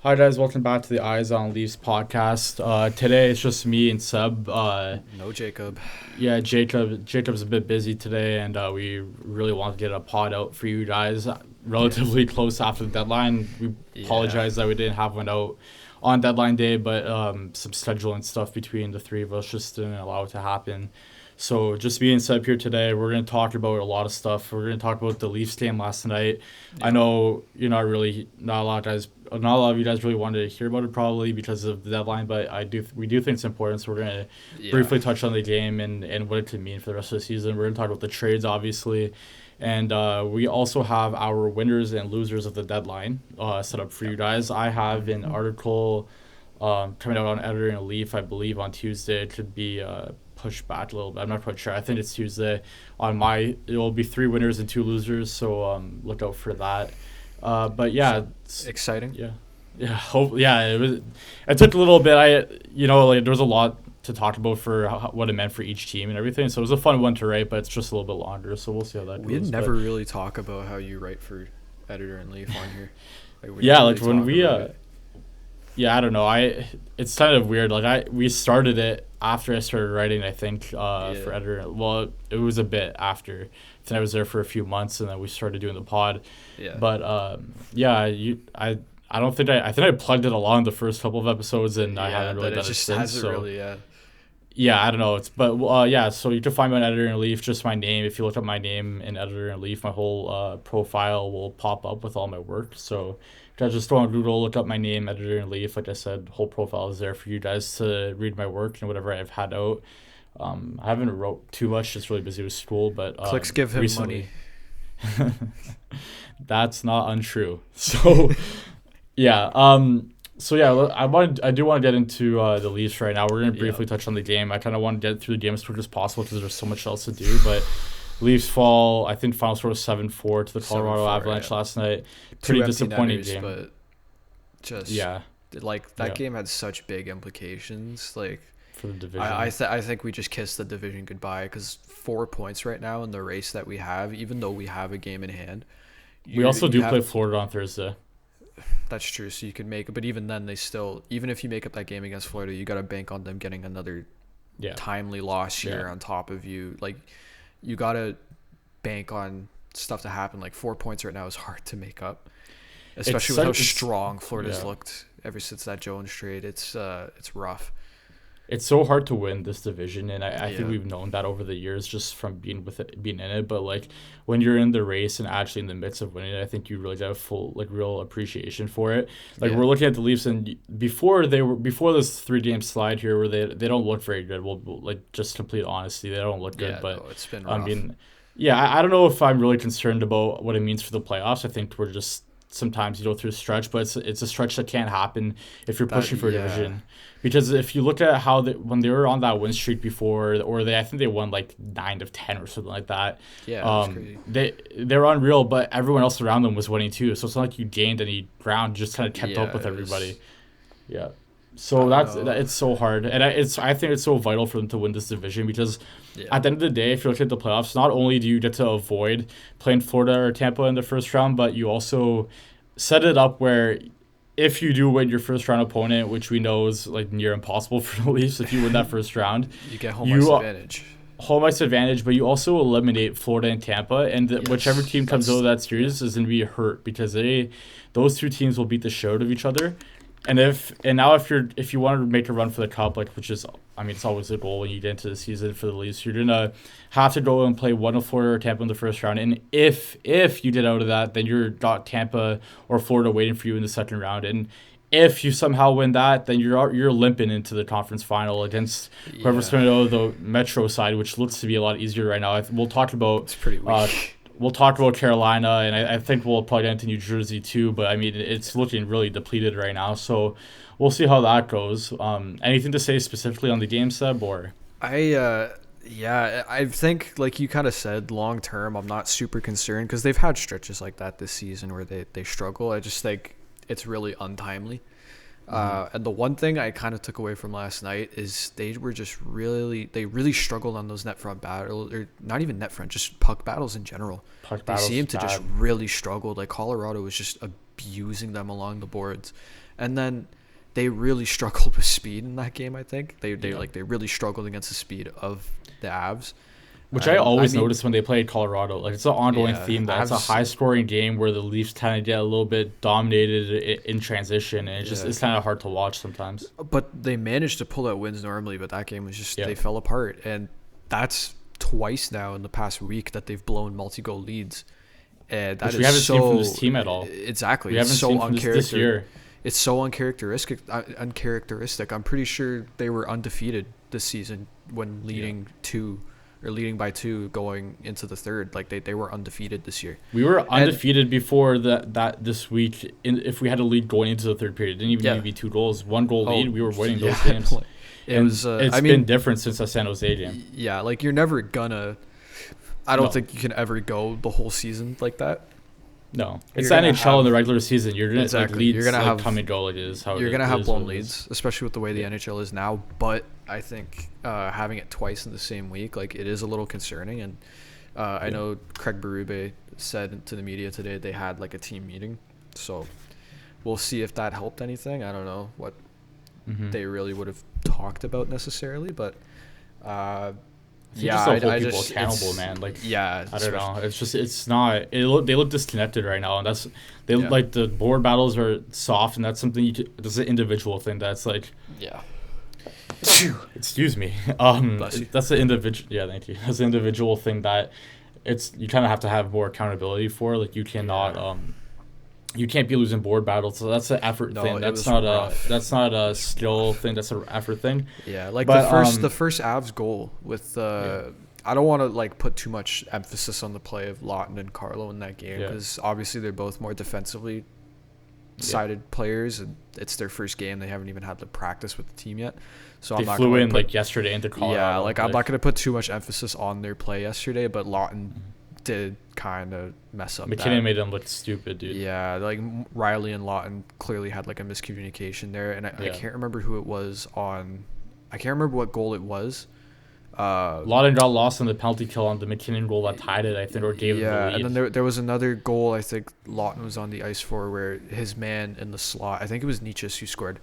Hi guys, welcome back to the Eyes on Leafs podcast. Today it's just me and Seb. No, Jacob. Yeah, Jacob's a bit busy today, and we really want to get a pod out for you guys Yeah. relatively close after the deadline. We Yeah. apologize that we didn't have one out on deadline day, but some scheduling stuff between the three of us just didn't allow it to happen. So just me and Seb here today. We're gonna talk about a lot of stuff. We're gonna talk about the Leafs game last night. I Yep. know you're not a lot of guys, not a lot of you guys really wanted to hear about it probably because of the deadline, but we do think it's important. So we're gonna Yeah. briefly touch on the game and what it could mean for the rest of the season. We're gonna talk about the trades, obviously, and we also have our winners and losers of the deadline set up for you Yep. guys. I have an Mm-hmm. article coming out on Editor and Leaf, I believe, on Tuesday. It could be pushed back a little bit. I'm not quite sure. I think it's Tuesday. It will be three winners and two losers. So look out for that. But yeah, Exciting. yeah, yeah. Hope yeah. It was. It took a little bit. Like there was a lot to talk about for what it meant for each team and everything. So it was a fun one to write, but it's just a little bit longer. So we'll see how that We goes. never But really talk about how you write for editor and leaf on here. Like we yeah, never like really when talk we about it. yeah, I don't know. It's kind of weird. We started it after I started writing. I think for Yeah. editor. Well, it was a bit after. Then I was there for a few months, and then we started doing the pod. Yeah. But yeah, I don't think I think I plugged it along the first couple of episodes, and I Yeah. haven't really That it done it just since. hasn't So really. Yeah. yeah, I don't know. It's but yeah. So you can find me on Editor and Leaf, just my name. If you look up my name in Editor and Leaf, my whole profile will pop up with all my work. So guys, just go on Google, look up my name, Editor and Leaf. Like I said, whole profile is there for you guys to read my work and whatever I've had out. I haven't wrote too much, just really busy with school, but Clicks give him recently money. that's not untrue. So yeah, so yeah, I do want to get into the Leafs right now. We're gonna Yep. briefly touch on the game. I kind of want to get through the game as quick as possible because there's so much else to do. But Leafs fall. I think final score was 7-4 to the Seven Colorado four. Avalanche Yeah. last night. Two Pretty empty disappointing netters, game. but just Yeah, like that yeah, game had such big implications. Like for the I division. I think we just kissed the division goodbye because 4 points right now in the race that we have, even though we have a game in hand, We also you do play have Florida on Thursday. that's true. So you could make it, but even then, they still even if you make up that game against Florida, you got to bank on them getting another Yeah, timely loss yeah. here on top of you. Like you got to bank on stuff to happen. Like 4 points right now is hard to make up, especially with how It's strong Florida's yeah. looked ever since that Jones trade. It's rough. It's so hard to win this division, and I think Yeah, we've known that over the years just from being in it. But like when you're in the race and actually in the midst of winning it, I think you really get a full like real appreciation for it. Like yeah, we're looking at the Leafs, and before this 3 game slide here where they don't look very good. Well, like just complete honesty, they don't look good. yeah. But No, it's been I rough. mean, yeah, I don't know if I'm really concerned about what it means for the playoffs. I think we're just sometimes you go through a stretch, but it's a stretch that can't happen if you're That pushing for a yeah, division. Because if you look at how when they were on that win streak before, or I think they won like 9 of 10 or something like that. yeah. It was crazy. They're unreal, but everyone else around them was winning too. So it's not like you gained any ground; you just kind of kept up Yeah, with it was. everybody. Yeah. I So don't know. it's so hard, and I think it's so vital for them to win this division because Yeah, at the end of the day, if you look at the playoffs, not only do you get to avoid playing Florida or Tampa in the first round, but you also set it up where if you do win your first round opponent, which we know is like near impossible for the Leafs, if you win that first round, you get home ice you advantage. home ice advantage, but you also eliminate Florida and Tampa, and whichever Yes, team comes out of that's that yeah, series is going to be hurt because those two teams will beat the shit out of each other. And now if you want to make a run for the cup, like which is I mean it's always a goal when you get into the season for the Leafs, you're gonna have to go and play one of Florida or Tampa in the first round. And if you get out of that, then you're got Tampa or Florida waiting for you in the second round. And if you somehow win that, then you're limping into the conference final against whoever's yeah. coming out of the Metro side, which looks to be a lot easier right now. We'll talk about It's pretty uh, weak. Carolina, and I think we'll probably get into New Jersey too. But I mean, it's looking really depleted right now. So we'll see how that goes. Anything to say specifically on the game, Seb? Or Yeah, I think like you kind of said, long term, I'm not super concerned because they've had stretches like that this season where they struggle. I just think it's really untimely. mm-hmm. And the one thing I kind of took away from last night is they really struggled on those net front battles, or not even net front, just puck battles in general. Puck They battles seem to just bad. really struggle. Like Colorado was just abusing them along the boards. And then they really struggled with speed in that game, I think. They really struggled against the speed of the Avs. Which I always notice when they played Colorado. Like, it's an ongoing theme that it's a high-scoring game where the Leafs kind of get a little bit dominated in transition, and it's kind of hard to watch sometimes. But they managed to pull out wins normally, but that game was just they fell apart, and that's twice now in the past week that they've blown multi-goal leads. And which we haven't seen from this team at all. Exactly, we haven't seen from this year. It's so uncharacteristic. I'm pretty sure they were undefeated this season when leading by 2 going into the third. Like they were undefeated this year. We were undefeated before that this week. If we had a lead going into the third period, it didn't even need to be 2 goals. 1 goal lead, we were winning those games. It's been different since the San Jose game. Yeah, like you're never gonna. I don't think you can ever go the whole season like that. No, it's the NHL in the regular season. You're gonna leads. You're gonna have come and go. It is how you're gonna have blown leads, especially with the way the NHL is now. But I think having it twice in the same week, like it is a little concerning. And I know Craig Berube said to the media today they had like a team meeting, so we'll see if that helped anything. I don't know what they really would have talked about necessarily, but. Just hold people accountable, man. Like, I don't know. It's not. They look disconnected right now, and like the board battles are soft, and that's something that's an individual thing. That's like, excuse me. That's an individual. Yeah, thank you. That's an individual thing that you kind of have to have more accountability for. Like, you cannot you can't be losing board battles. So that's an effort thing. That's not a skill thing. That's an effort thing. Yeah, like the first Avs goal with I don't want to like put too much emphasis on the play of Laughts and Carlo in that game because obviously they're both more defensively sided players, and it's their first game. They haven't even had to practice with the team yet. So they flew in like yesterday into Colorado. Yeah, like I'm not going to put too much emphasis on their play yesterday, but Laughts did kind of mess up. McKinnon made him look stupid, dude. Yeah, like Riley and Laughts clearly had like a miscommunication there, and I can't remember who it was on. I can't remember what goal it was. Laughts got lost on the penalty kill on the McKinnon goal that tied it, I think, or gave it the lead. And then there was another goal I think Laughts was on the ice for where his man in the slot. I think it was Nietzsche who scored.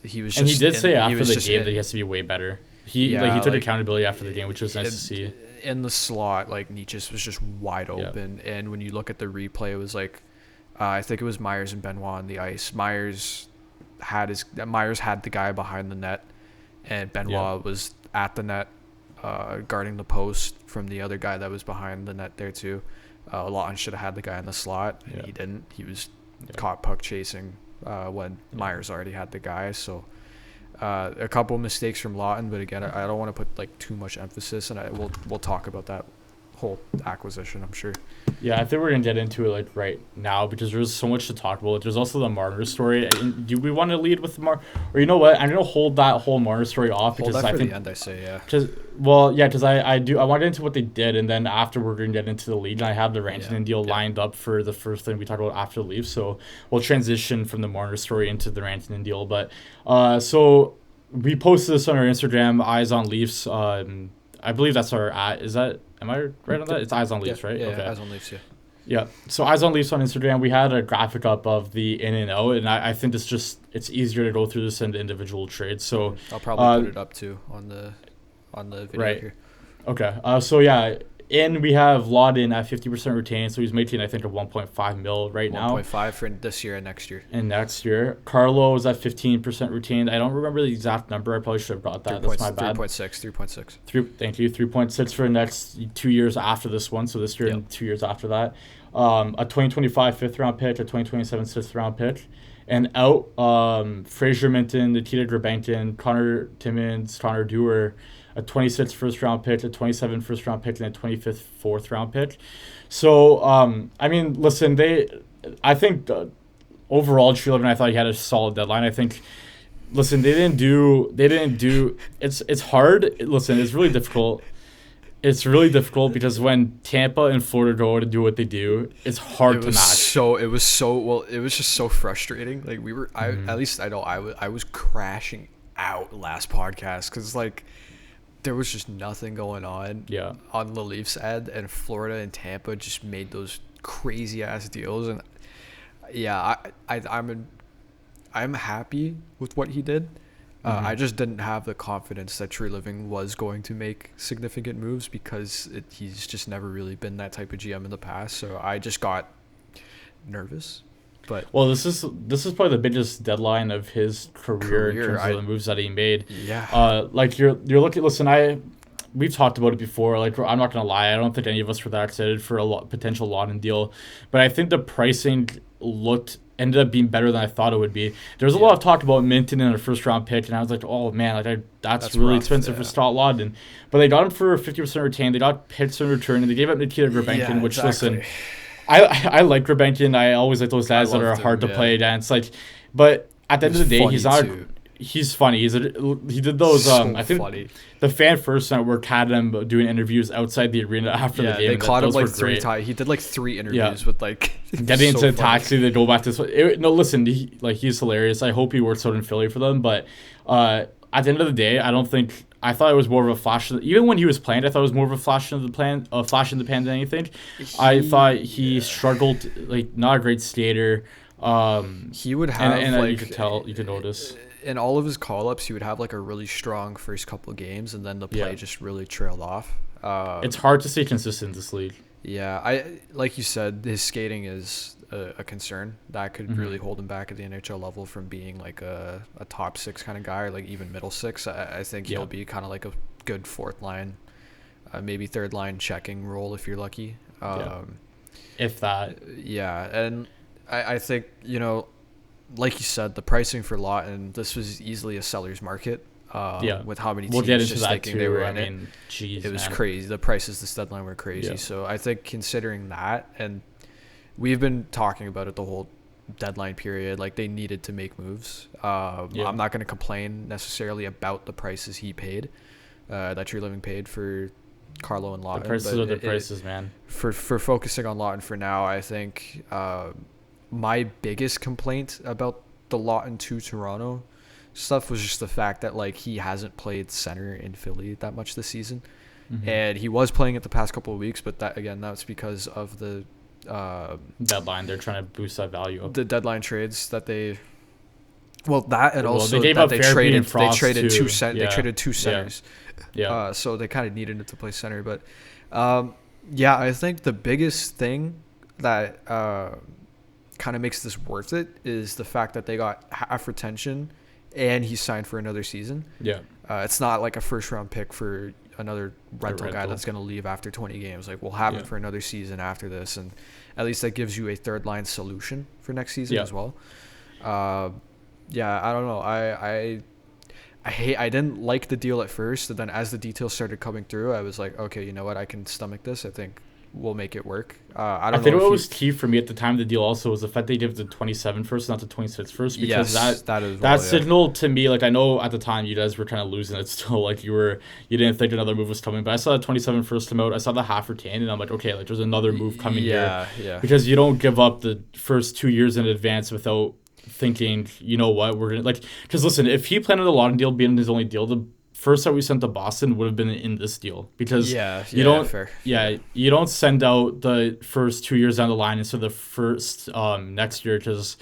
He was, and he did say after the game that he has to be way better. He took accountability after the game, which was nice to see. In the slot, like Nietzsche was just wide open, and when you look at the replay, it was like I think it was Myers and Benoit on the ice. Myers had the guy behind the net, and Benoit was at the net, guarding the post from the other guy that was behind the net there too. Laughts should have had the guy in the slot, and he didn't. He was caught puck chasing when Myers already had the guy, so. A couple mistakes from Laughts, but again, I don't want to put like too much emphasis, and we'll talk about that whole acquisition, I'm sure. Yeah, I think we're gonna get into it like right now because there's so much to talk about. There's also the Marner story. Do we want to lead with the or you know what? I'm gonna hold that whole Marner story off because I think the end. I say because I want to get into what they did, and then after we're gonna get into the lead, and I have the Rantanen deal lined up for the first thing we talk about after the Leafs. So we'll transition from the Marner story into the Rantanen deal. But so we posted this on our Instagram, Eyes on Leafs. I believe that's our am I right on that? It's Eyes on Leafs, right? Yeah, okay. Eyes on Leafs, yeah. Yeah. So Eyes on Leafs on Instagram, we had a graphic up of the in and out, and I think it's easier to go through this in the individual trades. So I'll probably put it up too on the video here. Okay. So yeah, we have Laughts at 50% retained, so he's making I think a 1.5 mil right now. 1.5 for this year and next year. And next year, Carlo is at 15% retained. I don't remember the exact number. I probably should have brought that. That's my bad. 3.6. Thank you. 3.6 for the next 2 years after this one. So this year and 2 years after that. A 2025 fifth round pick, a 2027 sixth round pick. And out, Fraser Minton, Nikita Grabankin, Connor Timmins, Connor Dewar, a 26th first-round pick, a 27th first-round pick, and a 25th fourth-round pick. So, I mean, listen, I think overall, Tree Living, I thought he had a solid deadline. I think, listen, they didn't do, it's hard. Listen, it's really difficult. It's really difficult because when Tampa and Florida go to do what they do, it's hard to match. It was just so frustrating. Like at least I know I was crashing out last podcast because like there was just nothing going on on the Leafs end, and Florida and Tampa just made those crazy ass deals, and yeah, I'm happy with what he did. I just didn't have the confidence that True Living was going to make significant moves because he's just never really been that type of GM in the past. So I just got nervous. But well, this is probably the biggest deadline of his career in terms of the moves that he made. Yeah. Like you're looking. Listen, we've talked about it before. Like, I'm not gonna lie, I don't think any of us were that excited for a potential Lawton deal, but I think the pricing ended up being better than I thought it would be. There was a lot of talk about minting in a first round pick, and I was like, oh man, like that's really rough, expensive for Scott Lawton. But they got him for 50% retained. They got picks in return, and they gave up Nikita Grabenkin, which listen, I like Grabenkin. I always like those guys that are hard to play against. Like, but at the end of the day, he's not. He's funny. He did those. I think funny. The Fan First Network had him doing interviews outside the arena after the game. They caught him like 3 times. He did like 3 interviews with like getting into a taxi. They go back to no. Listen, he's hilarious. I hope he works out in Philly for them. But at the end of the day, I thought it was more of a flash. Even when he was playing, I thought it was more of a flash in the pan than anything. I thought he struggled. Like, not a great skater. He would have and you could notice. In all of his call-ups, he would have like a really strong first couple of games, and then the play just really trailed off. It's hard to stay consistent in this league. Yeah, like you said, his skating is a concern that could really hold him back at the NHL level from being like a top 6 kind of guy, or like even middle 6. I think he'll be kind of like a good 4th line, maybe 3rd line checking role if you're lucky. If that. Yeah, and I think, like you said, the pricing for Laughton, this was easily a seller's market. With how many teams just thinking they were in it. It was crazy. The prices this deadline were crazy. Yeah. So I think considering that, and we've been talking about it the whole deadline period, like they needed to make moves. I'm not going to complain necessarily about the prices he paid, that True Living paid for Carlo and Laughton. The prices are the prices, man. For focusing on Laughton for now, I think my biggest complaint about the Laughton to Toronto stuff was just the fact that like he hasn't played center in Philly that much this season, and he was playing it the past couple of weeks, but that's because of the deadline. They're trying to boost that value up. The deadline trades that they also they traded two centers. So they kind of needed it to play center, but I think the biggest thing that kind of makes this worth it is the fact that they got half retention and he signed for another season. It's not like a first round pick for another rental guy that's going to leave after 20 games. Like, we'll have him for another season after this, and at least that gives you a 3rd line solution for next season as well. I don't know. I didn't like the deal at first, and then as the details started coming through, I was like, okay, you know what, I can stomach this. I think we'll make it work. I think what was key for me at the time of the deal also was the fact they gave the 27 first, not the 26 first, because that signaled to me, like, I know at the time you guys were kind of losing it still, like you didn't think another move was coming, but I saw the 27 first come out, I saw the half retained, and I'm like, okay, like there's another move coming here, because you don't give up the first 2 years in advance without thinking, you know what, we're gonna, like, because listen, if he planned a Laughton deal being his only deal, the first that we sent to Boston would have been in this deal, because you don't send out the first 2 years down the line instead of the first next year, because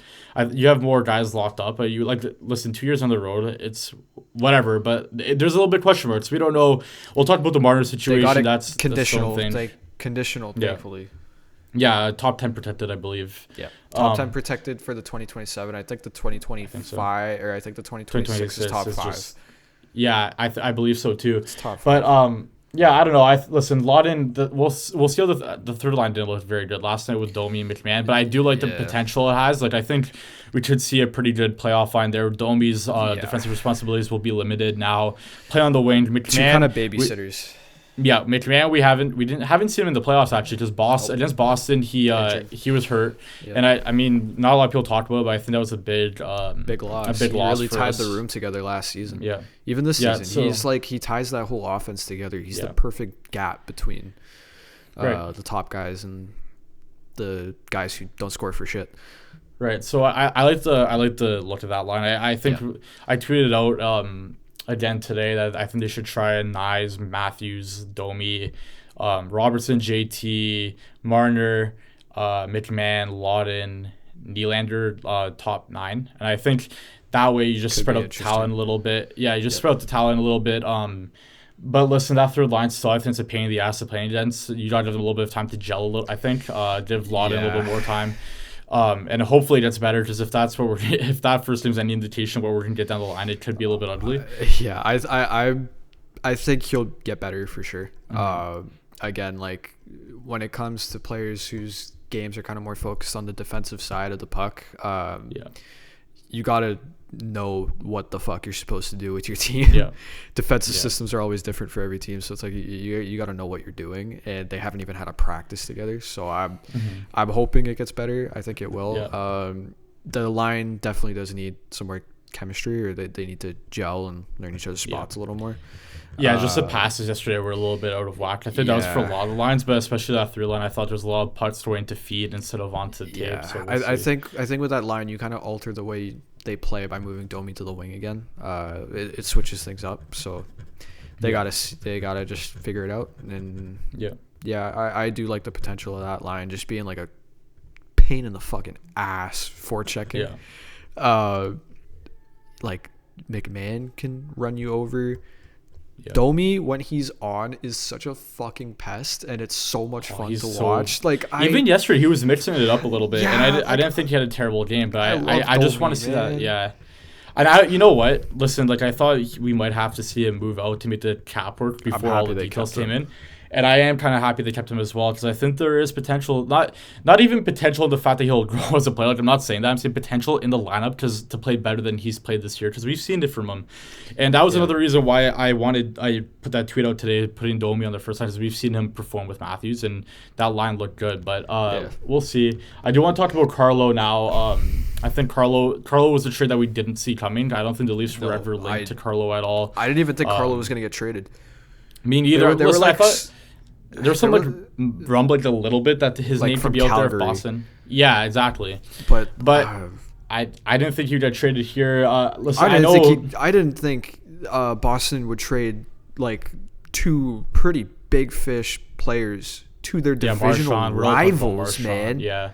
you have more guys locked up. But you listen, 2 years on the road, it's whatever. But there's a little bit question marks. We don't know. We'll talk about the Marner situation. That's conditional. Conditional, thankfully. Yeah, top 10 protected, I believe. Yeah, top 10 protected for the 2027. I think the 2025 or I think the 2026 is top 5. Yeah, I believe so too. It's tough. But I don't know. Listen, Laughton. We'll see how the 3rd line didn't look very good last night with Domi and McMahon, but I do like the potential it has. Like, I think we could see a pretty good playoff line there. Domi's defensive responsibilities will be limited now. Play on the wing. McMahon, 2 kind of babysitters. McMahon, we haven't seen him in the playoffs actually, because against Boston he was hurt, and I mean, not a lot of people talked about it, but I think that was a big loss. He really tied the room together last season. Even this season, so, he ties that whole offense together. He's the perfect gap between the top guys and the guys who don't score for shit. Right. So I like the look of that line. I think I tweeted out again today that I think they should try Nyes, Matthews, Domi, Robertson, JT, Marner, McMahon, Laughton, Nylander top 9, and I think that way you just Could spread be out the talent a little bit. Yeah, you just Yep. spread out the talent a little bit. But listen, that third line still, I think it's a pain in the ass to play against. You gotta give them a little bit of time to gel a little. I think give Lawton a little bit more time. And hopefully it gets better, because if that's what we're if that first team's any indication of what we're gonna get down the line, it could be a little bit ugly. Yeah, I think he'll get better for sure. Again, like when it comes to players whose games are kind of more focused on the defensive side of the puck, you gotta know what the fuck you're supposed to do with your team. Defensive systems are always different for every team, so it's like you got to know what you're doing, and they haven't even had a practice together, so I'm hoping it gets better. I think it will. The line definitely does need some more chemistry, or they need to gel and learn each other's spots a little more. Just the passes yesterday were a little bit out of whack. I think that was for a lot of lines, but especially that through line, I thought there was a lot of putts going to feed instead of onto tape. Yeah, so I think with that line, you kind of alter the way they play by moving Domi to the wing again. It switches things up, so they gotta just figure it out. And I do like the potential of that line just being like a pain in the fucking ass for checking. Like McMahon can run you over. Domi, when he's on, is such a fucking pest, and it's so much fun to watch. Like even yesterday, he was mixing it up a little bit, and I didn't think he had a terrible game, but I just want to see that. Yeah, and you know what? Listen, like I thought we might have to see him move out to make the cap work before all the details came in. And I am kind of happy they kept him as well, because I think there is potential, not even potential in the fact that he'll grow as a player. Like, I'm not saying that. I'm saying potential in the lineup to play better than he's played this year, because we've seen it from him. And that was another reason why I put that tweet out today, putting Domi on the first line, because we've seen him perform with Matthews, and that line looked good. But we'll see. I do want to talk about Carlo now. I think Carlo was a trade that we didn't see coming. I don't think the Leafs were ever linked to Carlo at all. I didn't even think Carlo was going to get traded. Me neither. There was some rumbling a little bit that his name could be out there for Boston. Yeah, exactly. But I didn't think he'd get traded here. Listen, I didn't think Boston would trade like two pretty big fish players to their divisional rivals, man. Yeah,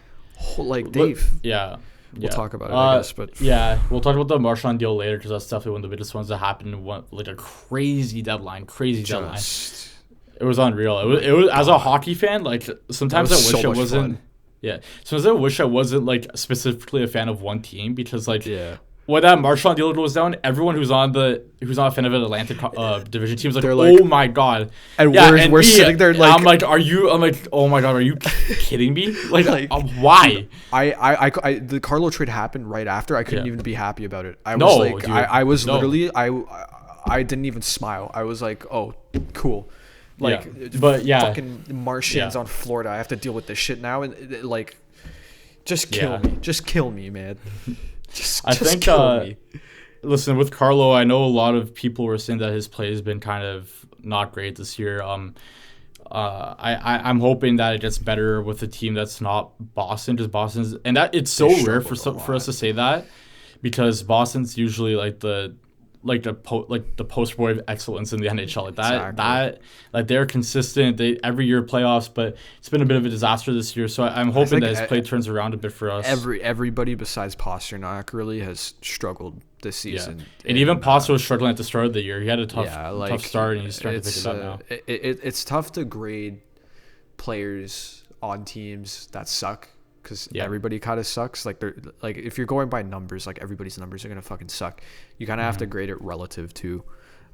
like Dave. We'll talk about it, I guess. But we'll talk about the Marchand deal later, because that's definitely one of the biggest ones that happened in like a crazy deadline. It was unreal. It was as a hockey fan, like sometimes I wish I wasn't. Yeah, sometimes I wish I wasn't like specifically a fan of one team, because like when that Marchand deal goes down, everyone who's not a fan of an Atlantic division team is like, oh my god. And we're sitting there like, I'm like, oh my god, are you kidding me? Like why? I the Carlo trade happened right after. I couldn't even be happy about it. I was literally I didn't even smile. I was like, oh, cool. Fucking Martians on Florida. I have to deal with this shit now, and like, just kill me, man. I think kill me. Listen, with Carlo, I know a lot of people were saying that his play has been kind of not great this year. I'm hoping that it gets better with a team that's not Boston, because Boston's, and that it's so rare for us to say that, because Boston's usually like the poster boy of excellence in the NHL. Like that like they're consistent. They every year playoffs, but it's been a bit of a disaster this year. So I'm hoping that his play turns around a bit for us. Everybody besides Pasternak really has struggled this season. And even Pasternak was struggling at the start of the year. He had a tough start, and he's starting to pick it up now. It's tough to grade players on teams that suck, because everybody kind of sucks. Like if you're going by numbers, like everybody's numbers are gonna fucking suck. You kind of have to grade it relative to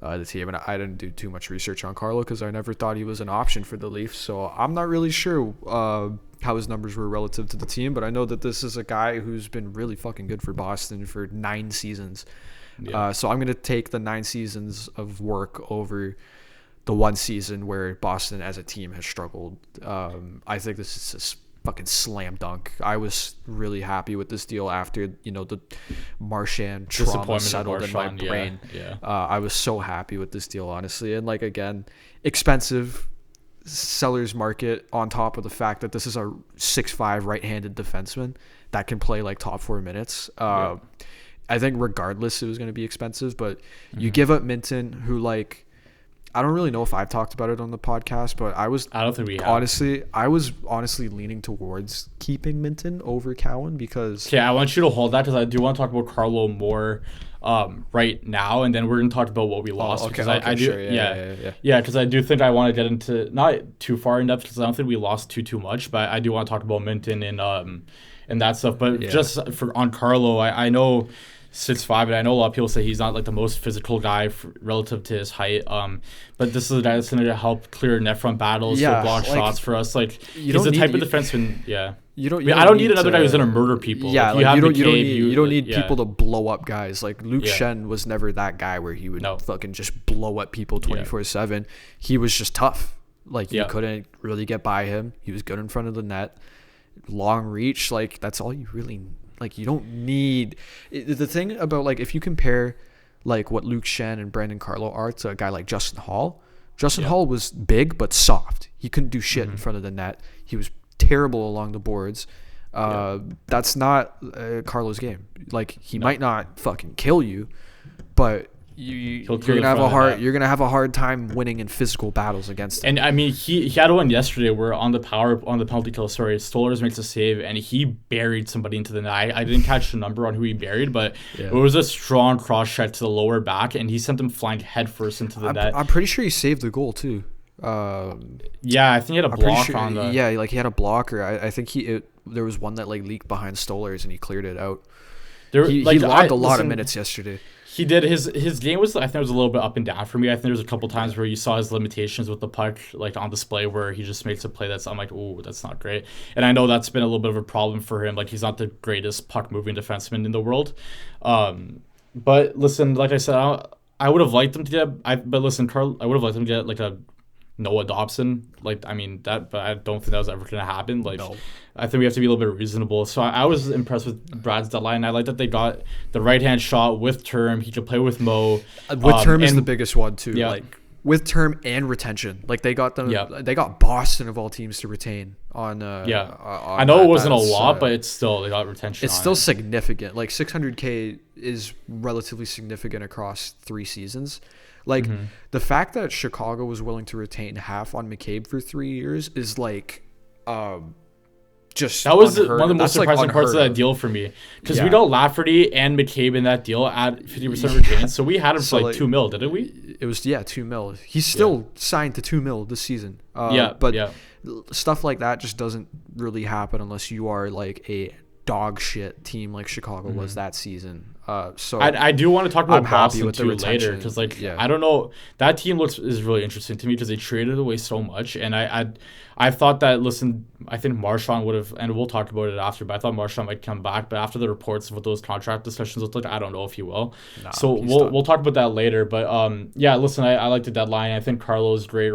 the team. And I didn't do too much research on Carlo, because I never thought he was an option for the Leafs. So I'm not really sure how his numbers were relative to the team. But I know that this is a guy who's been really fucking good for Boston for 9 seasons. So I'm gonna take the 9 seasons of work over the 1 season where Boston as a team has struggled. I think this is fucking slam dunk. I was really happy with this deal after the Marchand trauma settled in my brain. I was so happy with this deal, honestly. And like, again, expensive seller's market, on top of the fact that this is a 6'5" right-handed defenseman that can play like top 4 minutes. I think regardless it was going to be expensive, but you give up Minton, who like I don't really know if I've talked about it on the podcast, but I don't think we have. I was honestly leaning towards keeping Minton over Cowan because. Okay, I want you to hold that because I do want to talk about Carlo more right now, and then we're going to talk about what we lost. Okay, I do, sure. Yeah, because I do think I want to get into not too far in depth because I don't think we lost too much, but I do want to talk about Minton and that stuff. But just on Carlo, I know 6'5", and I know a lot of people say he's not like the most physical guy relative to his height. But this is a guy that's going to help clear net front battles, block shots for us. Like he's the type of defenseman. Yeah. I don't need another guy who's gonna murder people. Yeah, like you don't need people to blow up guys. Like Luke Shen was never that guy where he would fucking just blow up people 24/7. He was just tough. Like you couldn't really get by him. He was good in front of the net, long reach. Like that's all you really like. You don't need the thing about like if you compare like what Luke Shen and Brandon Carlo are to a guy like Justin Hall. Justin Hall was big but soft. He couldn't do shit in front of the net. He was terrible along the boards. That's not Carlo's game. Like he might not fucking kill you, but you're gonna have a hard time winning in physical battles against him. And I mean, he had one yesterday where on the penalty kill, Stolarz makes a save and he buried somebody into the net. I didn't catch the number on who he buried, but it was a strong cross check to the lower back, and he sent them flying headfirst into the net. I'm pretty sure he saved the goal too. I think he had a block on the. Yeah, like he had a blocker. I think there was one that like leaked behind Stolarz and he cleared it out. He logged a lot of minutes yesterday. He did. His game was, I think it was a little bit up and down for me. I think there was a couple times where you saw his limitations with the puck like on display where he just makes a play I'm like, oh, that's not great. And I know that's been a little bit of a problem for him. Like he's not the greatest puck moving defenseman in the world. But listen, like I said, I would have liked him to get. But listen, Carl, I would have liked him to get like a Noah Dobson, but I don't think that was ever going to happen. Like, no. I think we have to be a little bit reasonable. So I was impressed with Brad's deadline. I like that they got the right-hand shot with term. He could play with Mo. With term is the biggest one too. Yeah. Like with term and retention. Like they got them. Yeah. They got Boston of all teams to retain on. I know it wasn't a lot, but it's still they got retention. It's still significant. Like $600K is relatively significant across 3 seasons. Like the fact that Chicago was willing to retain half on McCabe for 3 years is like, just that was one of the most surprising parts of that deal for me because we got Lafferty and McCabe in that deal at 50% retained, so we had him for like $2 million, didn't we? It was $2 million. He's still signed to $2 million this season. Stuff like that just doesn't really happen unless you are like a dog shit team like Chicago was that season. So I do want to talk about Boston too later because I don't know, that team is really interesting to me because they traded away so much, and I thought that I think Marchand would have, and we'll talk about it after, but I thought Marchand might come back, but after the reports of what those contract discussions look like, I don't know if he will. So we'll talk about that later. But I like the deadline. I think Carlo's great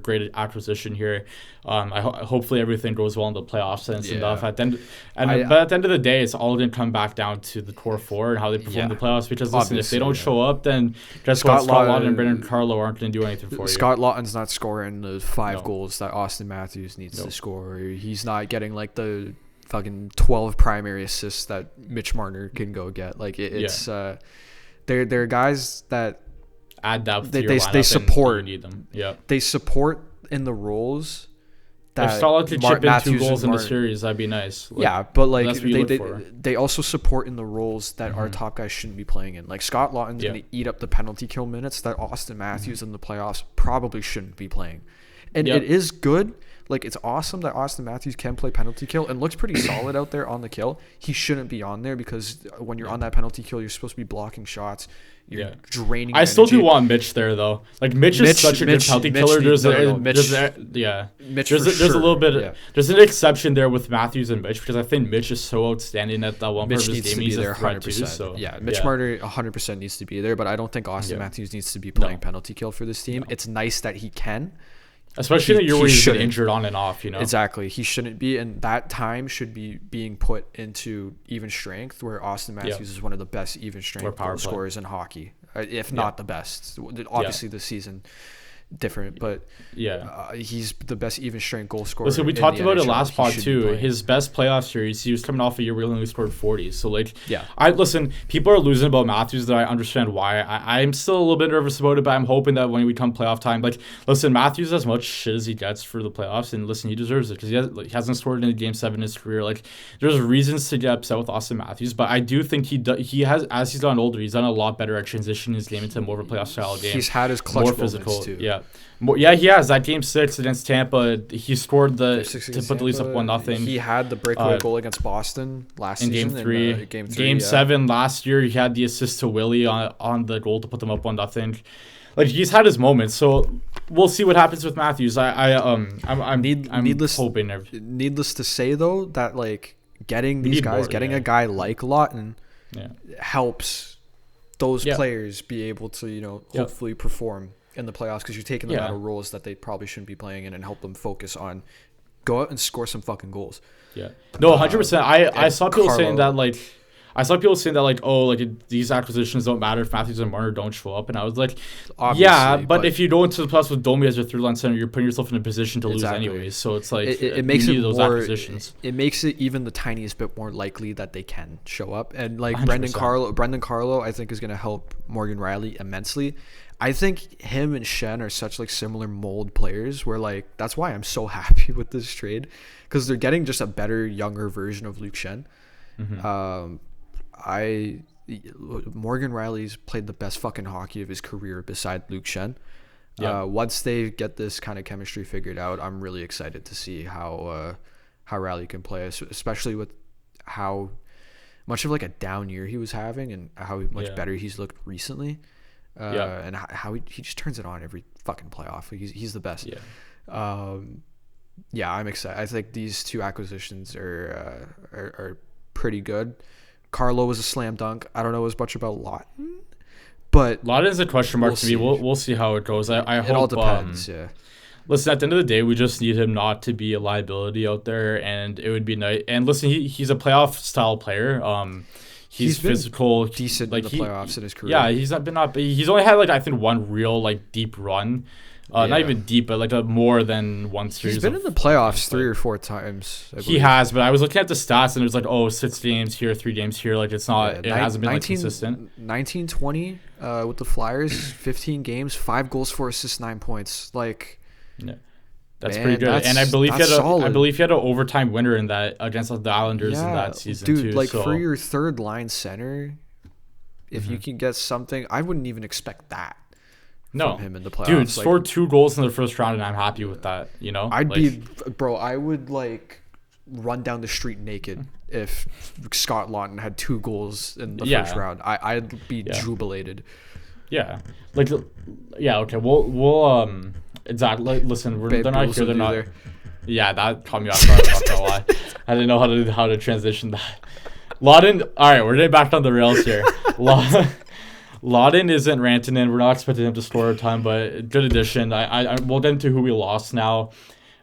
great acquisition here. Hopefully everything goes well in the playoffs and stuff. But at the end of the day, it's all going to come back down to the core four and how they perform in the playoffs. Because if they don't show up, then Scott Laughton and Brendan Carlo aren't going to do anything for you. Scott Laughton's not scoring the 5 goals that Austin Matthews needs to score. He's not getting like the fucking 12 primary assists that Mitch Marner can go get. Like it's they're guys that add depth. They support. And you need them. Yeah, they support in the roles. If Stalock could chip in 2 goals in the series, that'd be nice. But like they also support in the roles that our top guys shouldn't be playing in. Like Scott Laughton's going to eat up the penalty kill minutes that Austin Matthews in the playoffs probably shouldn't be playing. And it is good. Like it's awesome that Austin Matthews can play penalty kill and looks pretty solid out there on the kill. He shouldn't be on there because when you're on that penalty kill, you're supposed to be blocking shots. You're draining. I still do want Mitch there though. Like Mitch is such a good penalty killer. There's a little bit. There's an exception there with Matthews and Mitch because I think Mitch is so outstanding that one part of his game he's a threat too. So Mitch Marner 100% needs to be there, but I don't think Austin Matthews needs to be playing penalty kill for this team. No. It's nice that he can. Especially in a year where he's been injured on and off, Exactly. He shouldn't be, and that time should be being put into even strength, where Austin Matthews is one of the best even strength goal scorers in hockey, if not the best. Obviously, this season different, but yeah. he's the best even strength goal scorer. Listen, we talked about it last pod too. Playing. His best playoff series, he was coming off a year where he only scored 40. So like, yeah, people are losing about Matthews, that I understand why. I'm still a little bit nervous about it, but I'm hoping that when we come playoff time, like, listen, Matthews has as much shit as he gets for the playoffs, and listen, he deserves it because he hasn't scored in a game 7 in his career. Like, there's reasons to get upset with Austin Matthews, but I do think he has, as he's gotten older, he's done a lot better at transitioning his game into more of a playoff style game. He's had his clutch more physical too. Yeah, he has. That game 6 against Tampa, he scored to put the Leafs up 1-0. He had the breakaway goal against Boston last season. In game 3. Game 7 last year, he had the assist to Willie on the goal to put them up 1-0. Like, he's had his moments, so we'll see what happens with Matthews. I'm hoping. Needless to say, though, that like getting these guys, a guy like Lawton, helps those players be able to hopefully perform in the playoffs, because you're taking them out of roles that they probably shouldn't be playing in and help them focus on go out and score some fucking goals. Yeah. No, 100%. I saw people saying that oh, like, these acquisitions don't matter if Matthews and Marner don't show up, and I was like, obviously, but if you go into the playoffs with Domi as your third line center, you're putting yourself in a position to lose anyways. So it's like it makes it those more. It makes it even the tiniest bit more likely that they can show up, and like 100%. Brendan Carlo, I think, is going to help Morgan Rielly immensely. I think him and Shen are such like similar mold players where like that's why I'm so happy with this trade, because they're getting just a better, younger version of Luke Shen. Mm-hmm. Morgan Rielly's played the best fucking hockey of his career beside Luke Shen. Once they get this kind of chemistry figured out, I'm really excited to see how Rielly can play, especially with how much of like a down year he was having and how much better he's looked recently. And how he just turns it on every fucking playoff. He's the best. I'm excited. I think these two acquisitions are pretty good. Carlo was a slam dunk. I don't know as much about Lawton, but Lawton's a question mark to me. We'll see how it goes. I hope. It all depends. Listen, at the end of the day, we just need him not to be a liability out there, and it would be nice. And listen, he's a playoff style player. He's physical, decent in the playoffs in his career. Yeah, he's only had like I think one real like deep run, not even deep, but like a more than one series. He's been in the playoffs 3 or 4 times. He has, but I was looking at the stats and it was like 6 games here, 3 games here. Like it's not, it hasn't been like consistent. 19-20 with the Flyers, 15 games, 5 goals, 4 assists, 9 points. Like. Yeah. That's pretty good, and I believe he had an overtime winner in that against the Islanders in that season too. Dude, like for your third line center, if you can get something, I wouldn't even expect that. From him in the playoffs. Dude, scored 2 goals in the first round, and I'm happy with that. I would like run down the street naked if Scott Lawton had 2 goals in the first round. I'd be jubilated. Yeah, okay. We'll exactly. Listen, they're not here. They're not. There. Yeah, that caught me off guard. I'm not gonna lie. I didn't know how to transition that. Lawton. All right, we're getting back on the rails here. Lawton isn't ranting in. We're not expecting him to score a ton, but good addition. We'll get into who we lost now.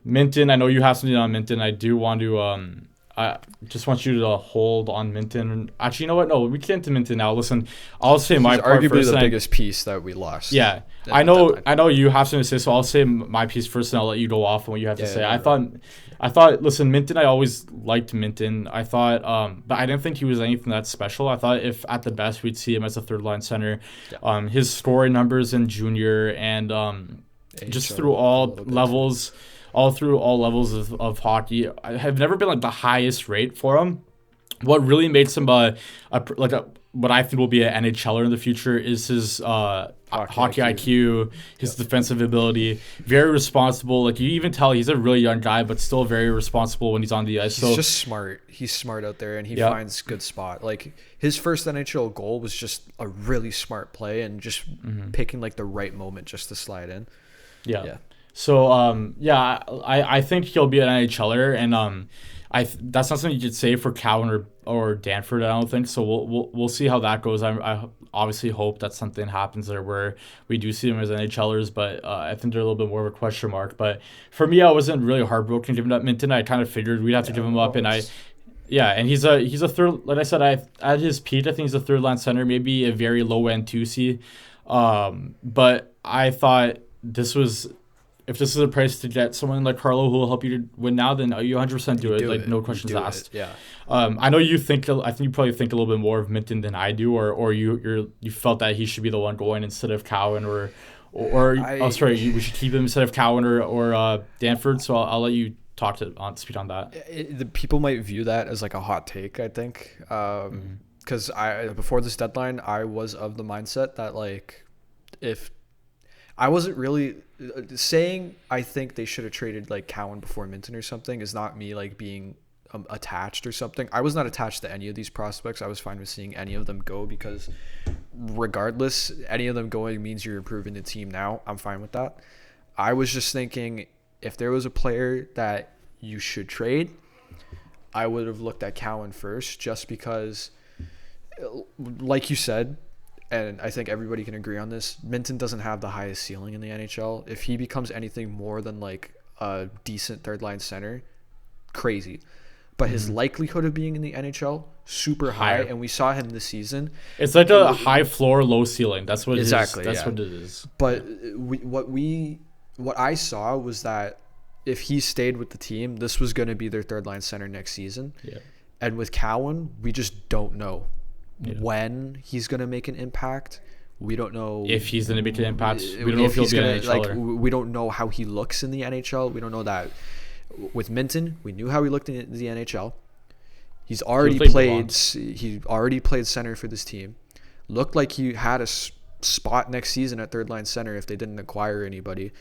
Minton. I know you have something on Minton. I do want to. I just want you to hold on Minton. Actually, you know what? No, we can't into Minton now. Listen, I'll say my part arguably first. The biggest piece that we lost. Yeah, I know you have something to say, so I'll say my piece first, and I'll let you go off on what you have to say. I thought. Listen, Minton. I always liked Minton. I thought, but I didn't think he was anything that special. I thought if at the best we'd see him as a third line center. Yeah. His scoring numbers in junior and just through all levels. All through all levels of hockey, I have never been like the highest rate for him. What really makes him what I think will be an NHLer in the future is his hockey IQ, his defensive ability. Very responsible. Like you even tell he's a really young guy, but still very responsible when he's on the ice. He's just smart. He's smart out there, and he finds good spot. Like his first NHL goal was just a really smart play and just picking like the right moment just to slide in. Yeah. So I think he'll be an NHLer, and that's not something you could say for Cowan or Danford. I don't think so. We'll see how that goes. I obviously hope that something happens there where we do see them as NHLers, but I think they're a little bit more of a question mark. But for me, I wasn't really heartbroken giving up Minton. I kind of figured we'd have to give him up, and he's a third. Like I said, at his peak, I think he's a third line center, maybe a very low end 2C. But I thought. this was if this is a price to get someone like Carlo who will help you to win now, then you 100% do it. Like no questions asked. Yeah. I know you think. I think you probably think a little bit more of Minton than I do, or you felt that he should be the one going instead of Cowan we should keep him instead of Cowan or Danford. So I'll let you speak on that. The people might view that as like a hot take, I think, because before this deadline I was of the mindset that like if I wasn't really saying I think they should have traded like Cowan before Minton or something is not me like being attached or something. I was not attached to any of these prospects. I was fine with seeing any of them go because regardless, any of them going means you're improving the team now. I'm fine with that. I was just thinking if there was a player that you should trade, I would have looked at Cowan first just because, like you said, and I think everybody can agree on this, Minton doesn't have the highest ceiling in the NHL. If he becomes anything more than like a decent third line center, crazy. But his likelihood of being in the NHL, super high, and we saw him this season. It's like a high floor, low ceiling. That's what exactly. That's what it is. But what I saw was that if he stayed with the team, this was going to be their third line center next season. Yeah. And with Cowan, we just don't know when he's going to make an impact. We don't know if he's going to make an impact. We don't know if he'll be in the NHL. We don't know how he looks in the NHL. We don't know that. With Minton, we knew how he looked in the NHL. He's already played. He already played center for this team. Looked like he had a spot next season at third line center if they didn't acquire anybody.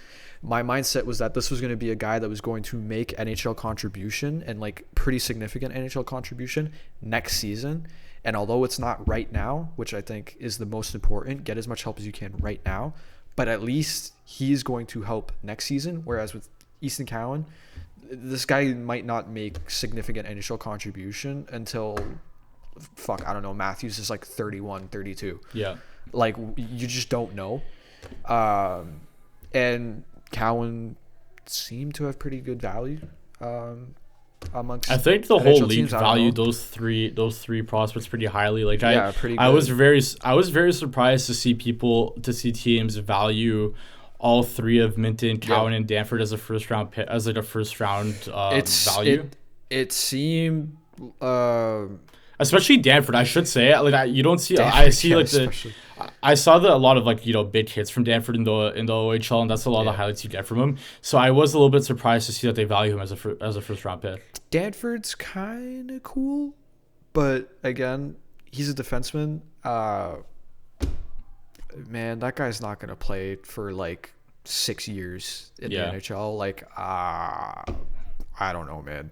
My mindset was that this was going to be a guy that was going to make NHL contribution and like pretty significant NHL contribution next season. And although it's not right now, which I think is the most important, get as much help as you can right now. But at least he's going to help next season. Whereas with Easton Cowan, this guy might not make significant initial contribution until I don't know, Matthews is like 31, 32. Yeah. Like you just don't know. And Cowan seemed to have pretty good value amongst I think the whole league teams, valued those three prospects pretty highly. Like pretty good. I was very surprised to see teams value all three of Minton, Cowan, and Danford as a first round pick, as like a first round value. It seemed, especially Danford. I should say, like you don't see. Danford, I see like especially. I saw a lot of like big hits from Danford in the OHL, and that's a lot of the highlights you get from him. So I was a little bit surprised to see that they value him as a first round pick. Danford's kind of cool, but again, he's a defenseman. Man, that guy's not going to play for like 6 years in the NHL. Like, I don't know, man.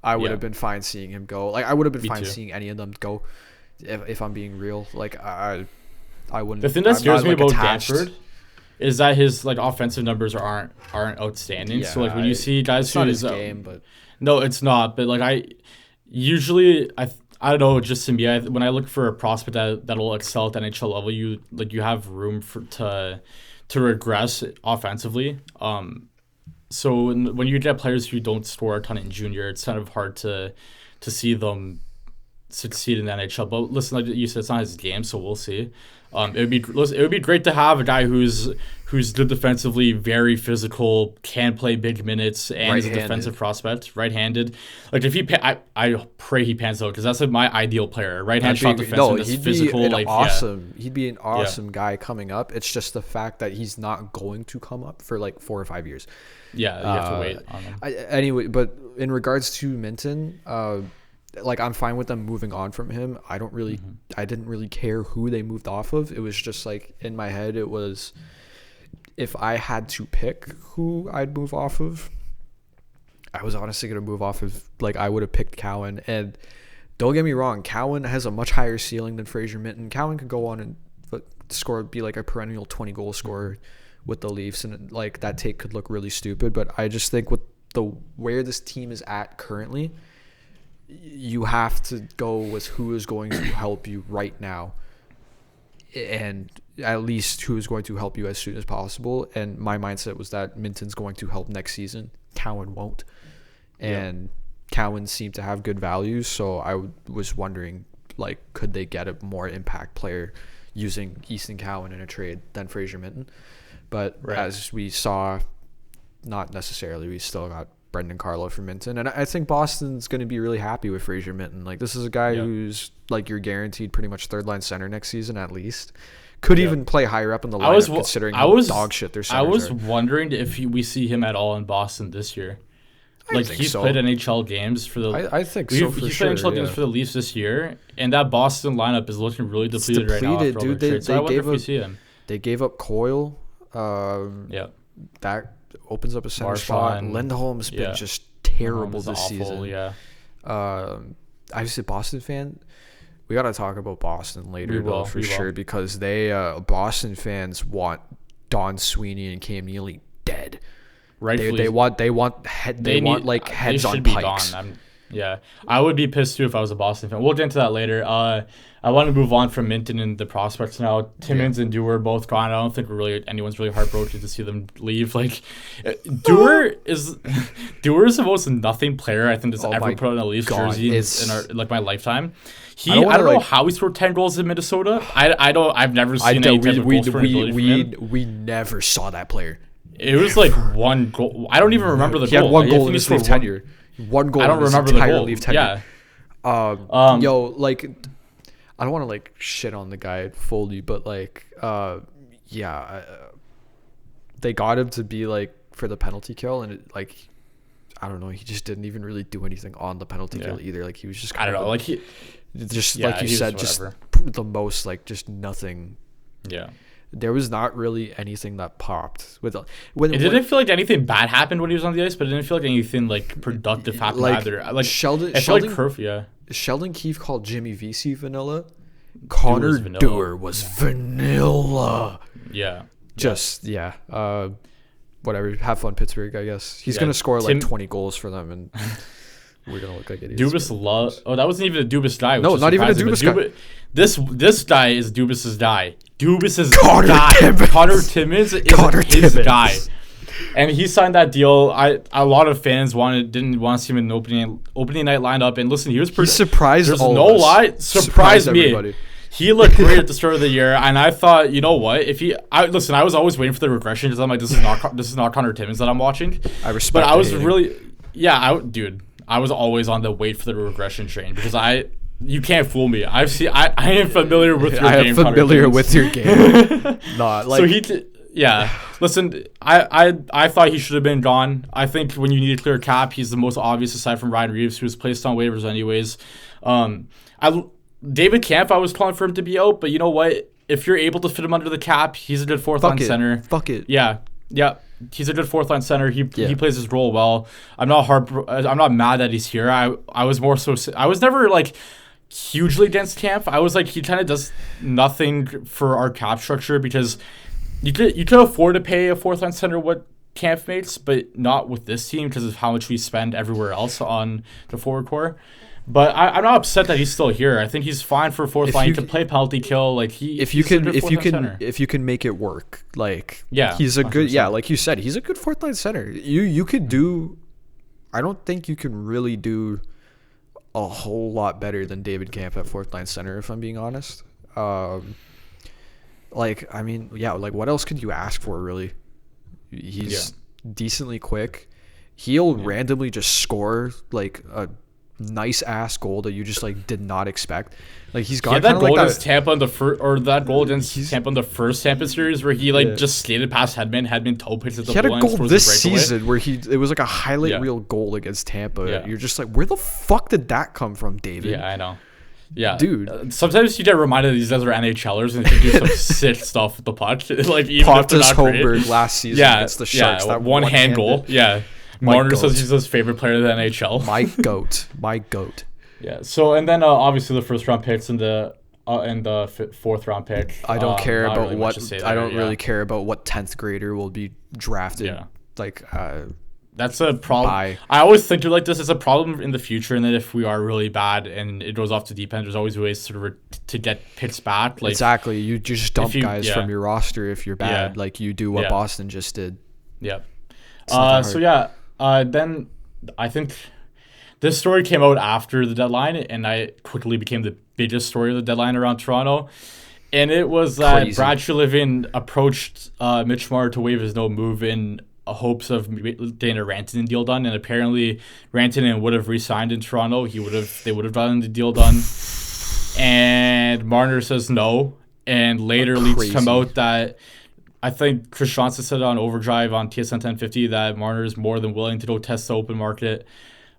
I would have been fine seeing him go. Like, I would have been fine seeing any of them go if I'm being real. Like, I wouldn't. The thing that scares me about Danford is that his like offensive numbers aren't outstanding. Yeah, so like when you see guys who his game, but no, it's not. But like I don't know, just to me, when I look for a prospect that'll excel at the NHL level, you have room to regress offensively. So when you get players who don't score a ton in junior, it's kind of hard to see them succeed in the NHL. But listen, like you said, it's not his game, so we'll see. It would be great to have a guy who's good defensively, very physical, can play big minutes, and is a defensive prospect, right-handed. Like if I pray he pans out because that's like my ideal player, right-hand shot defenseman that's physical. He'd be an awesome guy coming up. It's just the fact that he's not going to come up for like 4 or 5 years. Yeah, you have to wait on him. Anyway, but in regards to Minton, like I'm fine with them moving on from him. I didn't really care who they moved off of. It was just like in my head, it was if I had to pick who I'd move off of, I was honestly going to move off of, like I would have picked Cowan. And don't get me wrong, Cowan has a much higher ceiling than Fraser Minton. Cowan could go on and be like a perennial 20 goal scorer with the Leafs, and like that take could look really stupid. But I just think with where this team is at currently, you have to go with who is going to help you right now, and at least who is going to help you as soon as possible. And my mindset was that Minton's going to help next season. Cowan won't. And Cowan seemed to have good values, so I was wondering, like, could they get a more impact player using Easton Cowan in a trade than Fraser Minton? But as we saw, not necessarily. We still got Brendan Carlo from Minton, and I think Boston's going to be really happy with Fraser Minton. Like, this is a guy who's like you're guaranteed pretty much third line center next season at least. Could even play higher up in the lineup considering how dog shit their centers I was are. wondering if we see him at all in Boston this year. Like, he's played NHL games for the. I think so. He's played NHL games for the Leafs this year, and that Boston lineup is looking really depleted right now. Dude. So I wonder if we see him. They gave up Coyle. That opens up a center spot. Lindholm's been just terrible this season. Yeah. I was a Boston fan. We got to talk about Boston later, for sure, because they Boston fans want Don Sweeney and Cam Neely dead. Rightfully, they want heads on pikes. Yeah, I would be pissed too if I was a Boston fan. We'll get into that later. I want to move on from Minton and the prospects now. Timmins and Dewar both gone. I don't think anyone's really heartbroken to see them leave. Like, Dewar is the most nothing player I think that's ever put on a Leafs jersey in my lifetime. I don't know how he scored 10 goals in Minnesota. I've never seen any type of goal scoring ability from him. We never saw that player. It was like one goal. I don't even remember the goal. He had one goal in his Leaf tenure. One goal. I don't remember the goal. Leaf tenure. Yeah. I don't want to shit on the guy fully, but they got him to be for the penalty kill, and I don't know, he just didn't even really do anything on the penalty kill either. He was just I don't know, you said, just the most just nothing. Yeah. There was not really anything that popped. It didn't feel like anything bad happened when he was on the ice, but it didn't feel like anything productive happened either. Sheldon Keefe called Jimmy Vesey vanilla. Connor Dewar was vanilla. Yeah. Whatever. Have fun, Pittsburgh, I guess. He's going to score 20 goals for them, and we're going to look like idiots. That wasn't even a Dubas die. No, not even a Dubas guy. This guy is Dubas's die. Dubas's Connor guy. Timmins. Connor Timmins is his guy. And he signed that deal. A lot of fans didn't want to see him in the opening night lineup. And listen, he surprised There's no lie. Surprised me. Everybody. He looked great at the start of the year, and I thought, you know what? I was always waiting for the regression because I'm like, this is not Connor Timmins that I'm watching. I respect. But I was really, I was always on the wait for the regression train because you can't fool me. I am familiar with your game. I am familiar with your game. Listen, I thought he should have been gone. I think when you need a clear cap, he's the most obvious aside from Ryan Reeves, who was placed on waivers anyways. David Kampf, I was calling for him to be out, but you know what? If you're able to fit him under the cap, he's a good fourth line center. Fuck it. Yeah. He's a good fourth line center. He plays his role well. I'm not mad that he's here. I was never hugely against Kampf. I was he kind of does nothing for our cap structure because you could afford to pay a fourth line center what Kampf makes, but not with this team because of how much we spend everywhere else on the forward core. But I'm not upset that he's still here. I think he's fine for fourth line. He can play penalty kill. If you can make it work, he's a good 100%. Like you said, he's a good fourth line center. You could do. I don't think you can really do a whole lot better than David Kampf at fourth line center, if I'm being honest. What else could you ask for, really? He's decently quick. He'll randomly just score a nice ass goal that you just did not expect. He's got that goal against Tampa in the first, or that goal against Tampa in the first Tampa series where he just skated past Hedman toe pitched at the goal. He had a goal this season where it was a highlight reel goal against Tampa. Yeah. You're just where the fuck did that come from, David? Yeah, I know. Yeah, dude. Sometimes you get reminded these guys are NHLers and can do some sick stuff with the puck. Even Pontus Holmberg last season against the Sharks. That one hand goal. Yeah. Marner says he's his favorite player in the NHL. My goat. Yeah. So and then obviously the first round picks and the fourth round pick. I don't care about really care about what 10th grader will be drafted. Yeah. That's a problem. I always think this is a problem in the future, and that if we are really bad and it goes off the deep end, there's always ways to get picks back. Exactly. You just dump guys from your roster if you're bad, you do what Boston just did. Yeah. Then I think this story came out after the deadline, and I quickly became the biggest story of the deadline around Toronto. And it was that Crazy. Brad Treliving approached Mitch Marner to waive his no move in hopes of getting a Rantanen deal done, and apparently Rantanen would have re-signed in Toronto. They would have gotten the deal done, and Marner says no. And later leaks come out that I think Chris Johnson said on Overdrive on TSN 1050 that Marner is more than willing to go test the open market.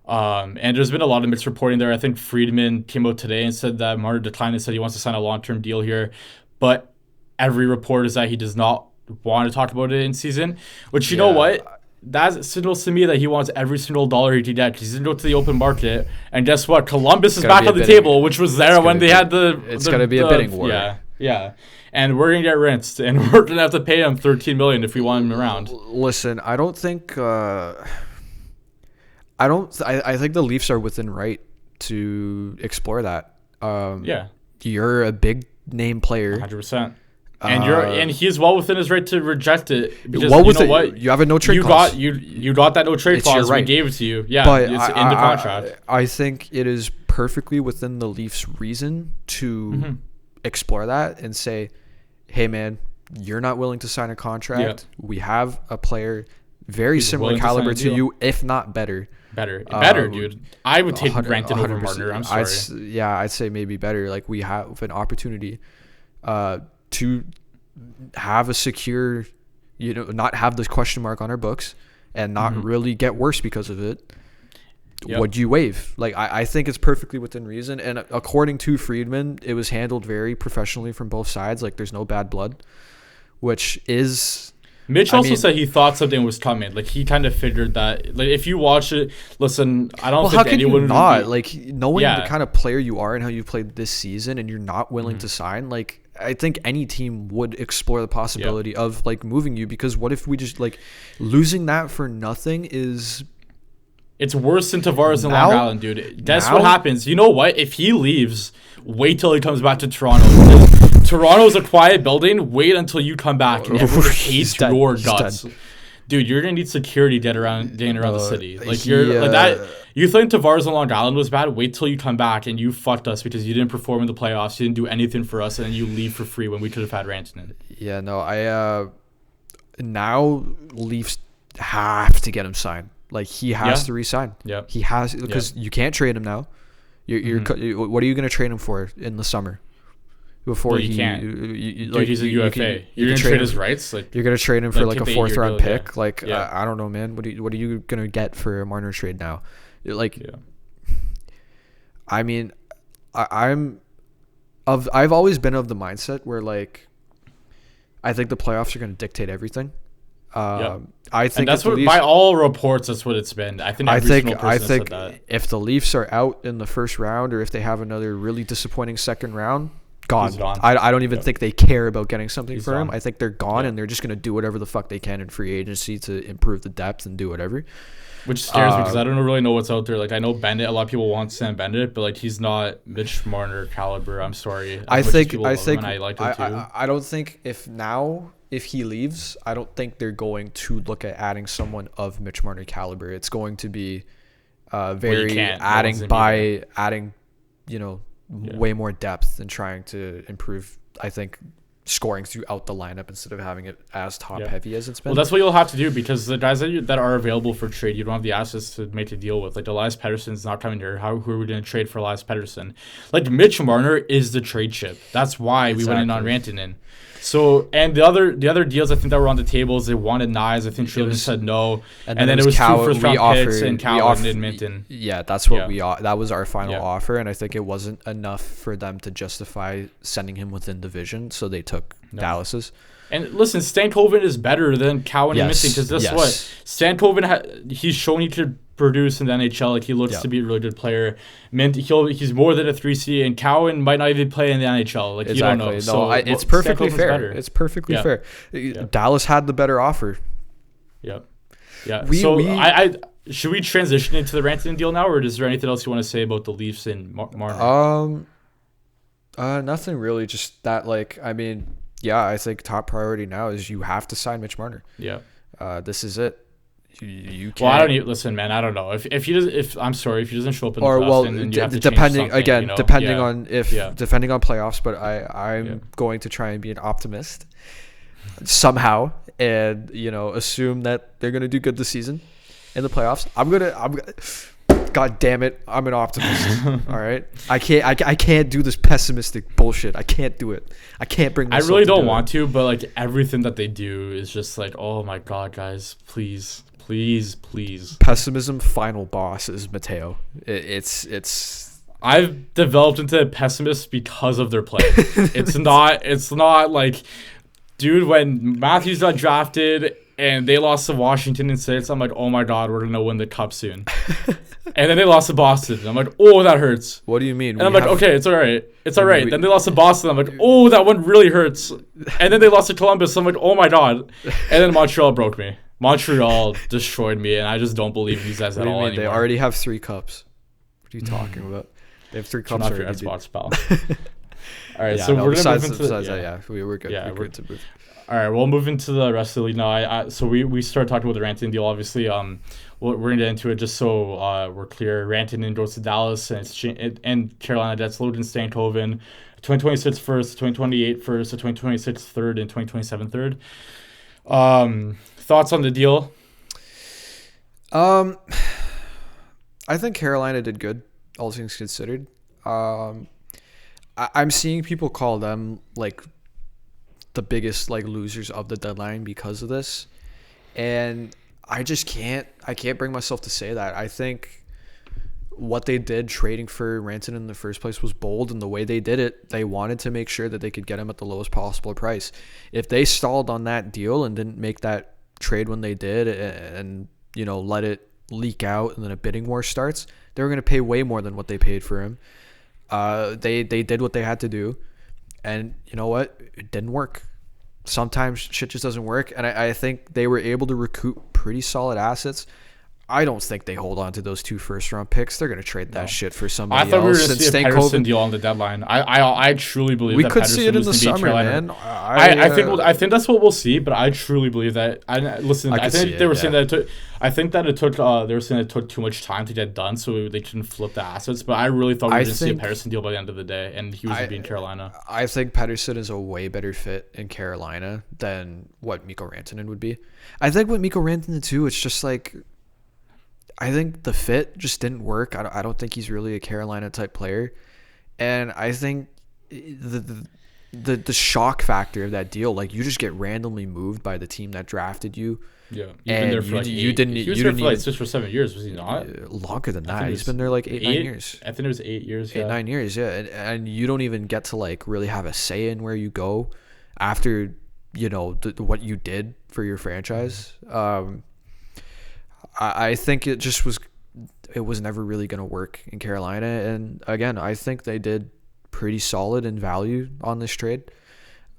And there's been a lot of misreporting there. I think Friedman came out today and said that Marner declined and said he wants to sign a long-term deal here. But every report is that he does not want to talk about it in season. Which, you know what? That signals to me that he wants every single dollar he can get because he's going to go to the open market. And guess what? Columbus is back on the table, which was there when they had the... It's going to be a bidding war. Yeah. And we're going to get rinsed. And we're going to have to pay him $13 million if we want him around. Listen, I don't think... I think the Leafs are within right to explore that. You're a big name player. 100%. And he's well within his right to reject it because what? You have a no trade clause. You got that no trade clause. Right. We gave it to you. Yeah, but it's in the contract. I think it is perfectly within the Leafs' reason to explore that and say, "Hey, man, you're not willing to sign a contract. Yeah. We have a player very similar caliber to you, if not better." Better, dude. I would take Rantanen over Marner. I'm sorry. I'd say maybe better. Like, we have an opportunity to have a secure, not have this question mark on our books and not really get worse because of it. Yep. Would you waive? Like, I think it's perfectly within reason. And according to Friedman, it was handled very professionally from both sides. Like, there's no bad blood, which is... Mitch also said he thought something was coming. Like, he kind of figured that. Like, if you watch it, listen, I don't think anyone would not like knowing the kind of player you are and how you played this season, and you're not willing to sign. Like, I think any team would explore the possibility of like moving you, because what if we just like losing that for nothing is. It's worse than Tavares in Long Island, dude. That's what happens. You know what? If he leaves, wait till he comes back to Toronto. Toronto's a quiet building. Wait until you come back and everyone hates your guts. Dude, you're gonna need security getting around the city. Like that. You think Tavares in Long Island was bad? Wait till you come back and you fucked us because you didn't perform in the playoffs. You didn't do anything for us, and then you leave for free when we could have had Rantanen. Yeah, no, now Leafs have to get him signed. Like, he has to re-sign. Yeah, he has, because you can't trade him now. What are you going to trade him for in the summer? Before you can't. Dude, he's a UFA. You're going to trade his rights. Like, you're going to trade him for like a 4th round pick. Yeah. Like, I don't know, man. What are you going to get for a Marner trade now? Like, I mean, I've always been of the mindset where, like, I think the playoffs are going to dictate everything. I think, and that's what Leafs, by all reports, that's what it's been. I think said that. If the Leafs are out in the first round, or if they have another really disappointing second round, gone. I don't even think they care about getting something for him. I think they're gone, and they're just going to do whatever the fuck they can in free agency to improve the depth and do whatever. Which scares me because I don't really know what's out there. Like, I know Bennett. A lot of people want Sam Bennett, but like, he's not Mitch Marner caliber. I'm sorry. I don't think if he leaves, I don't think they're going to look at adding someone of Mitch Marner caliber. It's going to be adding, way more depth and trying to improve, I think, scoring throughout the lineup instead of having it as top heavy as it's been. Well, that's what you'll have to do, because the guys that are available for trade, you don't have the assets to make a deal with. Like, Elias Pettersson's not coming here. Who are we going to trade for Elias Pettersson? Like, Mitch Marner is the trade chip. That's why we went in on Rantanen. So, and the other deals I think that were on the table is they wanted Nyes. I think Trillian said no, and then it was 2 first-round picks and Cal and Edmonton. Yeah, that's what that was our final offer, and I think it wasn't enough for them to justify sending him within division, so they took Dallas's. And listen, Stankoven is better than Cowan and Edmonton, because this is what Stankoven he's shown he could produce in the NHL. Like, he looks to be a really good player. He's more than a 3C, and Cowan might not even play in the NHL. Like, you don't know. No, so it's perfectly fair. Better. It's perfectly fair. Dallas had the better offer. Yep. Yeah. I should we transition into the Rantanen deal now, or is there anything else you want to say about the Leafs and Marner? Nothing really. Just that, like, I mean, I think top priority now is you have to sign Mitch Marner. Yeah. This is it. You can't. Well, I don't even listen, man. I don't know if he does. If I'm sorry, if he doesn't show up in the Or playoffs, well, then you have to depending change something, again, you know? depending Yeah. on if Yeah. depending on playoffs. But I'm Yeah. going to try and be an optimist somehow, and assume that they're gonna do good this season in the playoffs. I'm gonna. God damn it! I'm an optimist. All right, I can't do this pessimistic bullshit. I can't do it. I can't bring. I myself really to don't do want to, but like everything that they do is just like, oh my god, guys, please. Pessimism final boss is Mateo. It's. I've developed into a pessimist because of their play. It's not like, dude, when Matthews got drafted and they lost to Washington in 6, I'm like, oh my god, we're gonna win the cup soon. And then they lost to Boston. And I'm like, oh, that hurts. What do you mean? And I'm like, okay, it's all right. It's all right. Then they lost to Boston. I'm like, oh, that one really hurts. And then they lost to Columbus. I'm like, oh my god. And then Montreal broke me. Montreal destroyed me, and I just don't believe these guys at all anymore. They already have 3 cups. What are you talking about? They have 3 cups Not already. your Xbox, pal. All right, so we're gonna move into we're good. Yeah, we're good to move. All right, we'll move into the rest of the league now. So we started talking about the Rantanen deal. Obviously, we're gonna get into it just so we're clear. Rantanen goes to Dallas, and Carolina. That's Logan Stankoven, 2026 first, 2028 first, 2026 third, and 2027 third. Thoughts on the deal? I think Carolina did good, all things considered. I'm seeing people call them like the biggest like losers of the deadline because of this, and I can't bring myself to say that. I think what they did trading for Rantanen in the first place was bold, and the way they did it, they wanted to make sure that they could get him at the lowest possible price. If they stalled on that deal and didn't make that trade when they did, and let it leak out and then a bidding war starts, they were going to pay way more than what they paid for him. They did what they had to do, and you know what? It didn't work. Sometimes shit just doesn't work, and I think they were able to recoup pretty solid assets. I don't think they hold on to those 2 first-round picks. They're going to trade that shit for somebody else. I thought we were going to see a Pettersson deal on the deadline. I truly believe we that could Pettersson see it in the was going to be summer, Carolina. man. I think that's what we'll see, but I truly believe that. I think they were saying that it took. I think that it took. They were saying it took too much time to get done, so they couldn't flip the assets. But I really thought we were going to see a Pettersson deal by the end of the day, and he was going to be in Carolina. I think Pettersson is a way better fit in Carolina than what Mikko Rantanen would be. I think with Mikko Rantanen too, it's just like, I think the fit just didn't work. I don't think he's really a Carolina type player, and I think the shock factor of that deal, like you just get randomly moved by the team that drafted you. Yeah, you've been there for like you didn't. He was you there didn't for like even, 6 or 7 years, was he not? Longer than that. He's been there like 9 years. I think it was 8 years. 9 years, yeah. And you don't even get to like really have a say in where you go after what you did for your franchise. I think it was never really going to work in Carolina. And again, I think they did pretty solid in value on this trade.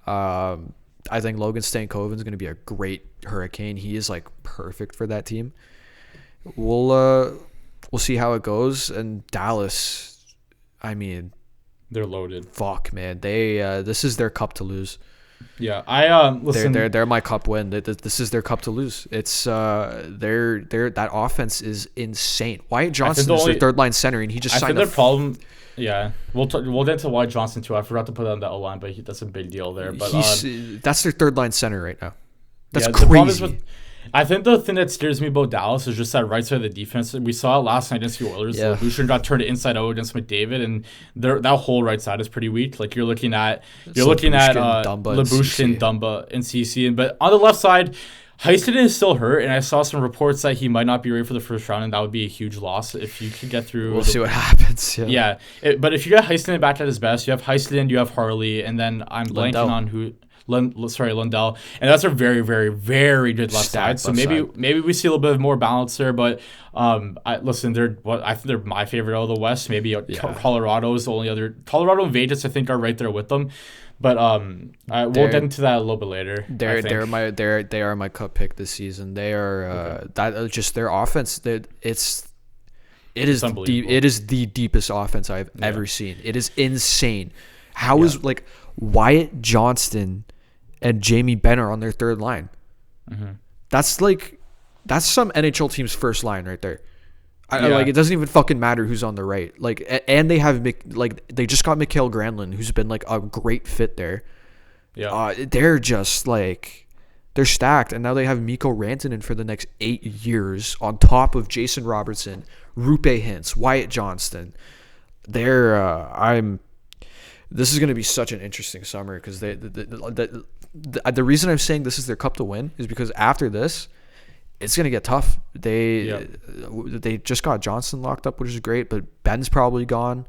I think Logan Stankoven is going to be a great Hurricane. He is like perfect for that team. We'll see how it goes. And Dallas, I mean, they're loaded. Fuck, man. They this is their cup to lose. Yeah, I listen. They're my cup win. This is their cup to lose. It's their that offense is insane. Wyatt Johnson is their third line center, and he just signed. I think their problem. Yeah, we'll get into Wyatt Johnson too. I forgot to put that on the O-line, but that's a big deal there. But that's their third line center right now. That's yeah, crazy. I think the thing that scares me about Dallas is just that right side of the defense. We saw it last night against the Oilers. Yeah. Bouchard got turned inside out against McDavid, and that whole right side is pretty weak. Like you're looking at Labushkin, Dumba, and CC. But on the left side, Heisted is still hurt, and I saw some reports that he might not be ready for the first round, and that would be a huge loss if you could get through. We'll see what happens. Yeah. But if you get Heisted back at his best, you have Heisted, you have Harley, and then I'm blanking on who. Lundell, and that's a very, very, very good left side. So maybe we see a little bit more balance there. But I think they're my favorite out of the West. Maybe Colorado is the only other. Colorado and Vegas, I think, are right there with them. But we'll get into that a little bit later. They are my cup pick this season. They are just their offense. It is the deepest offense I've ever seen. It is insane. How is like Wyatt Johnston and Jamie Benn are on their third line? Mm-hmm. That's like That's some NHL team's first line right there. Yeah. Like, it doesn't even fucking matter who's on the right. Like, and they have they just got Mikael Granlund, who's been like a great fit there. Yeah. They're just like, they're stacked, and now they have Mikko Rantanen for the next 8 years on top of Jason Robertson, Roope Hintz, Wyatt Johnston. This is going to be such an interesting summer because the reason I'm saying this is their cup to win is because after this, it's going to get tough. They just got Johnson locked up, which is great, but Ben's probably gone.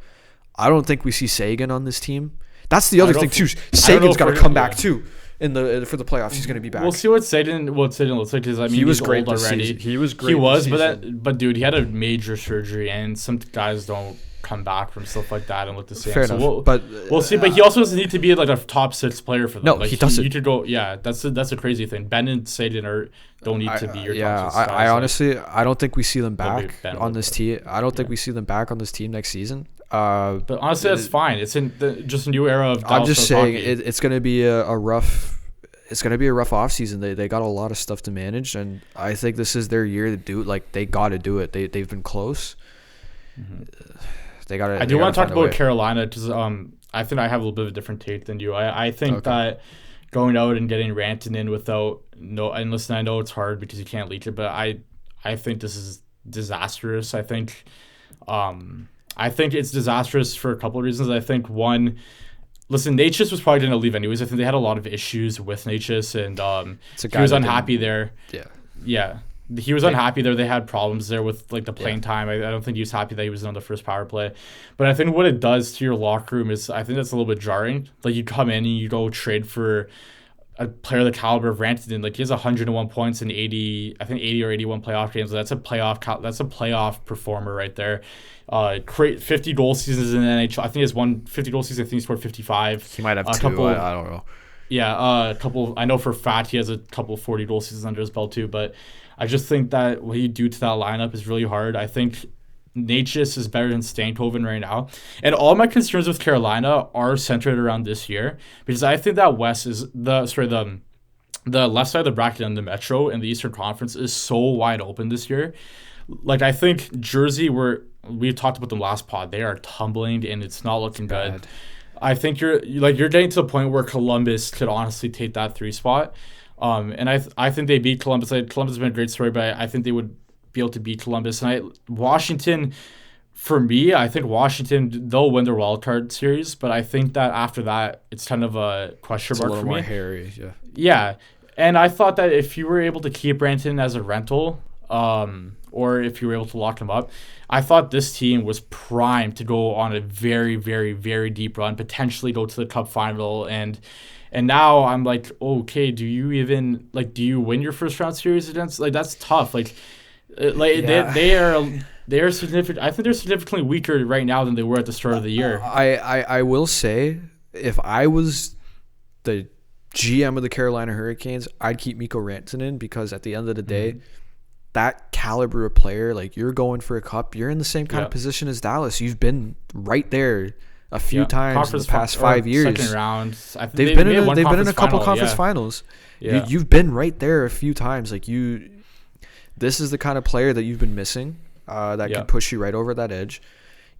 I don't think we see Sagan on this team. That's the other thing too. Sagan's got to come back too for the playoffs. He's going to be back. We'll see what Sagan looks like because I mean, he was he's great old already. Season. He was great. He was, but dude, he had a major surgery, and some guys don't come back from stuff like that and look the same. Fair enough. But we'll see. But he also doesn't need to be like a top 6 player for them. No, like, he doesn't. You could go. Yeah, that's a crazy thing. Ben and Sagan don't need to be your top 6 guys. I honestly, I don't think we see them back on this team. I don't think we see them back on this team next season. But honestly, that's fine. It's just a new era of. I'm just saying hockey. It's going to be a rough. It's going to be a rough offseason. They got a lot of stuff to manage, and I think this is their year to do it. Like, they got to do it. They've been close. Mm-hmm. I do want to talk about Carolina because I think I have a little bit of a different take than you. I think that going out and getting Rantanen without and listen, I know it's hard because you can't leak it, but I think this is disastrous. I think it's disastrous for a couple of reasons. I think one, listen, Natchez was probably going to leave anyways. I think they had a lot of issues with Natchez, and he was unhappy there. Yeah. He was unhappy there. They had problems there with like the playing time. I don't think he was happy that he was on the first power play. But I think what it does to your locker room is I think that's a little bit jarring. Like, you come in and you go trade for a player the caliber of Rantanen. Like, he has 101 points in 80 or 81 playoff games. That's a playoff performer right there. Create 50 goal seasons in the NHL. I think he has 50 goal season. I think he scored 55. He might have two. I don't know. Yeah, a couple. I know for a fact he has a couple 40 goal seasons under his belt too. But I just think that what you do to that lineup is really hard. I think Natchez is better than Stankoven right now. And all my concerns with Carolina are centered around this year because I think that West is the left side of the bracket in the Metro and the Eastern Conference is so wide open this year. Like, I think Jersey, we talked about them last pod, they are tumbling and it's not looking good. I think you're getting to the point where Columbus could honestly take that 3 spot. And I think they beat Columbus. Columbus has been a great story, but I think they would be able to beat Columbus. And Washington, for me, I think Washington, they'll win their wild card series, but I think that after that, it's kind of a question mark for me. It's a little more hairy, yeah. Yeah, and I thought that if you were able to keep Rantanen as a rental, or if you were able to lock him up, I thought this team was primed to go on a very, very, very deep run, potentially go to the Cup final, and now I'm like, okay, do you win your first round series against? Like, that's tough. They are significant. I think they're significantly weaker right now than they were at the start of the year. I will say, if I was the GM of the Carolina Hurricanes, I'd keep Mikko Rantanen because at the end of the day, that caliber of player, like, you're going for a cup, you're in the same kind of position as Dallas. You've been right there a few times in the past 5 years. Second round. They've been in a couple conference finals. Yeah. You've been right there a few times. Like, this is the kind of player that you've been missing that can push you right over that edge.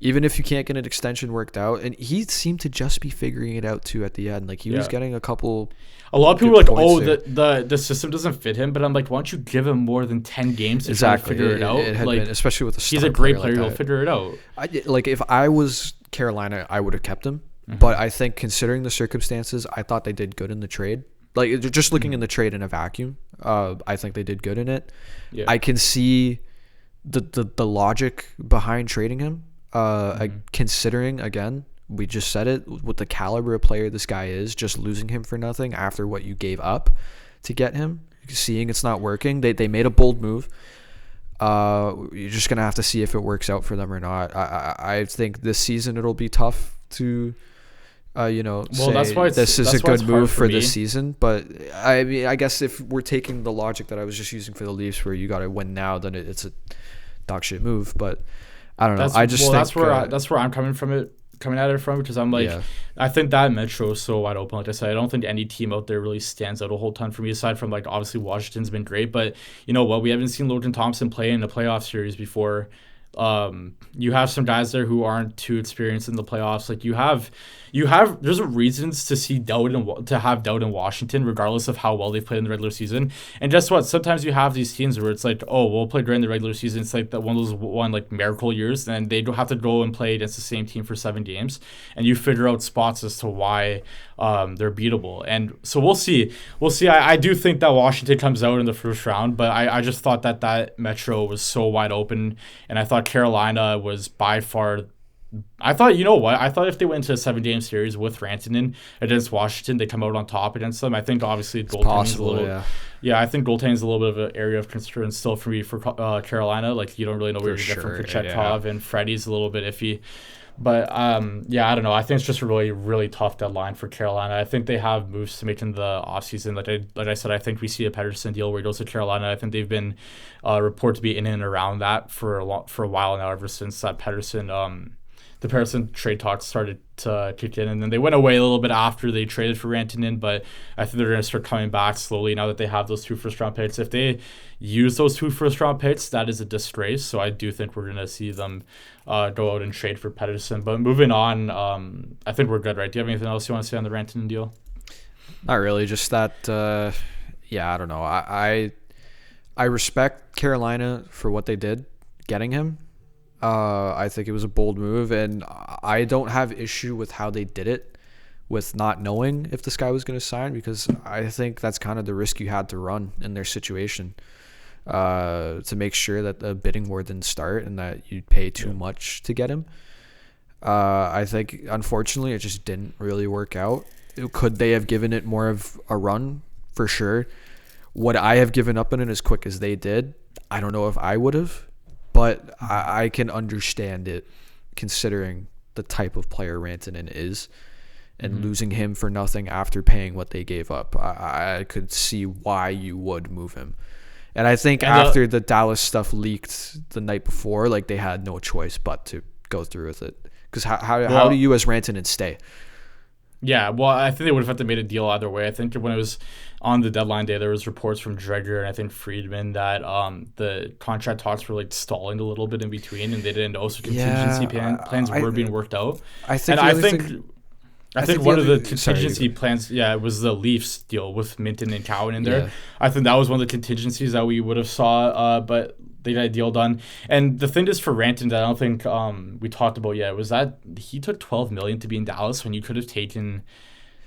Even if you can't get an extension worked out. And he seemed to just be figuring it out, too, at the end. Like, he was getting a couple... A lot of people are like, oh, the system doesn't fit him. But I'm like, why don't you give him more than 10 games to try to figure it out? It had been, especially with a he's a great player. He'll figure it out. If I was Carolina, I would have kept him. Mm-hmm. But I think considering the circumstances, I thought they did good in the trade. Like, just looking in the trade in a vacuum, I think they did good in it. Yeah. I can see the logic behind trading him. Considering, again, we just said it, with the caliber of player this guy is, just losing him for nothing after what you gave up to get him, seeing it's not working. They made a bold move. You're just gonna have to see if it works out for them or not. I think this season it'll be tough to say that's why this is a good move for this season. But I mean, I guess if we're taking the logic that I was just using for the Leafs, where you got to win now, then it's a dog shit move. But I don't know. I just think that's where I'm coming from it. coming at it from, because I'm like, Yeah. I think that Metro is so wide open. Like I said, I don't think any team out there really stands out a whole ton for me, aside from like obviously Washington's been great, but you know what? We haven't seen Logan Thompson play in a playoff series before. You have some guys there who aren't too experienced in the playoffs. Like you have there's reasons to see doubt and to have doubt in Washington, regardless of how well they've played in the regular season. And guess what? Sometimes you have these teams where it's like, oh, we'll play during the regular season. It's like that one of those like miracle years, and they don't have to go and play against the same team for 7 games, and you figure out spots as to why they're beatable. And so we'll see. We'll see. I do think that Washington comes out in the first round, but I just thought that Metro was so wide open, and I thought Carolina was by far. I thought, you know what? I thought if they went into a 7 game series with Rantanen against Washington, they come out on top against them. I think obviously goaltending is a little, I think goaltending is a little bit of an area of concern still for me for Carolina. Like you don't really know where you're getting from Kochetkov, and Freddie's a little bit iffy. But I don't know. I think it's just a really, really tough deadline for Carolina. I think they have moves to make in the offseason. Like I said, I think we see a Pettersson deal where he goes to Carolina. I think they've been reported to be in and around that for a while now, ever since that the Pettersson trade talks started to kick in, and then they went away a little bit after they traded for Rantanen, but I think they're going to start coming back slowly now that they have those 2 first-round picks. If they use those 2 first-round picks, that is a disgrace, so I do think we're going to see them go out and trade for Pettersson. But moving on, I think we're good, right? Do you have anything else you want to say on the Rantanen deal? Not really, just that, I don't know. I respect Carolina for what they did, getting him. I think it was a bold move, and I don't have issue with how they did it, with not knowing if this guy was going to sign, because I think that's kind of the risk you had to run in their situation, to make sure that the bidding war didn't start and that you'd pay too much to get him. I think, unfortunately, it just didn't really work out. Could they have given it more of a run? For sure. Would I have given up on it as quick as they did? I don't know if I would have. But I can understand it, considering the type of player Rantanen is, and losing him for nothing after paying what they gave up. I could see why you would move him. And I think after the Dallas stuff leaked the night before, like they had no choice but to go through with it. Because how do you as Rantanen stay? Yeah, well, I think they would have had to made a deal either way. I think when it was on the deadline day, there was reports from Dreger and I think Friedman that the contract talks were like stalling a little bit in between, and they didn't know, so contingency plans were being worked out. I think one of the contingency plans, was the Leafs deal with Minton and Cowan in there. Yeah. I think that was one of the contingencies that we would have saw, but they got a deal done. And the thing is for Rantanen that I don't think we talked about yet was that he took $12 million to be in Dallas when you could have taken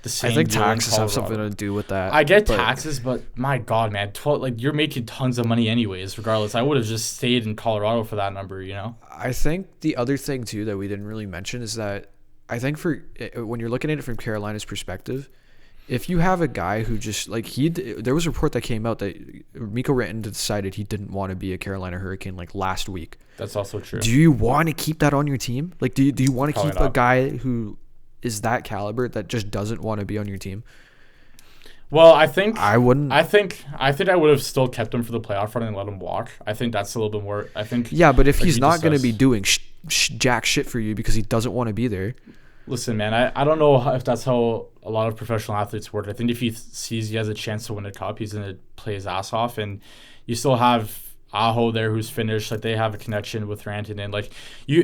the same. I think taxes have something to do with that. I get taxes, but my God, man, you're making tons of money anyways. Regardless, I would have just stayed in Colorado for that number. You know. I think the other thing too that we didn't really mention is that I think when you're looking at it from Carolina's perspective, if you have a guy who just there was a report that came out that Mikko Rantanen decided he didn't want to be a Carolina Hurricane like last week. That's also true. Do you want to keep that on your team? Like, do you want to keep a guy who is that caliber that just doesn't want to be on your team? Well, I think I wouldn't. I think I would have still kept him for the playoff run and let him walk. I think that's a little bit more. I think. Yeah, but if he's not going to be doing jack shit for you because he doesn't want to be there. Listen, man, I don't know if that's how a lot of professional athletes work. I think if he sees he has a chance to win a cup, he's going to play his ass off. And you still have Aho there who's finished. Like, they have a connection with Rantanen. Like,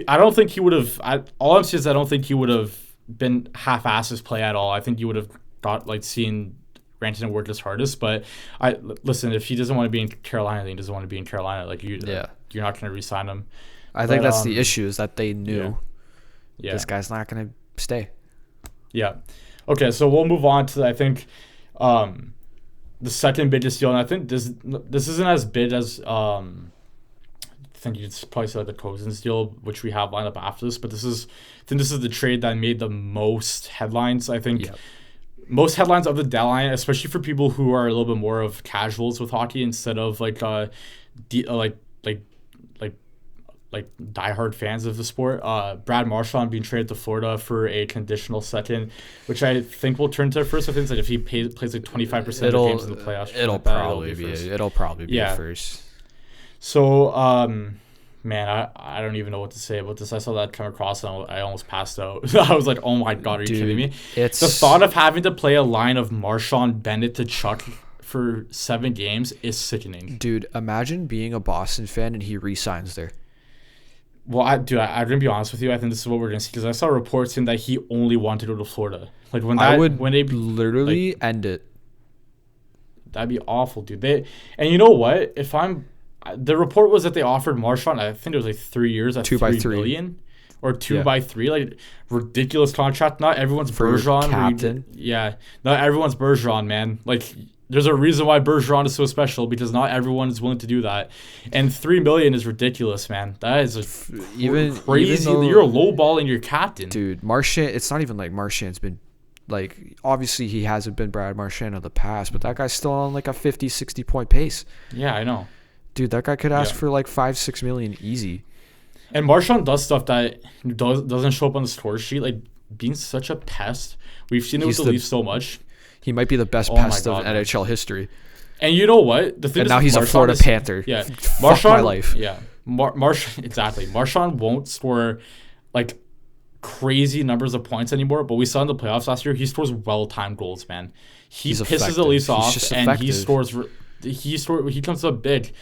I don't think he would have all I'm saying is I don't think he would have been half-assed his play at all. I think you would have got, seen Rantanen work his hardest. But, listen, if he doesn't want to be in Carolina, then he doesn't want to be in Carolina. Like, you're not going to re-sign him. I think that's the issue, is that they knew this guy's not going to stay. Yeah. Okay, so we'll move on to, I think, the second biggest deal, and I think this isn't as big as I think you'd probably say the Cousins deal, which we have lined up after this, but this is the trade that made the most headlines. I think most headlines of the deadline, especially for people who are a little bit more of casuals with hockey instead of diehard fans of the sport. Brad Marchand being traded to Florida for a conditional second, which I think will turn to first. I think if he plays 25% of the games in the playoffs, it'll probably be a first. So Man, I don't even know what to say about this. I saw that come across and I almost passed out. I was like, oh my God, are you kidding me? It's The thought of having to play a line of Marshawn, Bennett to Chuck for 7 games is sickening. Dude, imagine being a Boston fan and he re-signs there. Well, I'm going to be honest with you. I think this is what we're going to see because I saw reports saying that he only wanted to go to Florida. Like when I would when they literally end it. That'd be awful, dude. And you know what? The report was that they offered Marshawn, I think it was like 3 years at 2 by 3 million or 2 by 3, like ridiculous contract. Not everyone's for Bergeron. captain. Not everyone's Bergeron, man. Like there's a reason why Bergeron is so special because not everyone is willing to do that. And 3 million is ridiculous, man. That is crazy. Even though, you're lowballing your captain, dude. Marchand. It's not even like Marchand's been. Like, obviously, he hasn't been Brad Marchand of the past, but that guy's still on like a 50, 60 point pace. Yeah, I know. Dude, that guy could ask for like 5-6 million easy. And Marchand does stuff that doesn't show up on the score sheet, like being such a pest. We've seen it with the Leafs so much. He might be the best pest of NHL history. And you know what? The thing and now he's a Florida Panther. Yeah, Marchand, my life. Yeah, exactly. Marchand won't score like crazy numbers of points anymore, but we saw in the playoffs last year he scores well-timed goals, man. He pisses the Leafs off and he scores. He comes up big,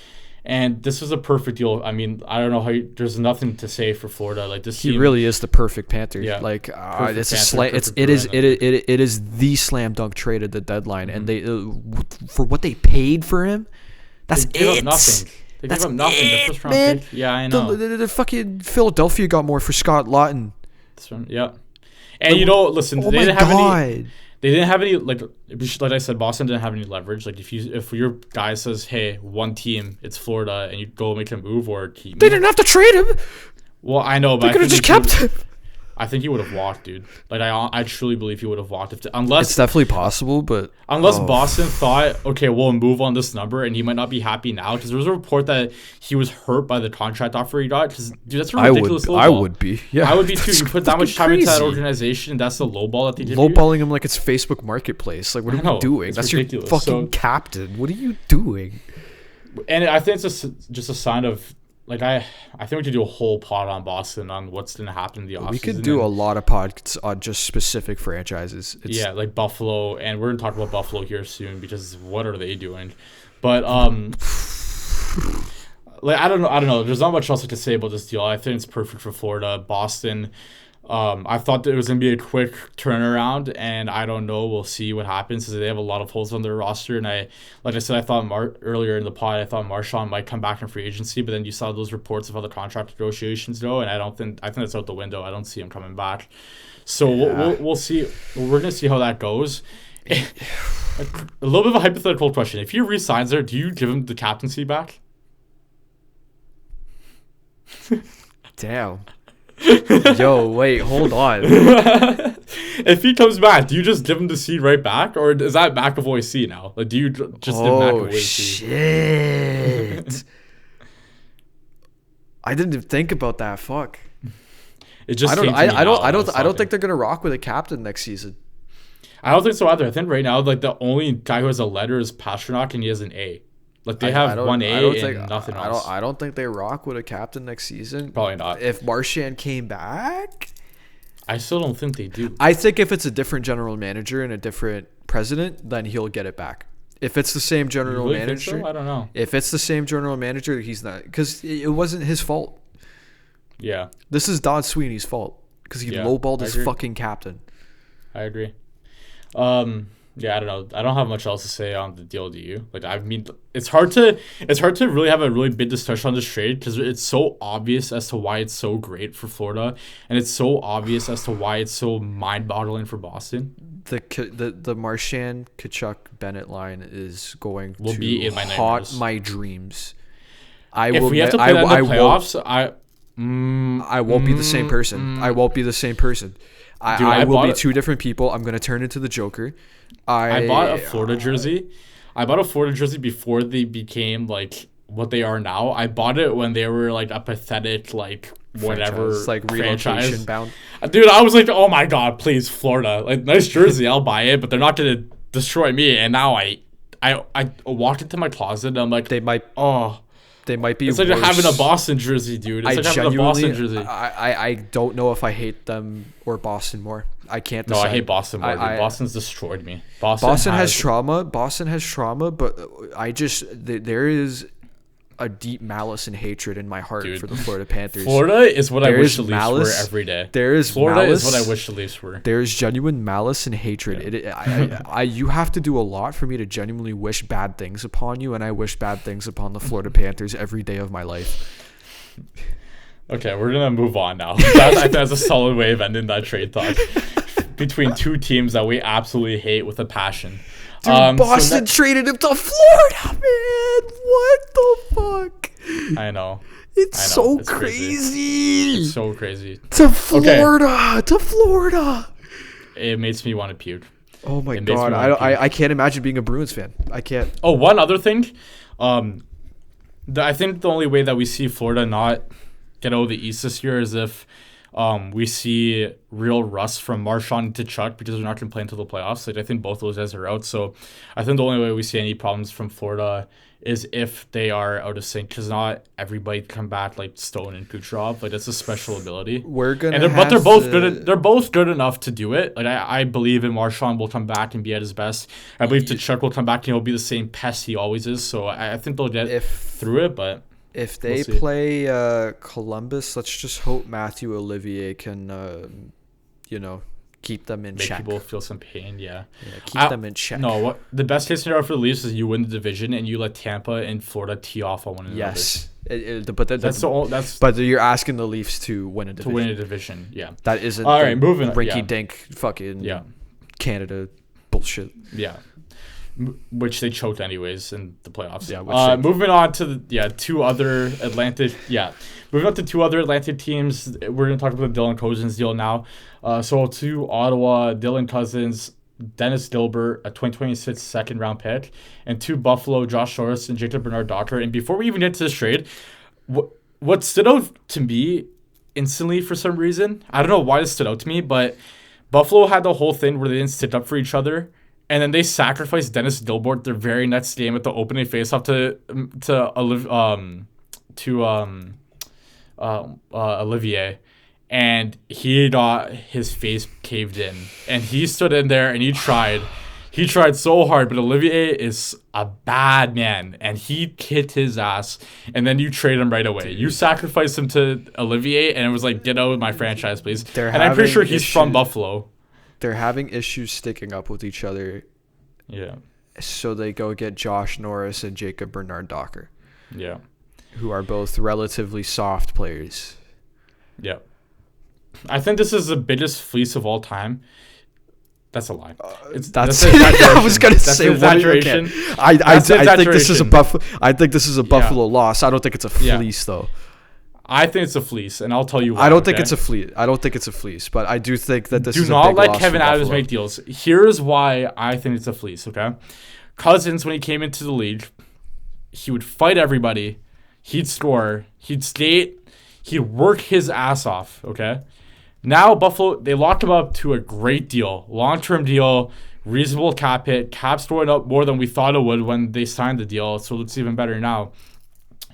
and this is a perfect deal. I mean, I don't know how. There's nothing to say for Florida. Like this, he really is the perfect Panther. Yeah, like it is the slam dunk trade at the deadline, and they for what they paid for him, that's they gave it. Up nothing. They gave up nothing. The first round pick. Yeah, I know. The fucking Philadelphia got more for Scott Laughton. Yeah, and listen, they didn't have any like I said, Boston didn't have any leverage. Like if your guy says, hey, one team, it's Florida, and you go make a move or keep, they didn't have to trade him. Well, I know, but they could have just kept him. I think he would have walked, dude. Like I truly believe he would have walked unless it's definitely possible, but Boston thought, okay, we'll move on this number, and he might not be happy now because there was a report that he was hurt by the contract offer he got. Because dude, that's a ridiculous lowball. I would be, yeah, I would be too. You put that much time into that organization, and that's the lowball that they did. Lowballing him like it's Facebook Marketplace. Like, what are you doing? That's ridiculous. Your fucking captain. What are you doing? And I think it's just a sign of. Like I think we could do a whole pod on Boston on what's going to happen in the offseason. We could do a lot of pods on just specific franchises. Like Buffalo, and we're going to talk about Buffalo here soon because what are they doing? But like I don't know. There's not much else I can say about this deal. I think it's perfect for Florida. Boston. I thought that it was going to be a quick turnaround, and I don't know. We'll see what happens because they have a lot of holes on their roster. And I thought earlier in the pod, I thought Marchand might come back in free agency, but then you saw those reports of how the contract negotiations go, and I think that's out the window. I don't see him coming back. So we'll see. We're going to see how that goes. A little bit of a hypothetical question: if he resigns there, do you give him the captaincy back? Damn. Yo, wait, hold on. If he comes back, do you just give him the seat right back, or is that McAvoy's seat now? Like, do you just give McAvoy's seat? Shit. I didn't think about that. Fuck. It just I don't think they're gonna rock with a captain next season. I don't think so either. I think right now, like, the only guy who has a letter is Pastrnak, and he has an A. Like, they have one A and nothing else. I don't think they rock with a captain next season. Probably not. If Marchand came back, I still don't think they do. I think if it's a different general manager and a different president, then he'll get it back. If it's the same general manager, think so? I don't know. If it's the same general manager, he's not, because it wasn't his fault. Yeah. This is Don Sweeney's fault because he lowballed his fucking captain. I agree. Yeah, I don't know. I don't have much else to say on the deal. Do you? Like, I mean, it's hard to really have a really big discussion on this trade because it's so obvious as to why it's so great for Florida, and it's so obvious as to why it's so mind-boggling for Boston. The Marchand Kachuk Bennett line is going to be in my haunt my dreams. If we have to play that in the playoffs, I won't be the same person. I won't be the same person. I will be two different people. I'm going to turn into the Joker. I bought a Florida jersey. I bought a Florida jersey before they became like what they are now. I bought it when they were like a pathetic like whatever franchise, like relocation bound. Dude, I was like, oh my god, please, Florida, like nice jersey, I'll buy it, but they're not gonna destroy me. And now I walked into my closet and I'm like, they might They might be. It's like worse. having a Boston jersey, dude. It's like having a Boston jersey. I don't know if I hate them or Boston more. I can't decide. No, I hate Boston more. Boston's destroyed me. Boston has trauma. Boston has trauma, but there is a deep malice and hatred in my heart for the Florida Panthers. Florida is what I wish the Leafs were every day. Florida is what I wish the Leafs were. There is genuine malice and hatred. Yeah. You have to do a lot for me to genuinely wish bad things upon you, and I wish bad things upon the Florida Panthers every day of my life. Okay, we're gonna move on now. I think that's a solid way of ending that trade talk between two teams that we absolutely hate with a passion. Dude, Boston traded him to Florida, man. What the fuck? I know. It's so crazy. It's so crazy. To Florida. To Florida. It makes me want to puke. Oh my god. I can't imagine being a Bruins fan. I can't. Oh, one other thing. I think the only way that we see Florida not get out of the East this year is if we see real rust from Marchand to Chuck, because they're not going to play until the playoffs. Like, I think both those guys are out. So I think the only way we see any problems from Florida is if they are out of sync, because not everybody can back like Stone and Kucherov. Like, that's a special ability. They're both good enough to do it. Like, I believe in Marchand will come back and be at his best. I believe Chuck will come back and he'll be the same pest he always is. So I think they'll get through it, but if they play Columbus, let's just hope Matthew Olivier can, keep them in check. Make people feel some pain, yeah. Keep them in check. No, the best case scenario for the Leafs is you win the division and you let Tampa and Florida tee off on one another. Yes, but you're asking the Leafs to win a division. To win a division, yeah. That isn't all right. Moving rinky-dink fucking Canada bullshit. Yeah. Which they choked anyways in the playoffs. Yeah. Moving on to two other Atlantic. Yeah. Moving on to two other Atlantic teams. We're gonna talk about the Dylan Cousins deal now. So to Ottawa, Dylan Cousins, Dennis Dilbert, a 2026 second round pick, and to Buffalo, Josh Norris and Jacob Bernard-Docker. And before we even get to this trade, what stood out to me instantly for some reason, I don't know why this stood out to me, but Buffalo had the whole thing where they didn't stick up for each other. And then they sacrificed Dennis Dilbert their very next game at the opening faceoff to Olivier, and he got his face caved in, and he stood in there and he tried so hard, but Olivier is a bad man, and he kicked his ass, and then you trade him right away. Dude. You sacrificed him to Olivier, and it was like, get out of my franchise, please. And I'm pretty sure he's from Buffalo. They're having issues sticking up with each other. Yeah. So they go get Josh Norris and Jacob Bernard-Docker. Yeah. Who are both relatively soft players. Yeah. I think this is the biggest fleece of all time. That's a lie. That's I was gonna say exaggeration. Okay. I think this is a Buffalo loss. I don't think it's a fleece though. I think it's a fleece, and I'll tell you why. I don't think it's a fleece, but I do think that this is a big loss. Do not let loss Kevin Adams make deals. Here's why I think it's a fleece, okay? Cousins, when he came into the league, he would fight everybody. He'd score. He'd skate. He'd work his ass off, okay? Now, Buffalo, they locked him up to a great deal. Long-term deal, reasonable cap hit. Cap's going up more than we thought it would when they signed the deal, so it's even better now.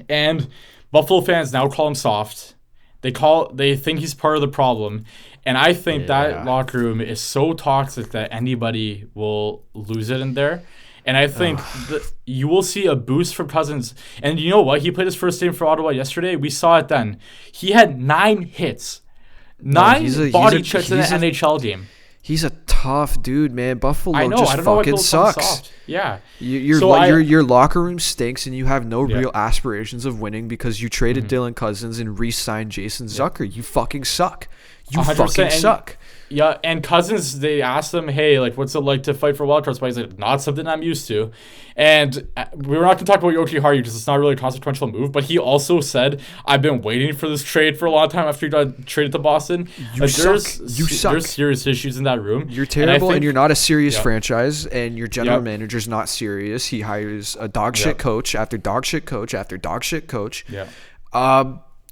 And Buffalo fans now call him soft. They think he's part of the problem. And I think that locker room is so toxic that anybody will lose it in there. And I think that you will see a boost from Cousins. And you know what? He played his first game for Ottawa yesterday. We saw it then. He had 9 hits. 9 body checks in an NHL game. He's a tough dude, man. Buffalo just fucking sucks. Yeah. Your locker room stinks, and you have no real aspirations of winning because you traded Dylan Cousins and re-signed Jason Zucker. You fucking suck. You fucking suck. Yeah, and Cousins, they asked him, hey, like, what's it like to fight for wildcard spot? He's like, not something I'm used to. And we were not going to talk about Yoki Haru because it's not really a consequential move, but he also said, I've been waiting for this trade for a long time after he got traded to Boston. You suck. There's serious issues in that room. You're terrible, and you're not a serious franchise, and your general manager's not serious. He hires a dog shit coach after dog shit coach after dog shit coach. Yeah.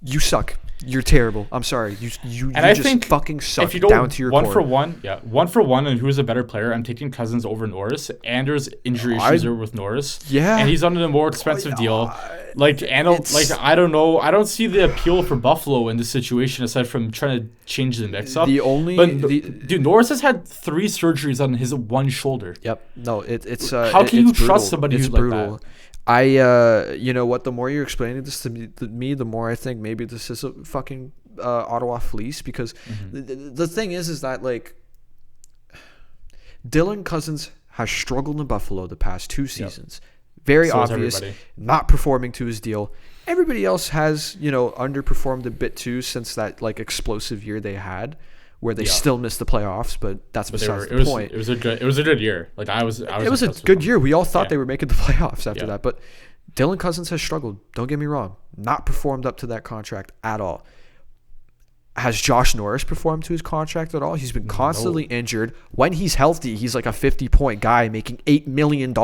You suck. You're terrible. I'm sorry. You I just think fucking suck if you go down to your one core. for one, one for one, and who's a better player? I'm taking Cousins over Norris. And there's injury issues there with Norris. Yeah, and he's under a more expensive deal. I don't know. I don't see the appeal for Buffalo in this situation aside from trying to change the mix up. Dude, Norris has had 3 surgeries on his one shoulder. Yep. No, it's how can you trust somebody who's brutal. Like that? You know what? The more you're explaining this to me, the more I think maybe this is a fucking Ottawa fleece, because the thing is that like Dylan Cousins has struggled in Buffalo the past 2 seasons. Very obvious, not performing to his deal. Everybody else has, underperformed a bit too since that like explosive year they had, where they still missed the playoffs, but that's besides the point. It was a good year. Like it was a good year. We all thought they were making the playoffs after that, but Dylan Cousins has struggled. Don't get me wrong, not performed up to that contract at all. Has Josh Norris performed to his contract at all? He's been constantly injured. When he's healthy, he's like a 50-point guy making $8 million.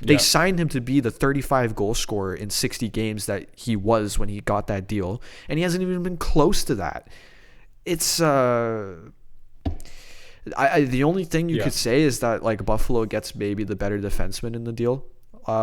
They signed him to be the 35-goal scorer in 60 games that he was when he got that deal, and he hasn't even been close to that. It's the only thing you could say is that like Buffalo gets maybe the better defenseman in the deal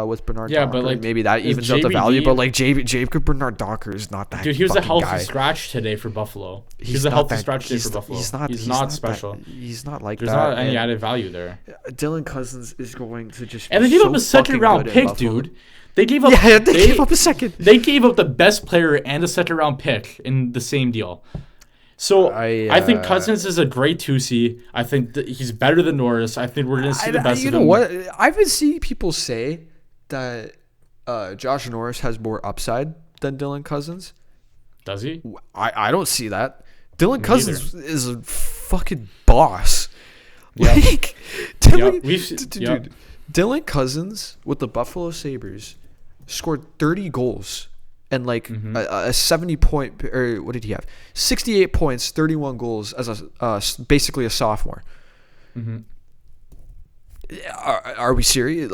with Bernard Docker. But like maybe that evens out the value. But like Jacob Bernard Docker is not that. Dude, he was a healthy guy. Scratch today for Buffalo. He's a healthy scratch today for Buffalo. He's not special. He's not like There's that. There's not any added value there. Dylan Cousins is going to just. And they gave up a second-round pick, dude. They gave up. Yeah, they gave up a second. They gave up the best player and a second-round pick in the same deal. So I think Cousins is a great 2C. I think he's better than Norris. I think we're going to see the best of him. You know what? I've been seeing people say that Josh Norris has more upside than Dylan Cousins. Does he? I don't see that. Dylan Cousins is a fucking boss. Yep. Like, Dylan Cousins with the Buffalo Sabres scored 30 goals. And like a 70-point, or what did he have? 68 points, 31 goals as basically a sophomore. Are we serious?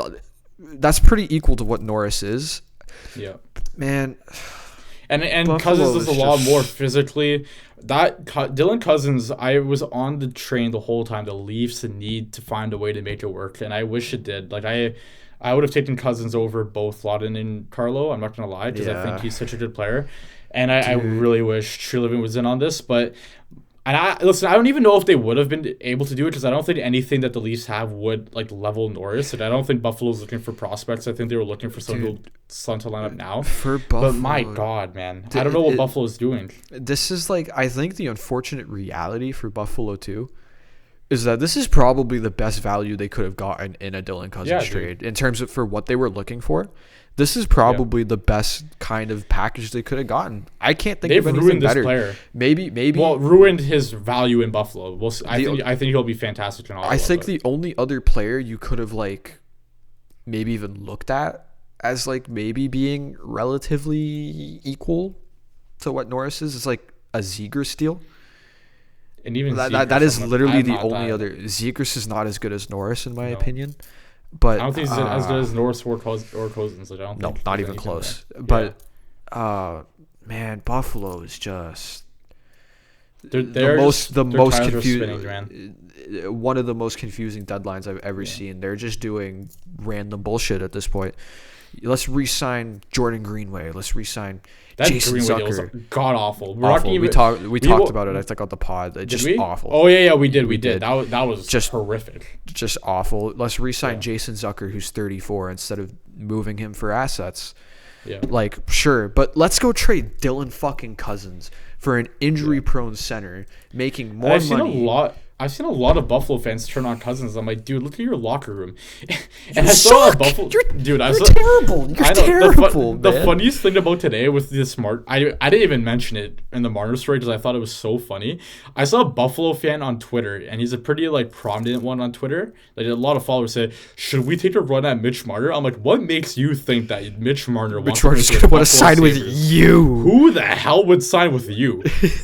That's pretty equal to what Norris is. Yeah, man. And Cousins is a lot more physically. Dylan Cousins, I was on the train the whole time. The Leafs need to find a way to make it work, and I wish it did. Like I would have taken Cousins over both Lawton and Carlo. I'm not going to lie, because I think he's such a good player. And I really wish Treliving was in on this. I don't even know if they would have been able to do it, because I don't think anything that the Leafs have would like level Norris. And I don't think Buffalo's looking for prospects. I think they were looking for someone to line up now. For Buffalo. But my God, man. I don't know what Buffalo's doing. This is like, I think the unfortunate reality for Buffalo too is that this is probably the best value they could have gotten in a Dylan Cousins trade in terms of for what they were looking for. This is probably the best kind of package they could have gotten. I can't think of anything better. Player. Maybe. Well, ruined his value in Buffalo. I think he'll be fantastic in Ottawa. I think the only other player you could have like maybe even looked at as like maybe being relatively equal to what Norris is like a Zegras deal. And even that is literally the only other. Zegras is not as good as Norris in my opinion, but I don't think he's as good as Norris or Cousins. Like, not even close. But man, Buffalo is just the most confusing. One of the most confusing deadlines I've ever seen. They're just doing random bullshit at this point. Let's re-sign Jordan Greenway. Let's re-sign Jason Zucker. God awful. We talked about it. I think on the pod. Just awful. Oh yeah, we did. That was just horrific. Just awful. Let's re-sign Jason Zucker, who's 34, instead of moving him for assets. Yeah. Like sure, but let's go trade Dylan fucking Cousins for an injury-prone center, making more money. I've seen a lot of Buffalo fans turn on Cousins. I'm like, dude, look at your locker room. And I saw Buffalo. You're terrible. You're terrible. The funniest thing about today with this I didn't even mention it in the Marner story because I thought it was so funny. I saw a Buffalo fan on Twitter, and he's a pretty like prominent one on Twitter. Like a lot of followers say, "Should we take a run at Mitch Marner?" I'm like, what makes you think that Mitch Marner's going to want to sign with you? Who the hell would sign with you?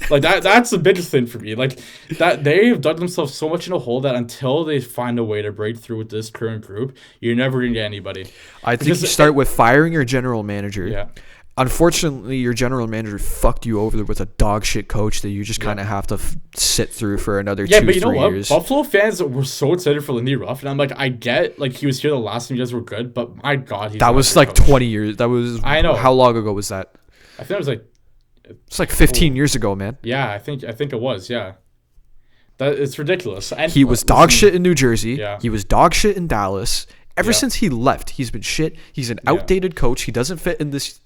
Like that's the biggest thing for me. Like that they've done themselves so much in a hole that until they find a way to break through with this current group, you're never gonna get anybody. I think you start with firing your general manager, unfortunately, your general manager fucked you over with a dog shit coach that you just kind of have to sit through for another 2-3 years. But you know what? Buffalo fans were so excited for Lindy Ruff, and I'm like, I get, like, he was here the last time you guys were good, but my God, that was like coach. 20 years. That was, I know. How long ago was that? I think it was like, it's like 15 years ago, man. Yeah, I think it was. Yeah, that it's ridiculous. And he was dog shit in New Jersey. Yeah. He was dog shit in Dallas. Ever since he left, he's been shit. He's an outdated coach. He doesn't fit in this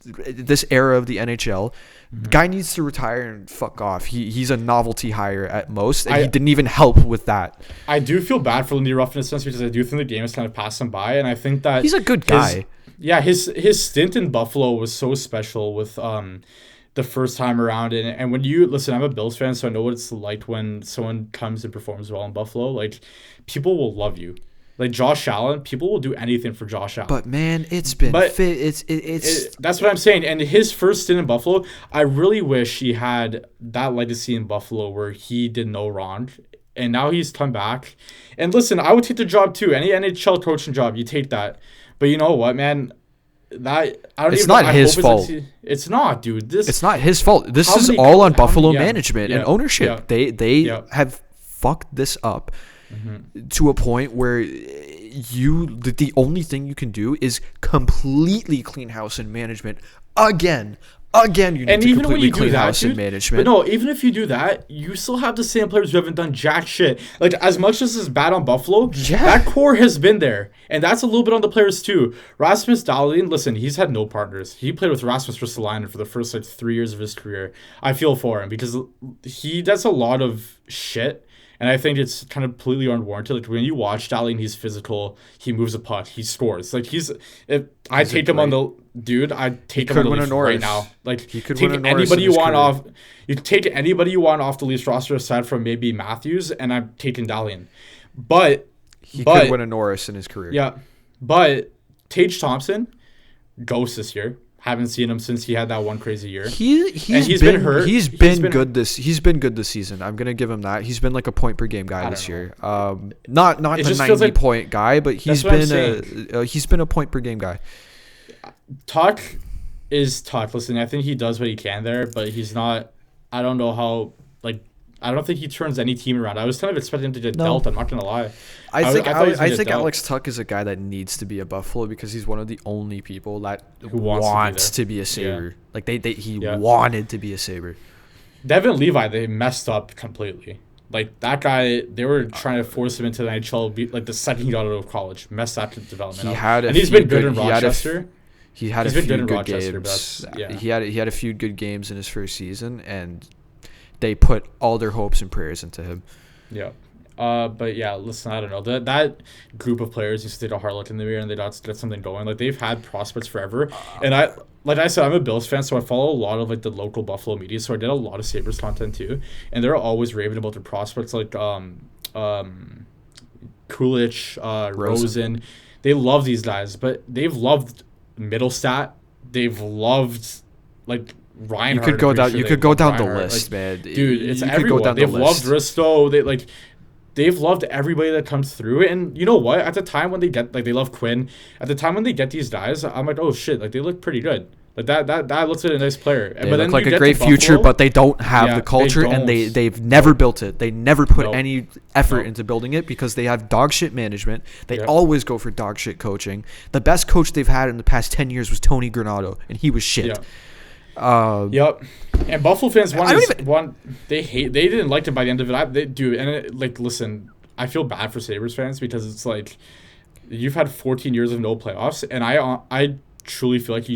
era of the NHL. Mm-hmm. Guy needs to retire and fuck off. He's a novelty hire at most, and he didn't even help with that. I do feel bad for Lindy Ruff in a sense because I do think the game has kind of passed him by, and I think that he's a good guy. His stint in Buffalo was so special with the first time around, and when you listen, I'm a Bills fan, so I know what it's like when someone comes and performs well in Buffalo. Like, people will love you. Like Josh Allen, people will do anything for Josh Allen. But man, it's been it's that's what I'm saying. And his first stint in Buffalo, I really wish he had that legacy in Buffalo where he did no wrong. And now he's come back. And listen, I would take the job too. Any NHL coaching job, you take that. But you know what, man? It's not his fault. It's not, dude. It's not his fault. This is all on Buffalo management and ownership. They have fucked this up. Mm-hmm. To a point where the only thing you can do is completely clean house in management again. You need to completely clean house in management. But no, even if you do that, you still have the same players who haven't done jack shit. Like, as much as it's bad on Buffalo, that core has been there. And that's a little bit on the players too. Rasmus Dahlin, listen, he's had no partners. He played with Rasmus Ristolainen for the first 3 years of his career. I feel for him because he does a lot of shit. And I think it's kind of completely unwarranted. Like, when you watch Dahlin, he's physical. He moves a puck. He scores. Like, I'd take him on the Leafs right now. Like, he could take anybody you want off. You take anybody you want off the Leafs roster aside from maybe Matthews, and I'm taking Dahlin. But he could win a Norris in his career. Yeah, but Tage Thompson, ghost this year. Haven't seen him since he had that one crazy year. He's been hurt. He's been good this season. I'm gonna give him that. He's been like a point per game guy this year. Not the 90 point guy, but he's been a point per game guy. Tuck is Tuck. Listen, I think he does what he can there, but he's not. I don't know how. Like, I don't think he turns any team around. I was kind of expecting him to get dealt. I'm not gonna lie. I think Alex Tuck is a guy that needs to be a Buffalo because he's one of the only people that wants to be a Sabre. Yeah. Like he wanted to be a Sabre. Devin Levi, they messed up completely. Like, that guy, they were trying to force him into the NHL like the second he got out of college. Messed that development up. He's been good in Rochester. He had a few good games. He had a few good games in his first season, and they put all their hopes and prayers into him. Yeah. But yeah, listen, I don't know. That group of players used to take a hard look in the mirror and they got something going. Like, they've had prospects forever. And like I said, I'm a Bills fan, so I follow a lot of like the local Buffalo media. So I did a lot of Sabres content too. And they're always raving about their prospects like Kulich, Rosen. They love these guys, but they've loved Middlestat. They've loved like Reinhardt. You could go down the list, man. Dude, it's everyone. They've loved Risto. They've loved everybody that comes through. And you know what? At the time when they get, like, they love Quinn. At the time when they get these guys, I'm like, oh shit, like, they look pretty good. Like, that looks like a nice player. They look like a great future, but they don't have the culture, and they've never built it. They never put any effort into building it because they have dog shit management. They always go for dog shit coaching. The best coach they've had in the past 10 years was Tony Granato, and he was shit. Yep. And Buffalo fans they didn't like him by the end of it. They do, and listen, I feel bad for Sabres fans because it's like you've had 14 years of no playoffs, and I truly feel like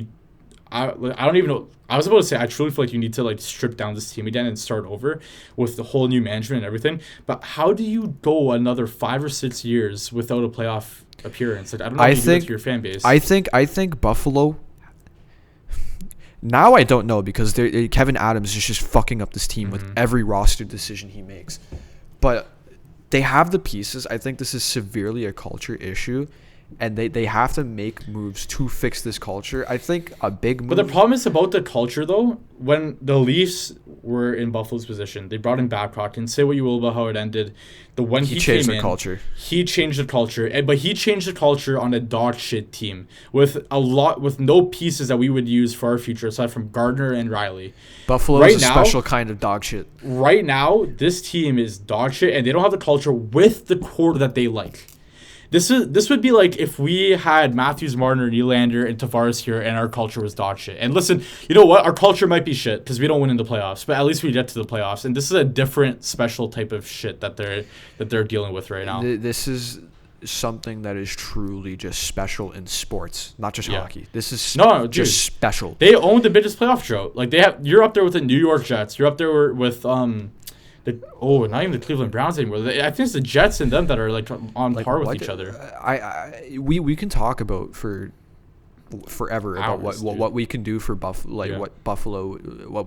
I don't even know. I was about to say I truly feel like you need to like strip down this team again and start over with the whole new management and everything. But how do you go another 5 or 6 years without a playoff appearance? Like, I don't know. How you do that to your fan base. I think Buffalo. Now I don't know because Kevin Adams is just fucking up this team with every roster decision he makes. But they have the pieces. I think this is severely a culture issue. and they have to make moves to fix this culture. I think a big move. But the problem is about the culture, though. When the Leafs were in Buffalo's position, they brought in Babcock, and say what you will about how it ended. When he changed came the in, culture. He changed the culture, but he changed the culture on a dog shit team with no pieces that we would use for our future aside from Gardner and Riley. Buffalo is a special kind of dog shit. Right now, this team is dog shit, and they don't have the culture with the core that they like. This would be like if we had Matthews, Marner, Nylander, and Tavares here, and our culture was dog shit. And listen, you know what? Our culture might be shit because we don't win in the playoffs, but at least we get to the playoffs. And this is a different, special type of shit that they're dealing with right now. This is something that is truly just special in sports, not just hockey. This is just special. They own the biggest playoff drought. Like you're up there with the New York Jets. You're up there with not even the Cleveland Browns anymore. I think it's the Jets and them that are on par with each other. We can talk about forever Hours, about what we can do for what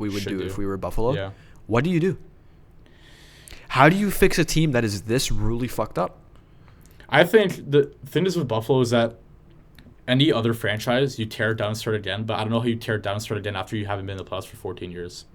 we would do if we were Buffalo. Yeah. What do you do? How do you fix a team that is this really fucked up? I think the thing is with Buffalo is that any other franchise, you tear it down and start again, but I don't know how you tear it down and start again after you haven't been in the playoffs for 14 years.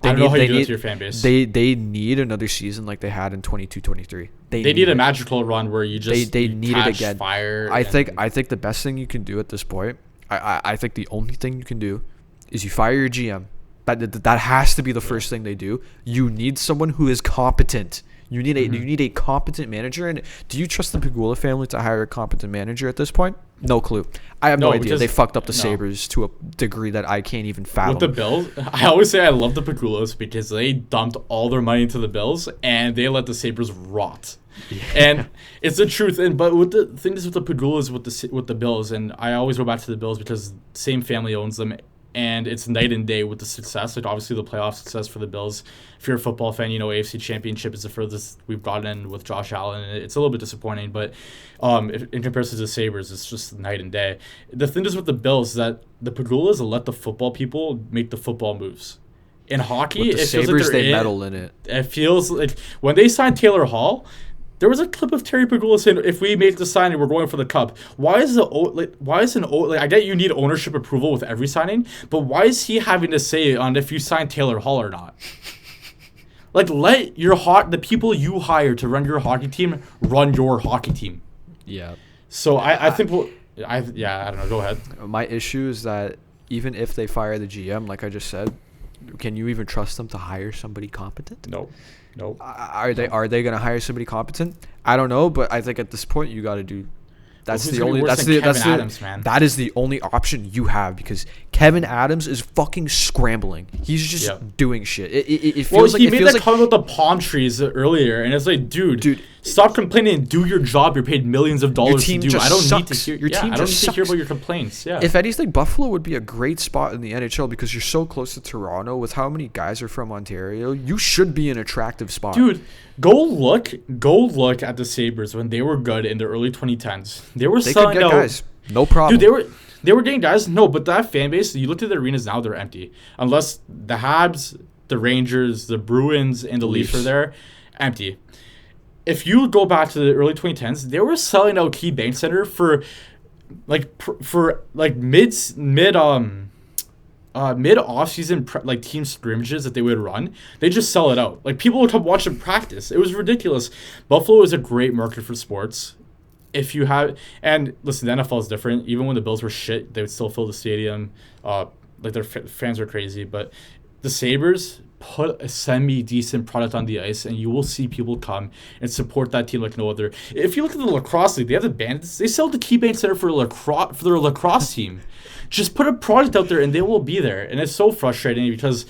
I don't know how you do it to your fan base. They need another season like they had in 22-23. They need a magical run where you just they need it again. Fire. I think the best thing you can do at this point, I think the only thing you can do is you fire your GM. That has to be the first thing they do. You need someone who is competent. You need a competent manager. And do you trust the Pegula family to hire a competent manager at this point? No clue. I have no idea. They fucked up the Sabres to a degree that I can't even fathom. With the Bills, I always say I love the Pegulas because they dumped all their money into the Bills and they let the Sabres rot. Yeah. And it's the truth. But with the thing is with the Pegulas with the Bills, and I always go back to the Bills because same family owns them. And it's night and day with the success. Like obviously the playoff success for the Bills. If you're a football fan, you know AFC Championship is the furthest we've gotten with Josh Allen. And it's a little bit disappointing, but in comparison to the Sabres, it's just night and day. The thing is with the Bills is that the Pegulas let the football people make the football moves. In hockey, with the Sabres, they meddle in it. It feels like when they signed Taylor Hall, there was a clip of Terry Pegula saying, "If we make the signing, we're going for the cup." I get you need ownership approval with every signing, but why is he having to say on if you sign Taylor Hall or not? Let the people you hire to run your hockey team run your hockey team. Yeah. So I think I don't know. Go ahead. My issue is that even if they fire the GM, like I just said, can you even trust them to hire somebody competent? No. Are they going to hire somebody competent? I don't know, but I think at this point you got to do. That is the only option you have because Kevin Adams is fucking scrambling. He's just doing shit. It feels he made that comment about the palm trees earlier, and it's like, dude, stop complaining and do your job. You're paid millions of dollars to do. I don't need to hear to hear about your complaints. Yeah. If anything, Buffalo would be a great spot in the NHL because you're so close to Toronto. With how many guys are from Ontario, you should be an attractive spot. Dude, go look at the Sabres when they were good in the early 2010s. They selling out guys. No problem. Dude, they were getting guys. No, but that fan base, you look at the arenas now, they're empty. Unless the Habs, the Rangers, the Bruins, and the Leafs are there, empty. If you go back to the early 2010s, they were selling out Key Bank Center for mid off season team scrimmages that they would run. They just sell it out. Like people would come watch them practice. It was ridiculous. Buffalo is a great market for sports. If you have, and listen, the NFL is different. Even when the Bills were shit, they would still fill the stadium. Their fans are crazy, but the Sabres put a semi-decent product on the ice, and you will see people come and support that team like no other. If you look at the lacrosse league, they have the Bandits. They sell the KeyBank Center for their lacrosse team. Just put a product out there, and they will be there. And it's so frustrating because,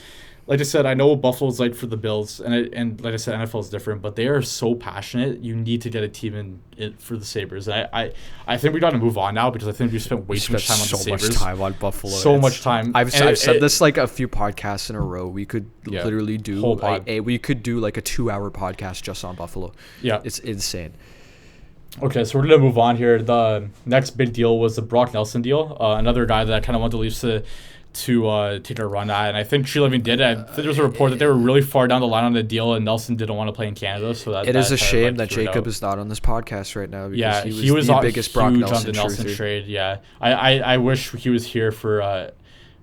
like I said, I know what Buffalo's like for the Bills, and like I said, NFL is different, but they are so passionate. You need to get a team in for the Sabres. I think we got to move on now because I think we spent way too much time on the Sabres. So much time on Buffalo. So much time. I've said this like a few podcasts in a row. We could literally do we could do like a 2-hour podcast just on Buffalo. Yeah, it's insane. Okay, so we're going to move on here. The next big deal was the Brock Nelson deal. Another guy that I kind of want the Leafs take a run at, and I think Tree Living did. I think there was a report that they were really far down the line on the deal, and Nelson didn't want to play in Canada. So it is a shame that Jacob is not on this podcast right now. Because he was the biggest Brock Nelson trade. Yeah, I wish he was here for.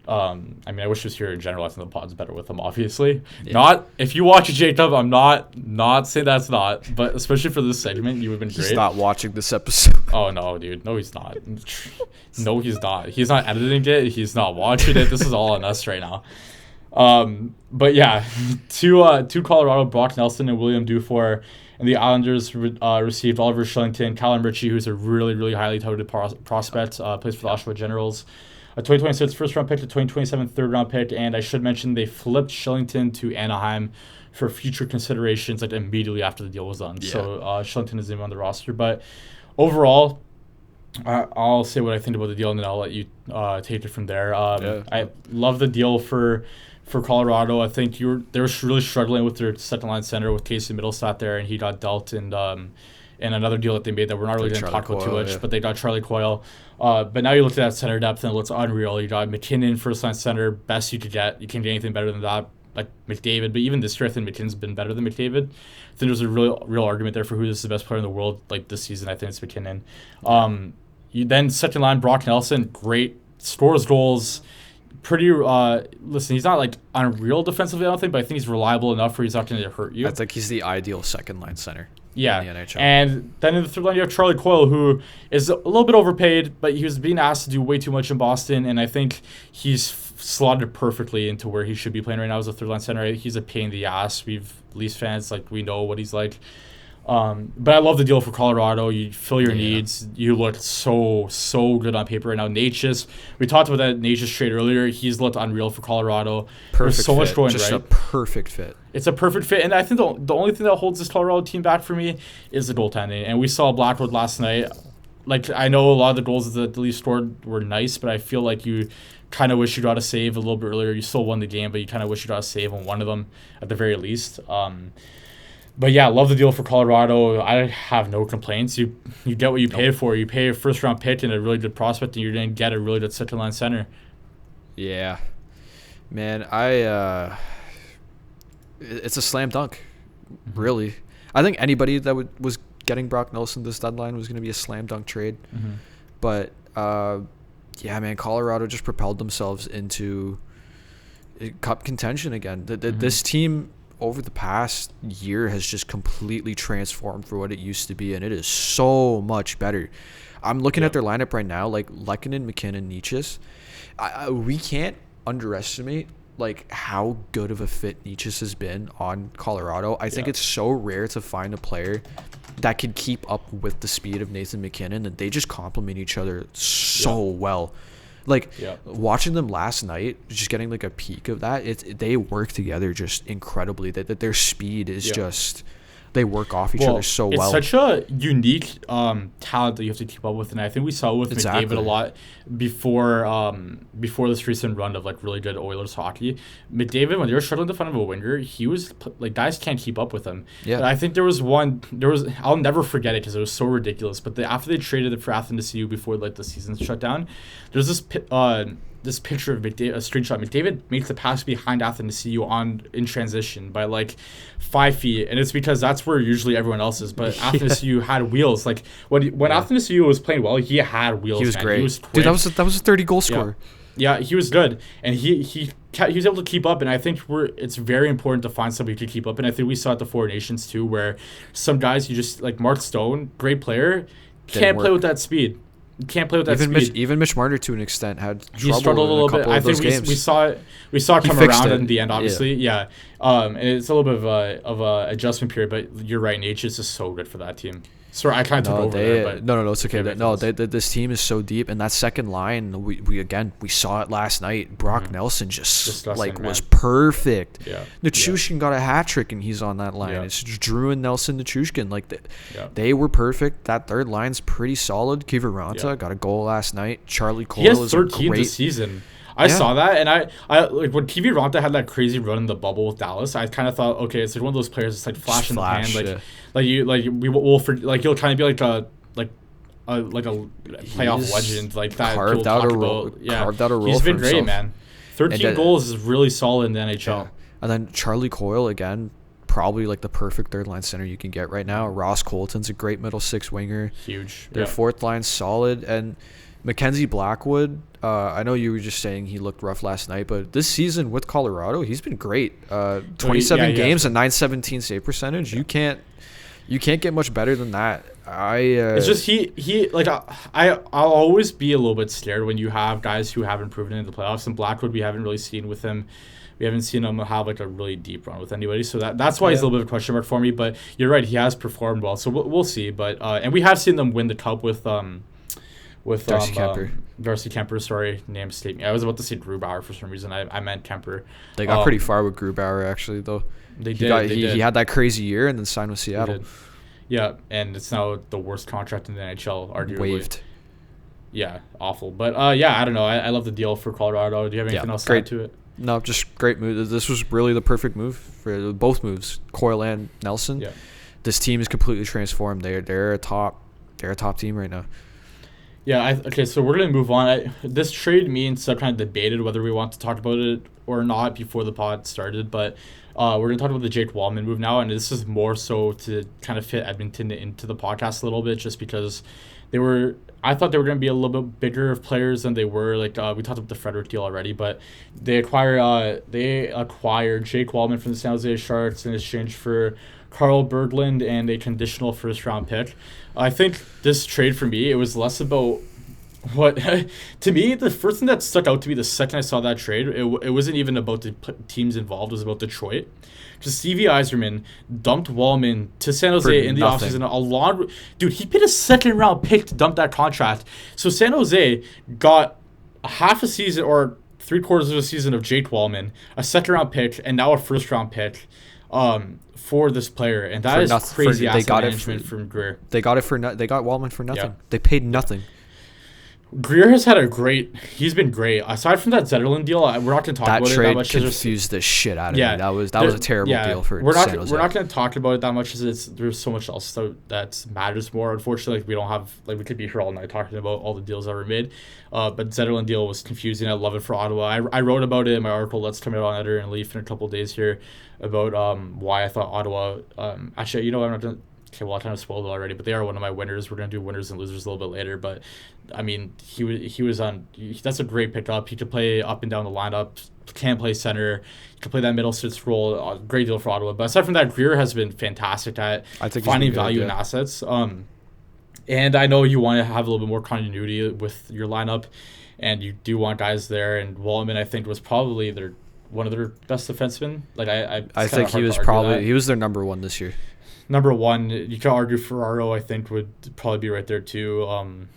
I mean, I wish he was here in general. I think the pod's better with him, obviously. Yeah. Not if you watch Jacob, I'm not saying that's not, but especially for this segment, you would have been great. He's not watching this episode. Oh no, dude, no, he's not. No, he's not. He's not editing it. He's not watching it. This is all on us right now. But yeah, to Colorado, Brock Nelson and William Dufour, and the Islanders received Oliver Shillington, Callum Ritchie, who's a really, really highly touted prospect, plays for the Oshawa Generals. A 2026 first-round pick, a 2027 third-round pick, and I should mention they flipped Shillington to Anaheim for future considerations like immediately after the deal was done. Yeah. So Shillington is in on the roster. But overall, I'll say what I think about the deal, and then I'll let you take it from there. I love the deal for Colorado. I think they were really struggling with their second-line center with Casey Middlestat there, and he got dealt and another deal that they made that we're not really going to talk about too much, but they got Charlie Coyle. But now you look at that center depth and it looks unreal. You got McKinnon, first-line center, best you could get. You can't get anything better than that, like McDavid. But even this year, I think McKinnon's been better than McDavid. I think there's a real argument there for who is the best player in the world like this season. I think it's McKinnon. You then second line, Brock Nelson, great, scores goals. Pretty, listen, he's not like unreal defensively, I don't think, but I think he's reliable enough where he's not going to hurt you. I think he's the ideal second-line center. Yeah, in the NHL. And then in the third line, you have Charlie Coyle, who is a little bit overpaid, but he was being asked to do way too much in Boston, and I think he's slotted perfectly into where he should be playing right now as a third line center. He's a pain in the ass. Leafs fans, like, we know what he's like. But I love the deal for Colorado. You fill your needs. You look so good on paper right now. Natchez, we talked about that Natchez trade earlier. He's looked unreal for Colorado. Perfect. There's so much going just right. A perfect fit. It's a perfect fit, and I think the only thing that holds this Colorado team back for me is the goaltending. And we saw Blackwood last night. Like, I know a lot of the goals that the Leafs scored were nice, but I feel like you kind of wish you got a save a little bit earlier. You still won the game, but you kind of wish you got a save on one of them at the very least. But yeah, love the deal for Colorado. I have no complaints. You get what you pay for. You pay a first-round pick and a really good prospect, and you're going to get a really good second-line center. Yeah. Man, it's a slam dunk, really. I think anybody that was getting Brock Nelson this deadline was going to be a slam dunk trade. Mm-hmm. But, yeah, man, Colorado just propelled themselves into cup contention again. This team over the past year has just completely transformed for what it used to be, and it is so much better. I'm looking at their lineup right now, like Lehkonen, McKinnon, Necas. We can't underestimate like how good of a fit Necas has been on Colorado. I think it's so rare to find a player that can keep up with the speed of Nathan McKinnon, and they just complement each other so well. Like, watching them last night, just getting, like, a peek of that, they work together just incredibly. That their speed is just... They work off each other so well. It's such a unique talent that you have to keep up with, and I think we saw it with McDavid a lot before this recent run of like really good Oilers hockey. McDavid, when they were struggling to find a winger, he was like guys can't keep up with him. Yeah, and I think there was I'll never forget it because it was so ridiculous. But after they traded it for Athanasiou before like the season shut down, there's this picture of McDavid, a screenshot. McDavid makes the pass behind Athanasiou in transition by like 5 feet, and it's because that's where usually everyone else is. But Athanasiou had wheels. Like when Athanasiou was playing well, he had wheels. He was great. He was quick. Dude, that was a 30 goal scorer. Yeah, he was good, and he was able to keep up. And I think it's very important to find somebody who can keep up. And I think we saw at the Four Nations too, where some guys you just like Mark Stone, great player, can't play with that speed. You can't play with that speed. Even Mitch Marner, to an extent, had trouble. He struggled a little bit. I think we saw it come around in the end, obviously. Yeah. And it's a little bit of a adjustment period, but you're right. Natchez is so good for that team. Sorry, I kind of took over there. But no, it's okay. This team is so deep, and that second line, we saw it last night. Brock Nelson just was perfect. Yeah. Nichushkin got a hat trick, and he's on that line. Yeah. It's Drew and Nelson Nichushkin. They were perfect. That third line's pretty solid. Kiviranta got a goal last night. Charlie Coyle is 13 this season. I saw that, and I like when Kiviranta had that crazy run in the bubble with Dallas. I kind of thought, okay, it's like one of those players that's like flash in the pan, he'll kind of be like a playoff legend like that. Carved out a role. He's been great, man. 13 goals is really solid in the NHL. Yeah. And then Charlie Coyle, again, probably like the perfect third line center you can get right now. Ross Colton's a great middle six winger. Huge. Their fourth line solid. And Mackenzie Blackwood, I know you were just saying he looked rough last night, but this season with Colorado, he's been great. 27 games and .917 save percentage. Yeah. You can't get much better than that. It's just he like I'll always be a little bit scared when you have guys who haven't proven it in the playoffs. And Blackwood, we haven't really seen with him. We haven't seen him have like a really deep run with anybody, so that's why he's a little bit of a question mark for me. But you're right, he has performed well, so we'll see. But and we have seen them win the cup with Darcy Kemper. Darcy Kemper, sorry, name escaped me. I was about to say Grubauer for some reason. I meant Kemper. They got pretty far with Grubauer actually, though. They did. He had that crazy year and then signed with Seattle. Yeah, and it's now the worst contract in the NHL, arguably. Waived. Yeah, awful. But yeah, I don't know. I love the deal for Colorado. Do you have anything else to add to it? No, just great move. This was really the perfect move for both moves, Coyle and Nelson. Yeah. This team is completely transformed. They're a top team right now. Yeah. Okay. So we're gonna move on. This trade, me and Seb kind of debated whether we want to talk about it or not before the pod started, but we're gonna talk about the Jake Wallman move now, and this is more so to kind of fit Edmonton into the podcast a little bit, just because I thought they were going to be a little bit bigger of players than they were. Like we talked about the Frederick deal already, but they acquired Jake Wallman from the San Jose Sharks in exchange for Carl Berglund and a conditional first-round pick. I think this trade for me, it was less about what to me the first thing that stuck out to me the second I saw that trade. It wasn't even about the teams involved. It was about Detroit. Just Stevie Yzerman dumped Wallman to San Jose in the offseason. Dude, he paid a second-round pick to dump that contract. So San Jose got a half a season or three-quarters of a season of Jake Wallman, a second-round pick, and now a first-round pick for this player. And that is crazy asset management from Greer. They got Wallman for nothing. Yeah. They paid nothing. Greer has he's been great. Aside from that Zetterlund deal, we're not going to talk about it that much. That trade confused the shit out of me. That was a terrible deal for San Jose. We're not going to talk about it that much because there's so much else that matters more. Unfortunately, we don't have, we could be here all night talking about all the deals that were made. But Zetterlund deal was confusing. I love it for Ottawa. I wrote about it in my article, Let's Come Out on Editor and Leaf in a couple of days here, about why I thought Ottawa, actually, you know, I'm not going to, okay, well, I kind of spoiled it already, but they are one of my winners. We're going to do winners and losers a little bit later. But, I mean, that's a great pickup. He could play up and down the lineup, can play center, he could play that middle six role. Great deal for Ottawa. But aside from that, Greer has been fantastic at finding value in assets. And I know you want to have a little bit more continuity with your lineup, and you do want guys there. And Wallman, I think, was probably one of their best defensemen. I think he was their number one this year. Number one, you could argue Ferraro, I think, would probably be right there too.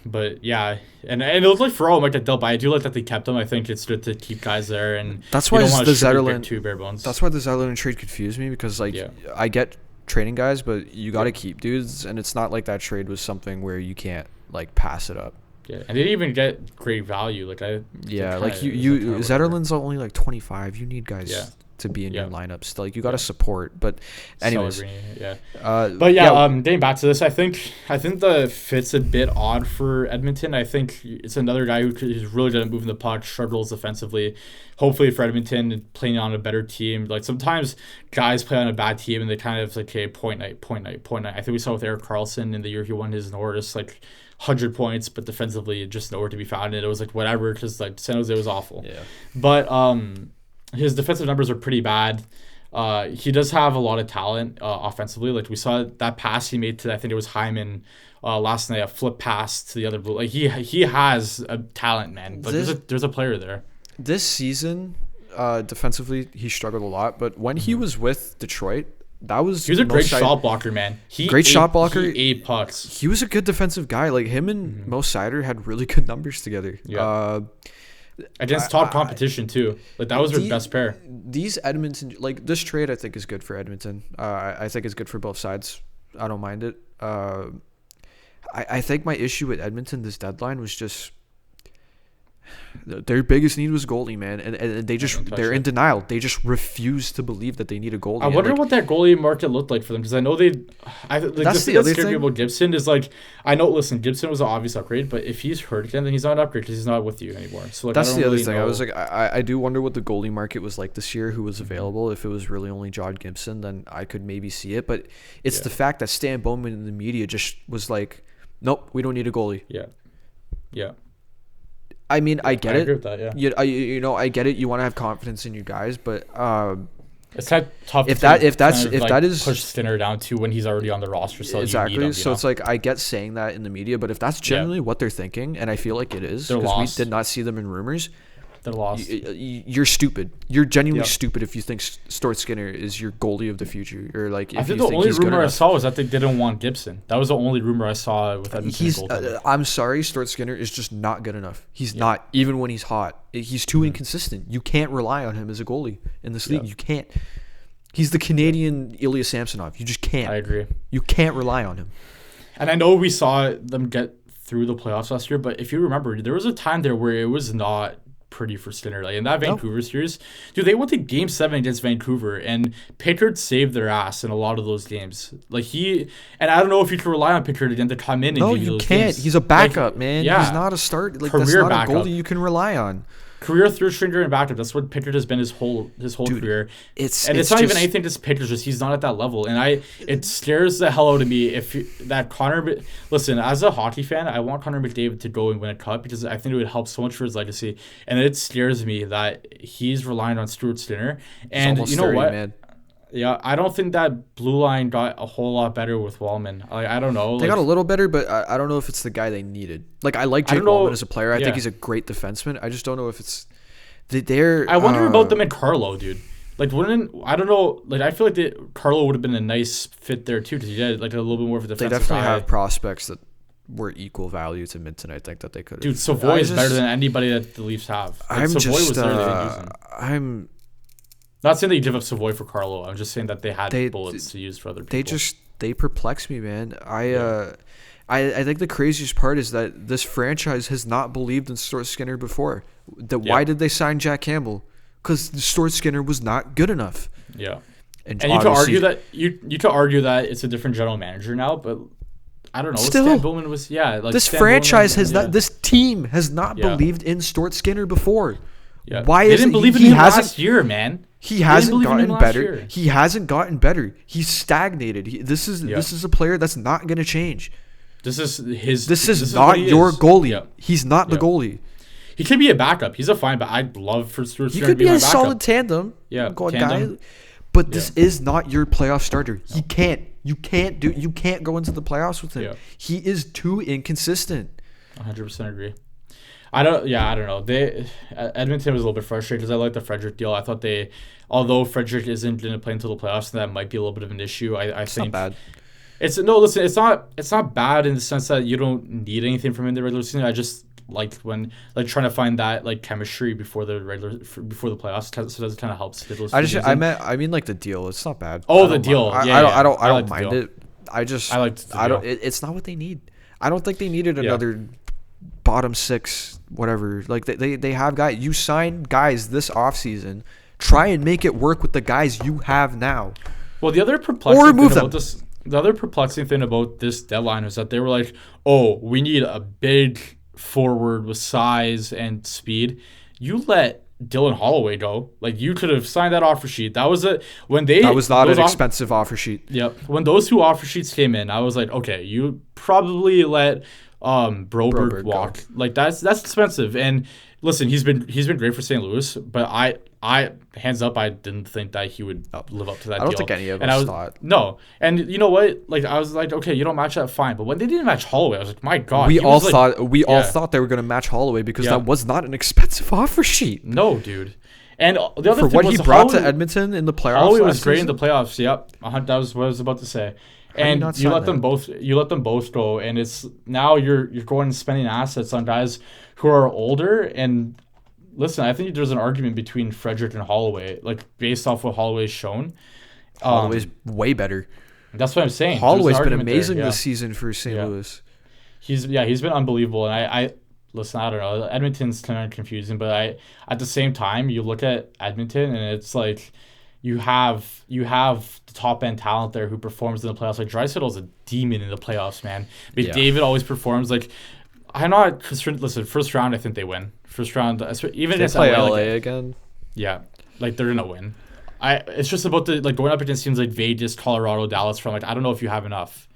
But yeah, and it looked like Ferraro might get dealt, but I do like that they kept him. I think it's good to keep guys there, and that's why the Zetterlund too bare bones. That's why the Zetterlund trade confused me because I get trading guys, but you got to keep dudes, and it's not like that trade was something where you can't pass it up. Yeah, and they didn't even get great value. Zetterlund's only 25. You need guys to be in your lineup still. You got to support. But anyways, getting back to this, I think the fit's a bit odd for Edmonton. I think it's another guy who's really good at moving the puck, struggles defensively. Hopefully for Edmonton, playing on a better team. Sometimes guys play on a bad team and they kind of point night. I think we saw with Erik Karlsson in the year he won his Norris 100 points, but defensively just nowhere to be found. And it was whatever because San Jose was awful. Yeah. But his defensive numbers are pretty bad. He does have a lot of talent offensively. We saw that pass he made to, I think it was Hyman last night, a flip pass to the other blue. He has a talent, man. But there's a player there. This season, defensively, he struggled a lot. But when he was with Detroit, he was a great shot blocker, man. He ate pucks. He was a good defensive guy. Him and Mo Seider had really good numbers together. Yeah. Against top competition too. That was their best pair. These Edmonton, this trade, I think is good for Edmonton. I think it's good for both sides. I don't mind it. I think my issue with Edmonton this deadline was just Their biggest need was goalie, man, and they're in denial. They just refuse to believe that they need a goalie. I wonder what that goalie market looked like for them, because I know that's the thing that scared me about Gibson is like, I know. Listen, Gibson was an obvious upgrade, but if he's hurt again, then he's not an upgrade because he's not with you anymore. So like, that's the other thing. I was like, I do wonder what the goalie market was like this year. Who was available? If it was really only John Gibson, then I could maybe see it. But it's the fact that Stan Bowman in the media just was like, nope, we don't need a goalie. Yeah. I mean, I get it. I agree with that, yeah. I get it. You want to have confidence in your guys, but it's kind of tough. If that is push Stinner down to when he's already on the roster, so exactly. So it's like I get saying that in the media, but if that's generally what they're thinking, and I feel like it is, because we did not see them in rumors. They're lost. You're stupid. You're genuinely stupid if you think Stuart Skinner is your goalie of the future, or like. I think the only rumor I saw was that they didn't want Gibson. That was the only rumor I saw with Edmonton. I'm sorry, Stuart Skinner is just not good enough. He's not, even when he's hot. He's too inconsistent. You can't rely on him as a goalie in this league. You can't. He's the Canadian Ilya Samsonov. You just can't. I agree. You can't rely on him. And I know we saw them get through the playoffs last year, but if you remember, there was a time there where it was not pretty for Stinner. Like in that Vancouver series, dude, they went to Game 7 against Vancouver, and Pickard saved their ass in a lot of those games. Like and I don't know if you can rely on Pickard again to come in and give you those can't. Games. He's a backup, man. Yeah. He's not a start. Like, that's not a goalie you can rely on. Career third stringer and backup. That's what Pickard has been his whole career. It's not even anything to Pickard. Just he's not at that level, and it scares the hell out of me that Connor. Listen, as a hockey fan, I want Connor McDavid to go and win a cup because I think it would help so much for his legacy. And it scares me that he's relying on Stuart Stinner. And you know 30, what? Man. Yeah, I don't think that blue line got a whole lot better with Wallman. I don't know. They got a little better, but I don't know if it's the guy they needed. Like, I like Jake Wallman as a player. I think he's a great defenseman. I just don't know if it's I wonder about them and Carlo, dude. Like, I don't know. Like, I feel like Carlo would have been a nice fit there too, because he had like a little bit more of a defensive. They definitely have prospects that were equal value to Minton. I think that they could. Dude, Savoy is better than anybody that the Leafs have. Like, Savoy was there, they didn't use him. I'm not saying that you give up Savoy for Carlo. I'm just saying that they had bullets to use for other people. They perplex me, man. I think the craziest part is that this franchise has not believed in Stuart Skinner before. Why did they sign Jack Campbell? Because Stuart Skinner was not good enough. Yeah, and you could argue that it's a different general manager now, but I don't know. Still, Stan Bowman was this Stan franchise Bowman, has not. This team has not believed in Stuart Skinner before. Yeah. Why they didn't believe in him last year, man? He hasn't gotten better. He hasn't gotten better. He's stagnated. This is a player that's not going to change. This is not your goalie. Yeah. He's not the goalie. He could be a backup. He's a fine, but I'd love for Stuart Skinner to be a solid tandem. Yeah, tandem. But this is not your playoff starter. He can't. You can't go into the playoffs with him. Yeah. He is too inconsistent. 100% agree. I don't know. Edmonton was a little bit frustrated because I like the Frederick deal. I thought although Frederick isn't going to play until the playoffs, that might be a little bit of an issue. I think not bad. It's not bad in the sense that you don't need anything from him in the regular season. I just liked when trying to find that chemistry before the playoffs, so that kind of helps. I mean the deal. It's not bad. Oh, the deal. I don't mind it. It's not what they need. I don't think they needed another bottom six, whatever. Like they have guys. You sign guys this offseason. Try and make it work with the guys you have now. Well, the other perplexing thing about this deadline was that they were like, "Oh, we need a big forward with size and speed." You let Dylan Holloway go. Like, you could have signed that offer sheet. That was not an expensive offer sheet. Yep. When those two offer sheets came in, I was like, okay, you probably let Broberg walk. Go. Like, that's expensive. And listen, he's been great for St. Louis, but I hands up, I didn't think that he would live up to that deal. I don't think any of us thought. No. And you know what? Like, I was like, okay, you don't match that, fine. But when they didn't match Holloway, I was like, my God. We all thought they were going to match Holloway because that was not an expensive offer sheet. No, dude. And the other for thing what he brought to Edmonton in the playoffs. Holloway was great in the playoffs. Yep. That was what I was about to say. And you let them both go, and it's now you're going and spending assets on guys who are older. And listen, I think there's an argument between Frederick and Holloway, like based off what Holloway's shown. Holloway's way better. That's what I'm saying. Holloway's been amazing this season for St. Louis. He's been unbelievable, and listen, I don't know. Edmonton's kind of confusing, but at the same time, you look at Edmonton and it's like you have the top end talent there who performs in the playoffs. Like Draisaitl's a demon in the playoffs, man. But Yeah. David always performs. Like I'm not concerned. Listen, first round, I think they win. First round, even They if play LA, LA like, again. yeah, like they're gonna win. It's just about the like going up against teams like Vegas, Colorado, Dallas. From like I don't know if you have enough.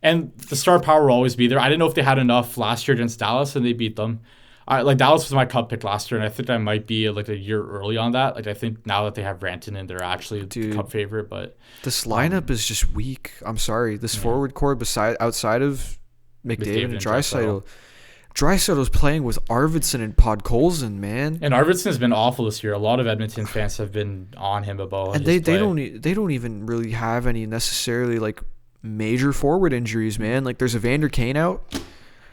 And the star power will always be there. I didn't know if they had enough last year against Dallas, and they beat them. Like Dallas was my cup pick last year, and I think I might be like a year early on that. Like I think now that they have Rantanen, they're actually the cup favorite. But this lineup is just weak. I'm sorry. This forward core outside of McDavid and Draisaitl. Draisaitl's playing with Arvidsson and Podkolzin, man. And Arvidsson has been awful this year. A lot of Edmonton fans have been on him about. And they don't even really have any necessarily like major forward injuries, man. Like there's Evander Kane out.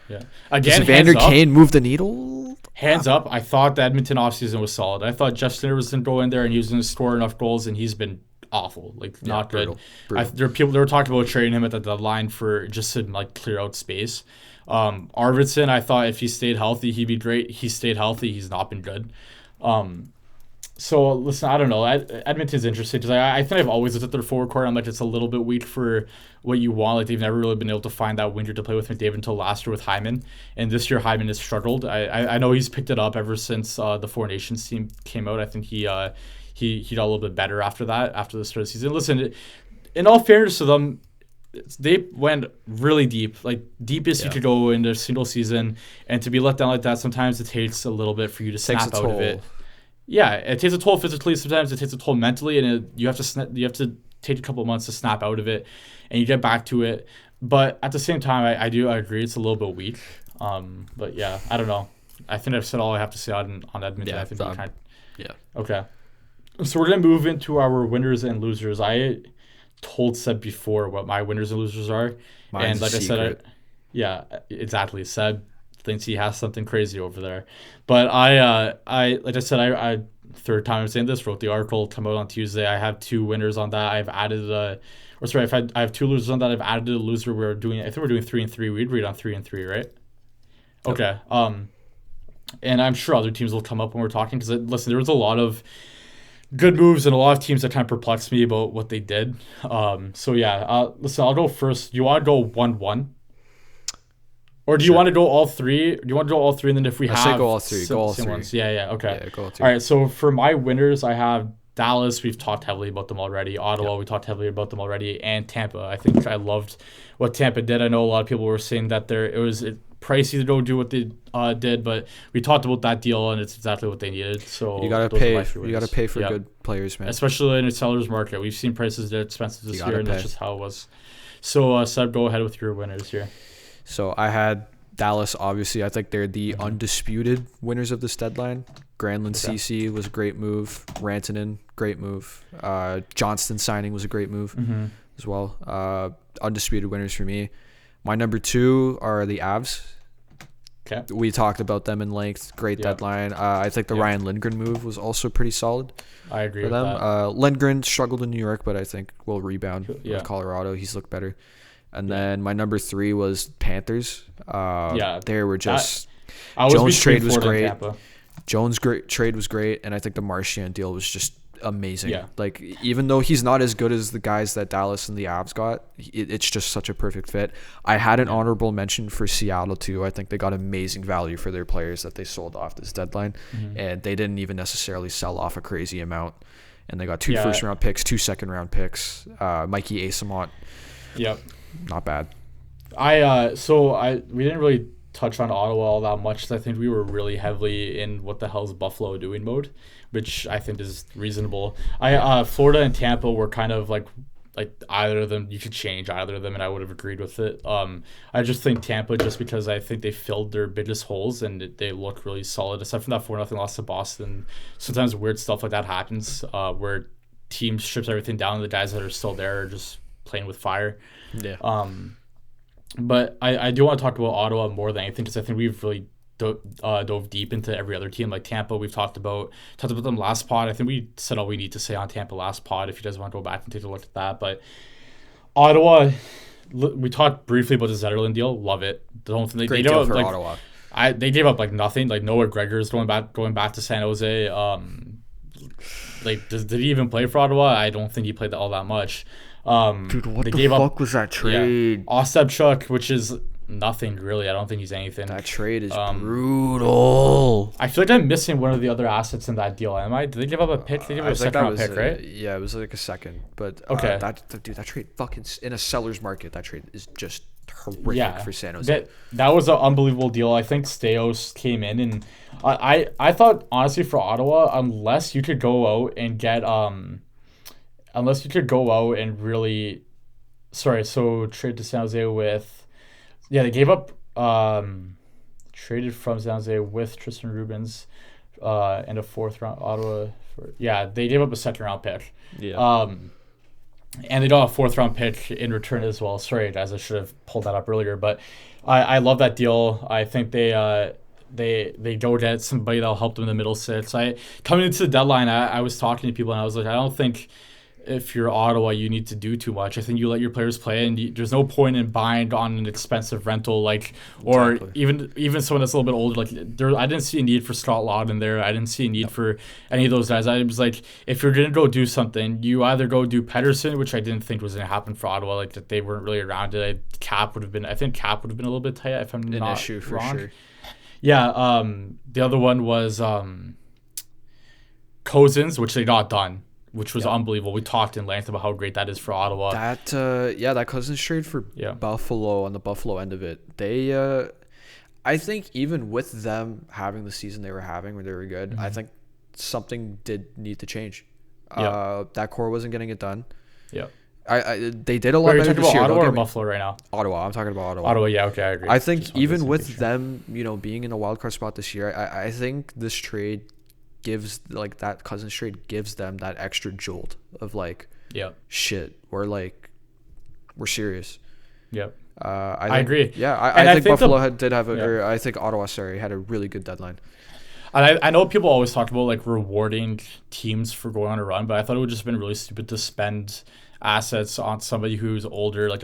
Yeah. Again, does Evander Kane move the needle? Hands up. I thought the Edmonton offseason was solid. I thought Jeff Skinner was going to go in there and he was going to score enough goals, and he's been awful. Like not good. Brutal. There were talking about trading him at the deadline for just to like clear out space. Arvidsson, I thought if he stayed healthy, he'd be great. He stayed healthy. He's not been good. So listen, I don't know. Edmonton's interesting because I think I've always looked at their forward core. I'm like, it's a little bit weak for what you want. Like they've never really been able to find that winger to play with McDavid until last year with Hyman, and this year Hyman has struggled. I know he's picked it up ever since the Four Nations team came out. I think he got a little bit better after that, after the start of the season. Listen, in all fairness to them, they went really deep, like deepest you could go in a single season, and to be let down like that, sometimes it takes a little bit for you to snap out of it. Yeah, it takes a toll physically. Sometimes it takes a toll mentally, and you have to take a couple of months to snap out of it, and you get back to it. But at the same time, I agree it's a little bit weak. But yeah, I don't know. I think I've said all I have to say on Edmonton. Yeah, I think yeah. Okay. So we're gonna move into our winners and losers. I told Seb before what my winners and losers are, Mine's and like I secret. said, yeah, exactly. Seb thinks he has something crazy over there, but I like I said, I third time I'm saying this, wrote the article, come out on Tuesday. I have two winners on that. I've added I have two losers on that. I've added a loser. I think we're doing 3 and 3. We'd read on 3 and 3, right? Okay. And I'm sure other teams will come up when we're talking because listen, there was a lot of good moves and a lot of teams that kind of perplexed me about what they did. So yeah, listen, I'll go first. Do you want to go 1-1? Or do you want to go all three? Do you want to go all three, and then if we I have say go all three. Go all three. Ones, yeah, okay. Yeah, go all three. All right, so for my winners, I have Dallas. We've talked heavily about them already. Ottawa, we talked heavily about them already, and Tampa. I think I loved what Tampa did. I know a lot of people were saying that it was pricey to go do what they did, but we talked about that deal, and it's exactly what they needed. So you gotta pay. You gotta pay for good players, man. Especially in a seller's market. We've seen prices that are expensive this year, and that's just how it was. So Seb, go ahead with your winners here. So I had Dallas, obviously. I think they're the undisputed winners of this deadline. Granlund CC was a great move. Rantanen, great move. Johnston signing was a great move as well. Undisputed winners for me. My number 2 are the Avs. Okay. We talked about them in length. Great deadline. I think the Ryan Lindgren move was also pretty solid. I agree with them. That. Lindgren struggled in New York, but I think will rebound with Colorado. He's looked better. And then my number 3 was Panthers. They were just Jones trade was great. Jones trade was great, and I think the Marchand deal was just amazing. Yeah. Like even though he's not as good as the guys that Dallas and the Avs got, it's just such a perfect fit. I had an honorable mention for Seattle too. I think they got amazing value for their players that they sold off this deadline, and they didn't even necessarily sell off a crazy amount. And they got 2 first-round picks, 2 second-round picks. Mikey Asamont. Yep. Not bad. We didn't really touch on Ottawa all that much because I think we were really heavily in what the hell's Buffalo doing mode, which I think is reasonable. Florida and Tampa were kind of like either of them, you could change either of them and I would have agreed with it. I just think Tampa, just because I think they filled their biggest holes and they look really solid, aside from that 4-0 loss to Boston. Sometimes weird stuff like that happens where team strips everything down and the guys that are still there are just playing with fire. Yeah. But I do want to talk about Ottawa more than anything because I think we've really dove deep into every other team. Like Tampa, we've talked about them last pod. I think we said all we need to say on Tampa last pod. If you guys want to go back and take a look at that, but Ottawa, we talked briefly about the Zetterlund deal. Love it. Don't think great deal for Ottawa. They gave up like nothing. Like Noah Gregor's going back to San Jose. Like did he even play for Ottawa? I don't think he played all that much. Dude, what the fuck was that trade? Yeah, Ostapchuk, which is nothing really. I don't think he's anything. That trade is brutal. I feel like I'm missing one of the other assets in that deal. Am I? Did they give up a pick? They gave up a second round pick, right? Yeah, it was like a second. But okay, that trade fucking in a seller's market. That trade is just horrific for San Jose. That was an unbelievable deal. I think Steos came in, and I thought honestly for Ottawa, unless you could go out and get really, so trade to San Jose with. Yeah, they gave up traded from San Jose with Tristan Rubens and a 4th round Ottawa. They gave up a 2nd round pick. Yeah. And they got a 4th round pick in return as well. Sorry, guys, I should have pulled that up earlier. But I love that deal. I think they go get somebody that'll help them in the middle 6. Coming into the deadline, I was talking to people and I was like, I don't think if you're Ottawa, you need to do too much. I think you let your players play, and there's no point in buying on an expensive rental, or even someone that's a little bit older. I didn't see a need for Scott Laud in there. I didn't see a need for any of those guys. I was like, if you're gonna go do something, you either go do Pedersen, which I didn't think was gonna happen for Ottawa. Like that they weren't really around it. Cap would have been a little bit tight if I'm not wrong. An issue for sure. Yeah. The other one was Cozens, which they got done, which was unbelievable. We talked in length about how great that is for Ottawa. That Cousins trade for Buffalo on the Buffalo end of it. They, I think even with them having the season they were having, where they were good, I think something did need to change. That core wasn't getting it done. Yeah. They did a lot better this year. Ottawa or Buffalo right now? Ottawa. I'm talking about Ottawa. Ottawa, yeah, okay, I agree. I think even with them, being in a wild card spot this year, I think this trade gives that Cousins trade gives them that extra jolt of shit. We're serious. Yep. I agree. Yeah, I think Buffalo I think Ottawa had a really good deadline. And I know people always talk about rewarding teams for going on a run, but I thought it would just have been really stupid to spend assets on somebody who's older, like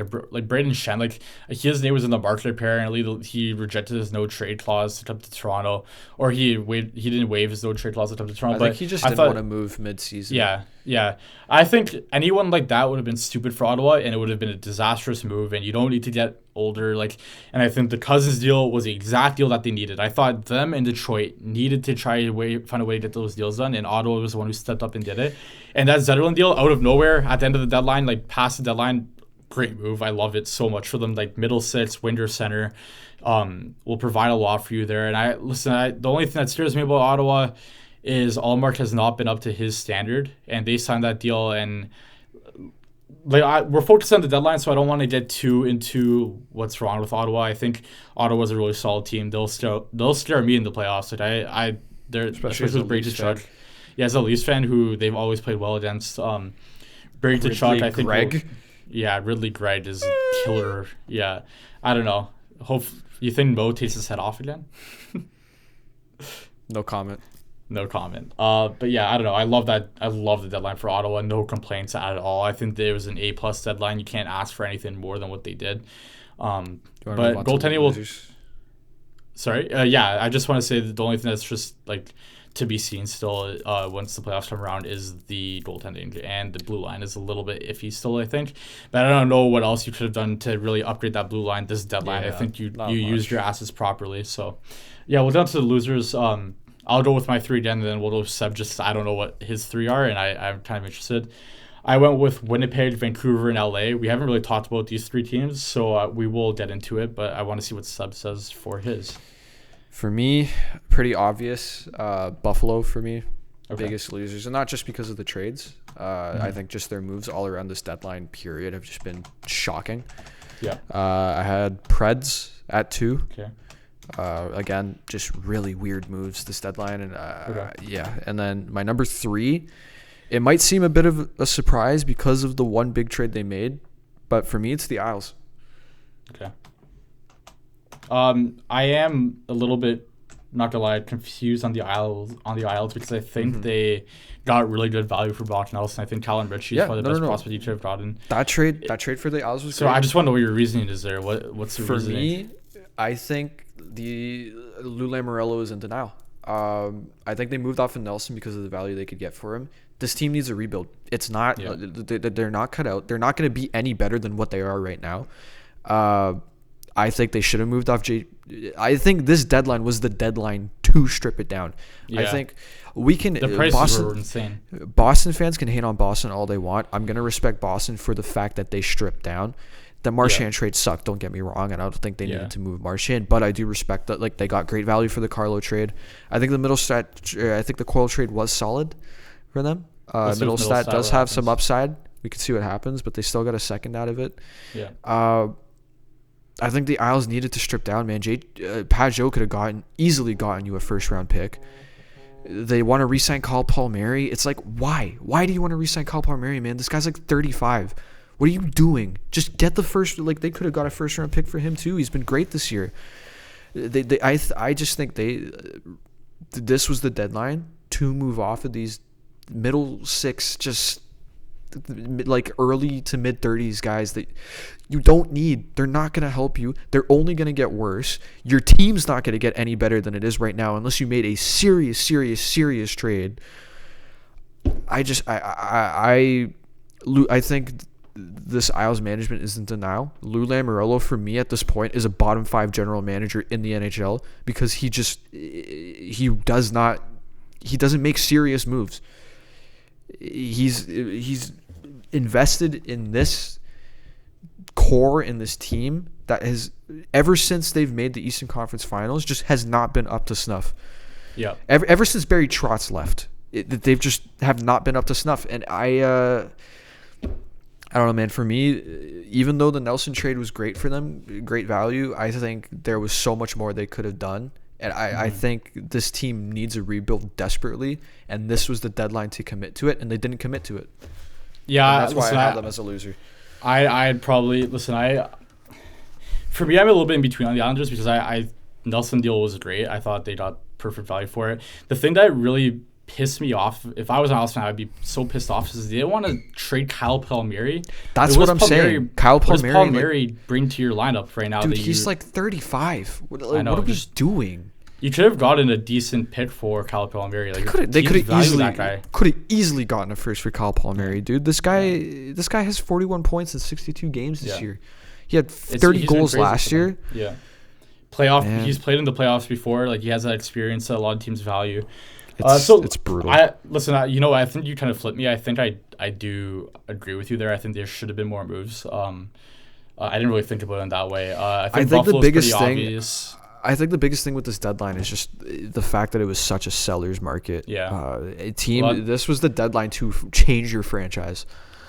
Braden Shen. His name was in the market apparently. He rejected his no trade clause to come to Toronto, or he didn't waive his no trade clause to come to Toronto. I think he just didn't want to move mid-season. Yeah. I think anyone like that would have been stupid for Ottawa, and it would have been a disastrous move. And you don't need to get older. And I think the Cousins deal was the exact deal that they needed. I thought them and Detroit needed to find a way to get those deals done, and Ottawa was the one who stepped up and did it. And that Zetterlund deal out of nowhere at the end of the deadline, past the deadline, great move. I love it so much for them. Middle 6, winger center, will provide a lot for you there. And the only thing that scares me about Ottawa is Allmark has not been up to his standard, and they signed that deal. And we're focused on the deadline, so I don't want to get too into what's wrong with Ottawa. I think Ottawa's a really solid team. They'll scare me in the playoffs. They're especially with Brady Tkachuk. Yeah, as a Leafs fan who they've always played well against. Brady Tkachuk, I think. Ridley Gregg is a killer. Yeah, I don't know. You think Mo takes his head off again? No comment. But yeah, I don't know. I love that. I love the deadline for Ottawa. No complaints at all. I think there was an A+ deadline. You can't ask for anything more than what they did. But goaltending will. Sorry. I just want to say that the only thing that's just to be seen still once the playoffs come around is the goaltending, and the blue line is a little bit iffy still, I think. But I don't know what else you could have done to really upgrade that blue line this deadline. I think you used your assets properly. So yeah, we'll get on to the losers. I'll go with my 3 again, and then we'll go with Seb. Just I don't know what his 3 are, and I'm kind of interested. I went with Winnipeg, Vancouver, and LA. We haven't really talked about these 3 teams, so we will get into it, but I want to see what Seb says for his. For me, pretty obvious. Buffalo for me, biggest losers, and not just because of the trades. I think just their moves all around this deadline period have just been shocking. Yeah. I had Preds at 2. Okay. Again, just really weird moves this deadline, and and then my number 3, it might seem a bit of a surprise because of the one big trade they made, but for me it's the Isles. Okay. I am a little bit, not gonna lie, confused on the Isles because I think they got really good value for Brock Nelson. I think Callum Ritchie is probably the best prospect you could have gotten. That trade for the Isles was so great. I just want to know what your reasoning is there. What's the reasoning? For me, I think the Lou Lamoriello is in denial. I think they moved off of Nelson because of the value they could get for him. This team needs a rebuild. It's not. Yeah. They're not cut out. They're not going to be any better than what they are right now. I think they should have moved off I think this deadline was the deadline to strip it down. Yeah. I think we can. The prices were insane. Boston fans can hate on Boston all they want. I'm going to respect Boston for the fact that they stripped down. The Marchand trade sucked, don't get me wrong, and I don't think they needed to move Marchand, but I do respect that. Like, they got great value for the Carlo trade. I think the Coyle trade was solid for them. Middlestat does have some upside. We could see what happens, but they still got a second out of it. Yeah. I think the Isles needed to strip down, man. Pat Joe could have easily gotten you a first-round pick. They want to re-sign Kyle Palmieri. It's like, why? Why do you want to re-sign Kyle Palmieri, man? This guy's like 35. What are you doing? Just get the first. Like, they could have got a first-round pick for him too. He's been great this year. I just think this was the deadline to move off of these middle six, just like early to mid 30s guys that you don't need. They're not going to help you. They're only going to get worse. Your team's not going to get any better than it is right now unless you made a serious trade. I think this Isles management is in denial. Lou Lamoriello, for me at this point, is a bottom 5 general manager in the NHL because he doesn't make serious moves. He's invested in this core, in this team that has, ever since they've made the Eastern Conference Finals, just has not been up to snuff. Yeah. Ever since Barry Trotz left, they've just have not been up to snuff. And I don't know, man. For me, even though the Nelson trade was great for them, great value, I think there was so much more they could have done. And I think this team needs a rebuild desperately, and this was the deadline to commit to it, and they didn't commit to it. Yeah, and that's why I have them as a loser. I'd probably for me, I'm a little bit in between on the Islanders because Nelson deal was great. I thought they got perfect value for it. The thing that really pissed me off, if I was an Isles fan, I'd be so pissed off, is they didn't want to trade Kyle Palmieri. That's what I'm saying. Kyle Palmieri. What does Palmieri bring to your lineup right now? Dude, he's like 35. What are we doing? You could have gotten a decent pick for Kyle Palmieri. Like, they could have easily gotten a first for Kyle Palmieri, dude. This guy has 41 points in 62 games this year. He had 30 goals last year. Yeah. Playoff. Man. He's played in the playoffs before. Like, he has that experience that a lot of teams value. It's brutal. I think you kind of flipped me. I think I do agree with you there. I think there should have been more moves. I didn't really think about it in that way. I think Buffalo's pretty obvious. I think the biggest thing with this deadline is just the fact that it was such a seller's market. Yeah. This was the deadline to change your franchise.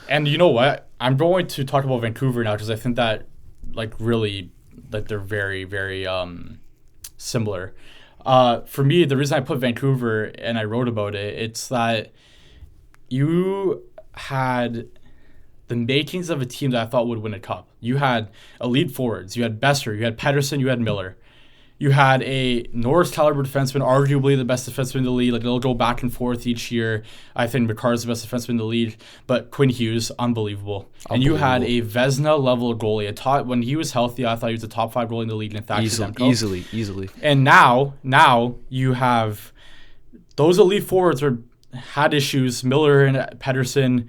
And you know what? I'm going to talk about Vancouver now because I think that, like, really, like, they're very, very similar. For me, the reason I put Vancouver and I wrote about it, it's that you had the makings of a team that I thought would win a cup. You had elite forwards. You had Besser. You had Pettersson. You had Miller. You had a Norris caliber defenseman, arguably the best defenseman in the league. Like, it'll go back and forth each year. I think McCarr's the best defenseman in the league, but Quinn Hughes, unbelievable. And you had a Vezina level goalie. When he was healthy, I thought he was the top 5 goalie in the league in Thatcher Demko. Easily. And now you have those elite forwards had issues. Miller and Pettersson.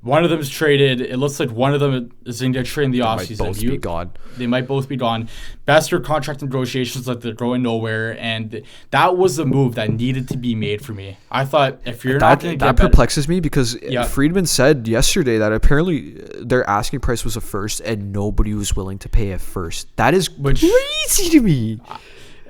One of them is traded. It looks like one of them is going to get traded in the offseason. They might both be gone. Bester contract negotiations, like, they're going nowhere, and that was the move that needed to be made for me. I thought, if you're not going to get that perplexes me because Friedman said yesterday that apparently their asking price was a first and nobody was willing to pay a first. That is crazy to me.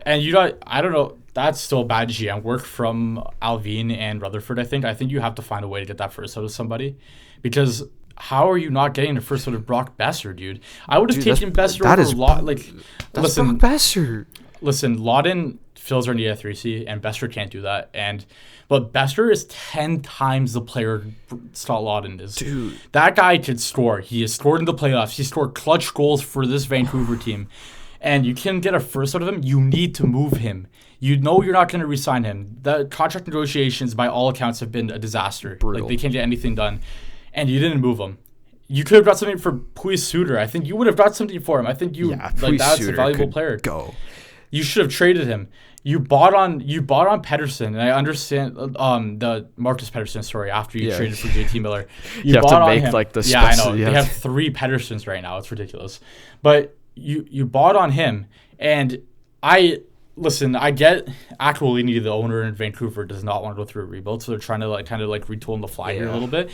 And I don't know. That's still bad GM work from Alvin and Rutherford, I think. I think you have to find a way to get that first out of somebody. Because how are you not getting the first out of Brock Besser, dude? I would have taken Besser over Brock Besser. Listen, Lawton fills our need at 3C, and Besser can't do that. But Besser is 10 times the player Scott Lawton is. Dude. That guy could score. He has scored in the playoffs. He scored clutch goals for this Vancouver team. And you can get a first out of him, you need to move him. You know you're not going to re-sign him. The contract negotiations, by all accounts, have been a disaster. Brutal. Like, they can't get anything done. And you didn't move him. You could have got something for Puis Suter. I think you would have got something for him. I think that's a valuable player. Go. You should have traded him. You bought on Pedersen, and I understand the Marcus Pedersen story after you traded for JT Miller. You have to make like the I know. They have 3 Pedersens right now. It's ridiculous. But you bought on him, and I get Aquilini, the owner in Vancouver, does not want to go through a rebuild, so they're trying to kind of retool on the fly here a little bit.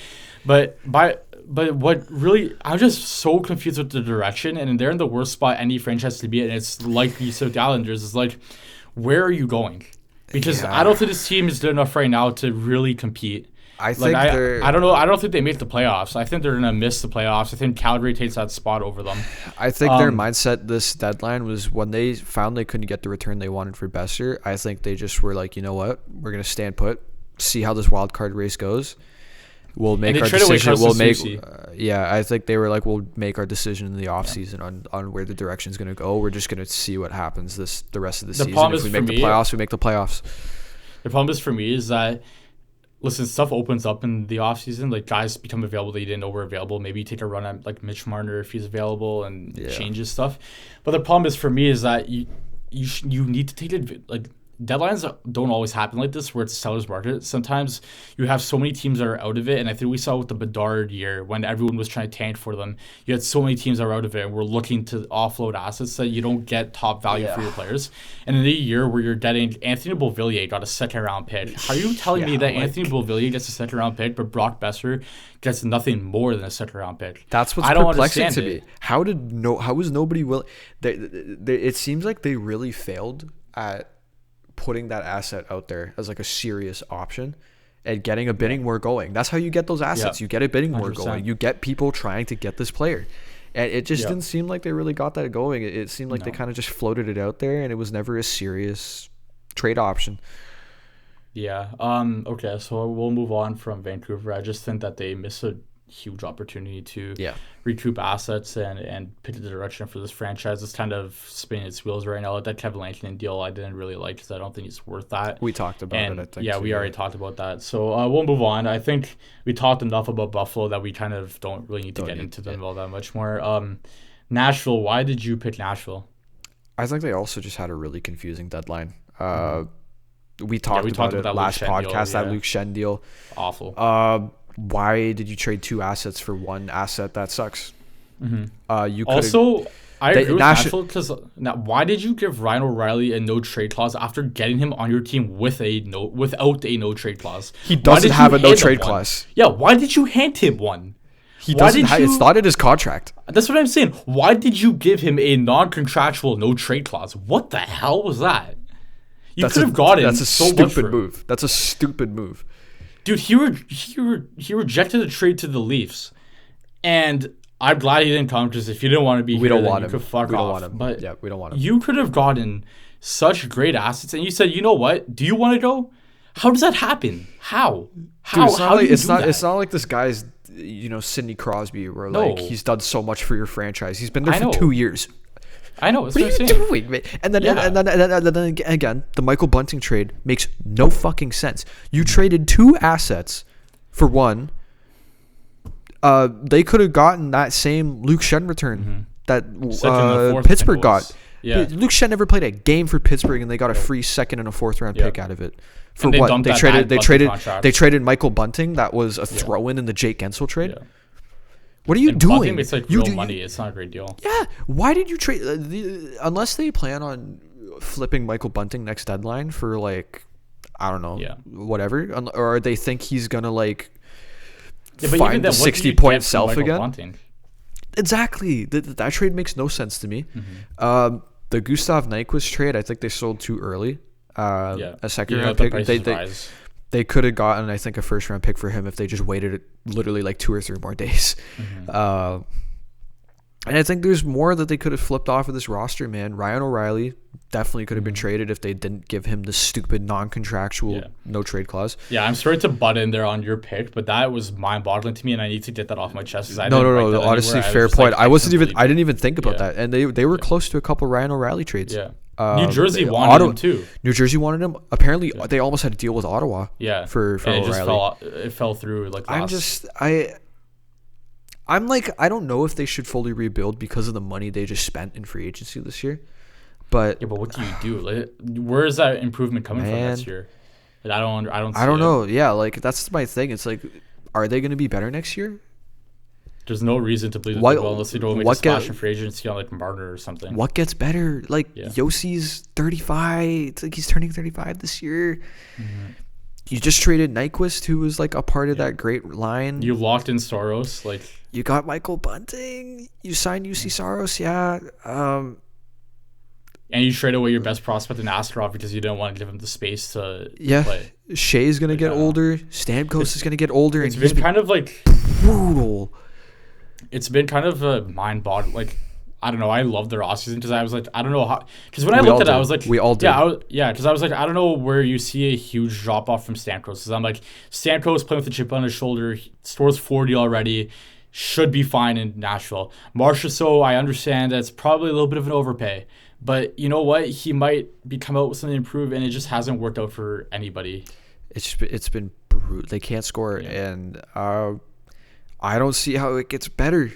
But what really, I'm just so confused with the direction, and they're in the worst spot any franchise to be in. And it's like you said with the Islanders, it's like, where are you going? Because I don't think this team is good enough right now to really compete. I think I don't know. I don't think they make the playoffs. I think they're gonna miss the playoffs. I think Calgary takes that spot over them. I think their mindset this deadline was when they found they couldn't get the return they wanted for Besser. I think they just were like, you know what, we're gonna stand put, see how this wild card race goes. We'll make our decision. We'll make. I think they were like, we'll make our decision in the offseason on where the direction is gonna go. We're just gonna see what happens the rest of the season. If we make the playoffs, we make the playoffs. The problem is for me is that, listen, stuff opens up in the offseason. Like, guys become available that you didn't know were available. Maybe you take a run at, like, Mitch Marner if he's available and changes stuff. But the problem is for me is that you need to take it, like, deadlines don't always happen like this where it's a seller's market. Sometimes you have so many teams that are out of it, and I think we saw with the Bedard year when everyone was trying to tank for them. You had so many teams that were out of it and were looking to offload assets that you don't get top value for your players. And in a year where you're getting Anthony Beauvillier got a 2nd-round pick, are you telling me that Anthony Beauvillier gets a 2nd-round pick, but Brock Besser gets nothing more than a 2nd-round pick? That's what's perplexing to me. How was nobody willing? It seems like they really failed at putting that asset out there as like a serious option and getting a bidding war going. That's how you get those assets. You get a bidding war going. You get people trying to get this player. And it just didn't seem like they really got that going. It seemed like they kind of just floated it out there, and it was never a serious trade option. Yeah. Okay, so we'll move on from Vancouver. I just think that they missed a huge opportunity to recoup assets and pick the direction for this franchise. It's kind of spinning its wheels right now. That Kevin Lankinen deal I didn't really like because I don't think it's worth that. We talked about it, I think. We already talked about that. So we'll move on. I think we talked enough about Buffalo that we kind of don't really need to get into them all that much more. Nashville, why did you pick Nashville? I think they also just had a really confusing deadline. We talked about it last podcast, that Luke Schenn deal. Awful. Why did you trade 2 assets for 1 asset that sucks? You also, I agree with Nashville because now, why did you give Ryan O'Reilly a no trade clause after getting him on your team without a no trade clause? He doesn't have a no trade clause. Yeah, why did you hand him one? He doesn't. It's not in his contract. That's what I'm saying. Why did you give him a non-contractual no trade clause? What the hell was that? You could have gotten. That's a stupid move. That's a stupid move. Dude, he rejected the trade to the Leafs, and I'm glad he didn't come because if you didn't want to be we here, don't want you him. could fuck we off. Don't want him. But we don't want him. You could have gotten such great assets, and you said, you know what? Do you want to go? How does that happen? How? Dude, it's not like this guy's Sidney Crosby where like he's done so much for your franchise. He's been there for 2 years. I know. What are you doing, man? And then again, the Michael Bunting trade makes no fucking sense. You traded 2 assets for 1. They could have gotten that same Luke Schenn return that Pittsburgh got. Yeah. Luke Schenn never played a game for Pittsburgh, and they got a free 2nd and a 4th round pick out of it. For what? They traded Michael Bunting. That was a throw-in in the Jake Gensel trade. Yeah. What are you doing? Bunting makes real money. It's not a great deal. Yeah. Why did you trade? Unless they plan on flipping Michael Bunting next deadline for I don't know, whatever, or they think he's gonna find the 60-point self again. Bunting? Exactly. That trade makes no sense to me. The Gustav Nyquist trade, I think they sold too early. A 2nd round pick. They could have gotten, I think, a 1st round pick for him if they just waited literally 2 or 3 more days. And I think there's more that they could have flipped off of this roster, man. Ryan O'Reilly definitely could have been traded if they didn't give him the stupid non-contractual no trade clause. Yeah, I'm sorry to butt in there on your pick, but that was mind-boggling to me, and I need to get that off my chest. No. Honestly, fair point. I didn't even think about that, and they were close to a couple Ryan O'Reilly trades. Yeah. New Jersey wanted him too. New Jersey wanted him. Apparently, they almost had to deal with Ottawa. Yeah. For O'Reilly. It fell through. I don't know if they should fully rebuild because of the money they just spent in free agency this year. But yeah, but what do you do? Like, where is that improvement coming from man, next year? Like, I don't I see don't it. know. Yeah, like that's my thing. It's like, are they going to be better next year? There's no reason to believe that they will unless they don't make a splash in free agency on like Marner or something. What gets better? Like Yeah. Yossi's 35. It's like he's turning 35 this year. Mhm. You just traded Nyquist, who was like a part of that great line. You locked in Soros, like You got Michael Bunting. You signed UC Saros, yeah. and you trade away your best prospect in Askarov because you didn't want to give him the space to Yeah. play. Shea's gonna get older. Stamkos is gonna get older, It's and been he's kind of like brutal. it's been kind of a mind-boggling. Like I don't know. I love their offseason because I was like, I don't know how. Because when I We looked all at it, I did. was like, We all did. yeah. Because I was like, I don't know where you see a huge drop off from Stamkos. Because I'm like, Stamkos playing with a chip on his shoulder, he scores 40 already, should be fine in Nashville. Marchessault, I understand that's probably a little bit of an overpay, but you know what? He might come out with something improved, and it just hasn't worked out for anybody. It's been brutal. They can't score, and I don't see how it gets better,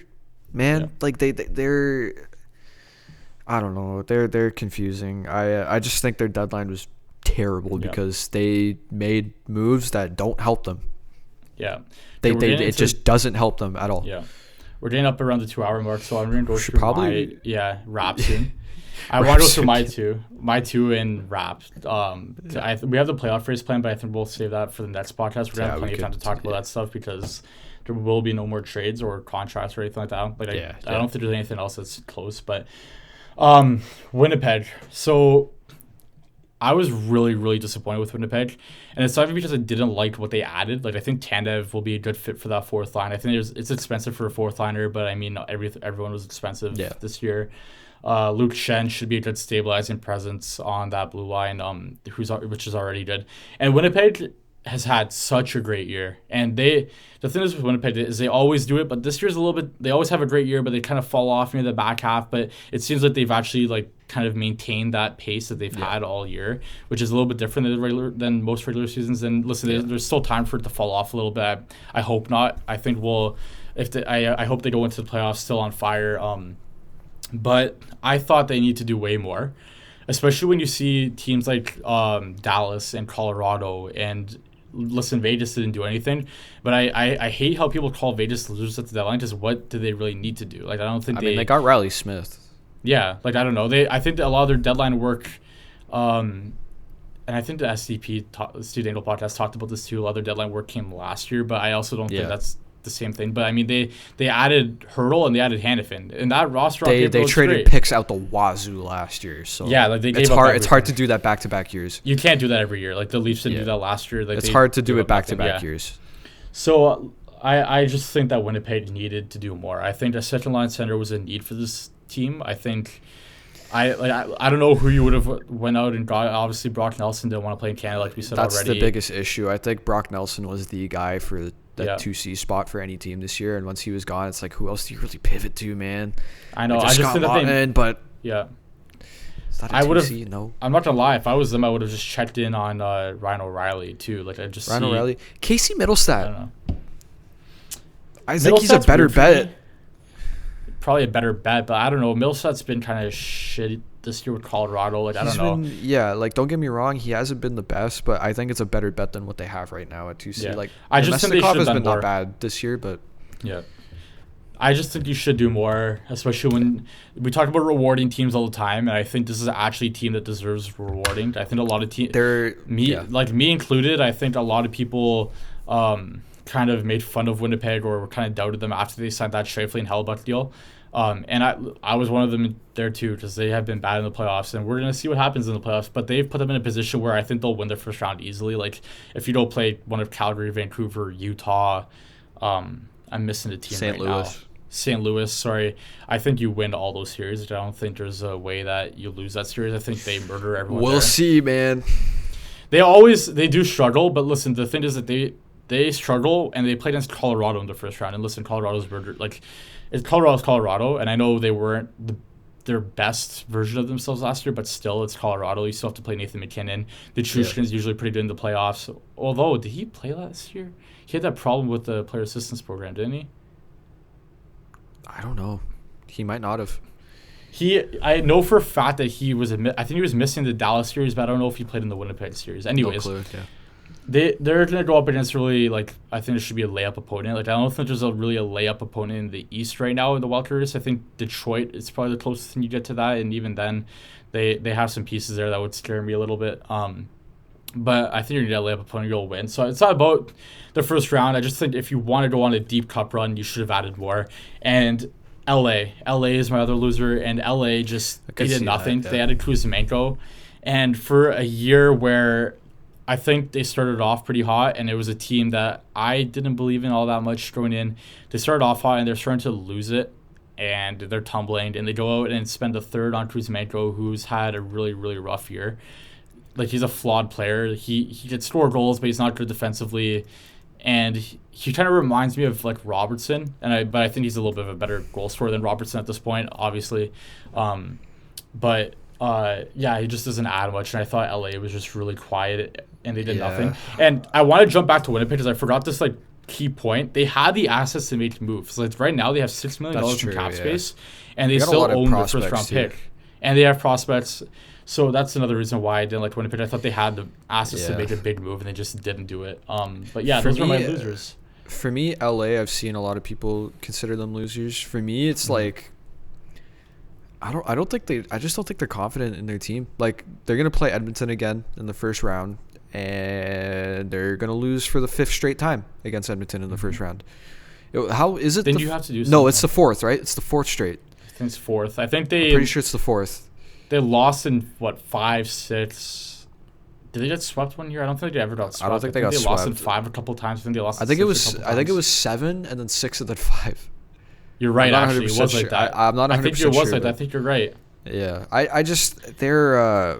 man. Yeah. Like they're I don't know. They're confusing. I just think their deadline was terrible because they made moves that don't help them. Yeah. It just doesn't help them at all. Yeah. We're getting up around the 2-hour mark, so I'm going to go through rap soon. I want to go through my two and rap. We have the playoff race plan, but I think we'll save that for the next podcast. We're going to have plenty of time to talk about that stuff because there will be no more trades or contracts or anything like that. Like I don't think there's anything else that's close, but Winnipeg. So I was really, really disappointed with Winnipeg. And it's not even because I didn't like what they added. Like, I think Tanev will be a good fit for that fourth line. I think it's expensive for a fourth liner, but I mean, everyone was expensive this year. Luke Shen should be a good stabilizing presence on that blue line, which is already good. And Winnipeg has had such a great year. And the thing is with Winnipeg is they always do it, but this year's a little bit, they always have a great year, but they kind of fall off near the back half. But it seems like they've actually like kind of maintained that pace that they've had all year, which is a little bit different than most regular seasons. And listen, there's still time for it to fall off a little bit. I hope not. I think I hope they go into the playoffs still on fire. But I thought they need to do way more, especially when you see teams like Dallas and Colorado. And listen, Vegas didn't do anything, but I hate how people call Vegas losers at the deadline. Because what do they really need to do? Like, I don't think they got Riley Smith. Yeah, like I don't know. I think that a lot of their deadline work, and I think the SDP Steve Dangle podcast talked about this too. A lot of their deadline work came last year, but I also don't think that's the same thing. But I mean, they added Hurdle and they added Hannafin, and that roster they traded picks out the wazoo last year. So yeah, like they gave it's hard to do that back to back years. You can't do that every year. Like the Leafs didn't do that last year. Like it's hard to do it back to back years. So I just think that Winnipeg needed to do more. I think a second line center was a need for this team. I think I don't know who you would have went out and got. Obviously, Brock Nelson didn't want to play in Canada, like we said already. That's the biggest issue. I think Brock Nelson was the guy for the 2C spot for any team this year, and once he was gone, it's like, who else do you really pivot to, man? I know. I just think that but it's not a 2C, no. I'm not gonna lie. If I was them, I would have just checked in on Ryan O'Reilly too. Like Ryan O'Reilly, Casey Middlestat. I don't know. I think he's a better bet. Probably a better bet, but I don't know. Middlestat's been kind of shitty this year with Colorado. Like, I don't know. Like, don't get me wrong. He hasn't been the best, but I think it's a better bet than what they have right now at 2C. Yeah. Like, I just think they should have done more. Not bad this year, but yeah. I just think you should do more, especially when we talk about rewarding teams all the time, and I think this is actually a team that deserves rewarding. I think a lot of teams, like me included, I think a lot of people kind of made fun of Winnipeg or kind of doubted them after they signed that Scheifele and Hellebuyck deal. And I was one of them there too, because they have been bad in the playoffs, and we're going to see what happens in the playoffs. But they've put them in a position where I think they'll win their first round easily. Like, if you don't play one of Calgary, Vancouver, Utah, I'm missing a team now. St. Louis, sorry. I think you win all those series. I don't think there's a way that you lose that series. I think they murder everyone. We'll see, man. They do struggle, but listen, the thing is that they struggle, and they played against Colorado in the first round. And listen, Colorado's murdered. Like, Colorado's Colorado, and I know they weren't their best version of themselves last year, but still, it's Colorado. You still have to play Nathan McKinnon. The Trushkin's usually pretty good in the playoffs. Although, did he play last year? He had that problem with the player assistance program, didn't he? I don't know. He might not have. I know for a fact that I think he was missing the Dallas series, but I don't know if he played in the Winnipeg series. Anyways, No clue, yeah. they're gonna go up against really like I think it should be a layup opponent. Like I don't think there's really a layup opponent in the East right now in the wildcards. I think Detroit is probably the closest thing you get to that, and even then, they have some pieces there that would scare me a little bit. But I think you're gonna get a layup opponent, you'll win. So it's not about the first round. I just think if you want to go on a deep cup run, you should have added more. And LA is my other loser, and LA just they did nothing. They added Kuzmenko, and for a year where I think they started off pretty hot, and it was a team that I didn't believe in all that much going in. They started off hot, and they're starting to lose it, and they're tumbling, and they go out and spend a third on Kuzmenko, who's had a really, really rough year. Like, he's a flawed player. He can score goals, but he's not good defensively, and he kind of reminds me of, like, Robertson, but I think he's a little bit of a better goal scorer than Robertson at this point, obviously. But he just doesn't add much, and I thought LA was just really quiet, and they did nothing. And I want to jump back to Winnipeg because I forgot this like key point. They had the assets to make moves. Like right now, they have $6 million in cap space, and they still own their first round pick, and they have prospects. So that's another reason why I didn't like Winnipeg. I thought they had the assets to make a big move, and they just didn't do it. But yeah, those were my losers. For me, LA, I've seen a lot of people consider them losers. For me, it's like. I just don't think they're confident in their team. Like, they're gonna play Edmonton again in the first round, and they're gonna lose for the 5th straight time against Edmonton in the first round. How is it? Then you have to do something. No, it's the 4th, right? It's the 4th straight. I think it's 4th. I'm pretty sure it's the 4th. They lost in 5, 6. Did they get swept one year? I don't think they ever got swept. I don't think they got swept. They lost in 5 a couple times. I think they lost. I think it was 7 and then 6 and then 5. You're right, actually. It was like that. I'm not 100% I think it was sure, like that. I think you're right. Yeah. I just, they're, I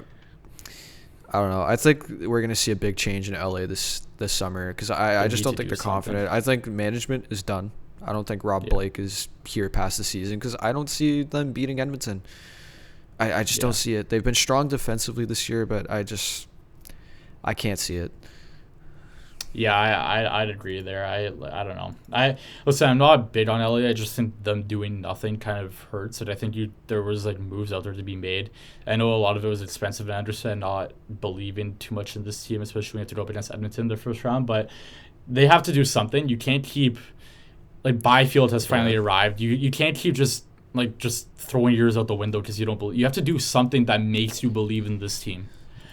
don't know. I think we're going to see a big change in LA this summer because I just don't think they're confident. I think management is done. I don't think Rob Blake is here past the season because I don't see them beating Edmonton. I just don't see it. They've been strong defensively this year, but I can't see it. Yeah, I'd agree there. I don't know. I'm not big on LA. I just think them doing nothing kind of hurts. And I think there was like moves out there to be made. I know a lot of it was expensive, and I understand not believing too much in this team, especially when you have to go up against Edmonton in the first round. But they have to do something. You can't keep like Byfield has finally arrived. You can't keep just throwing yours out the window because you don't believe. You have to do something that makes you believe in this team.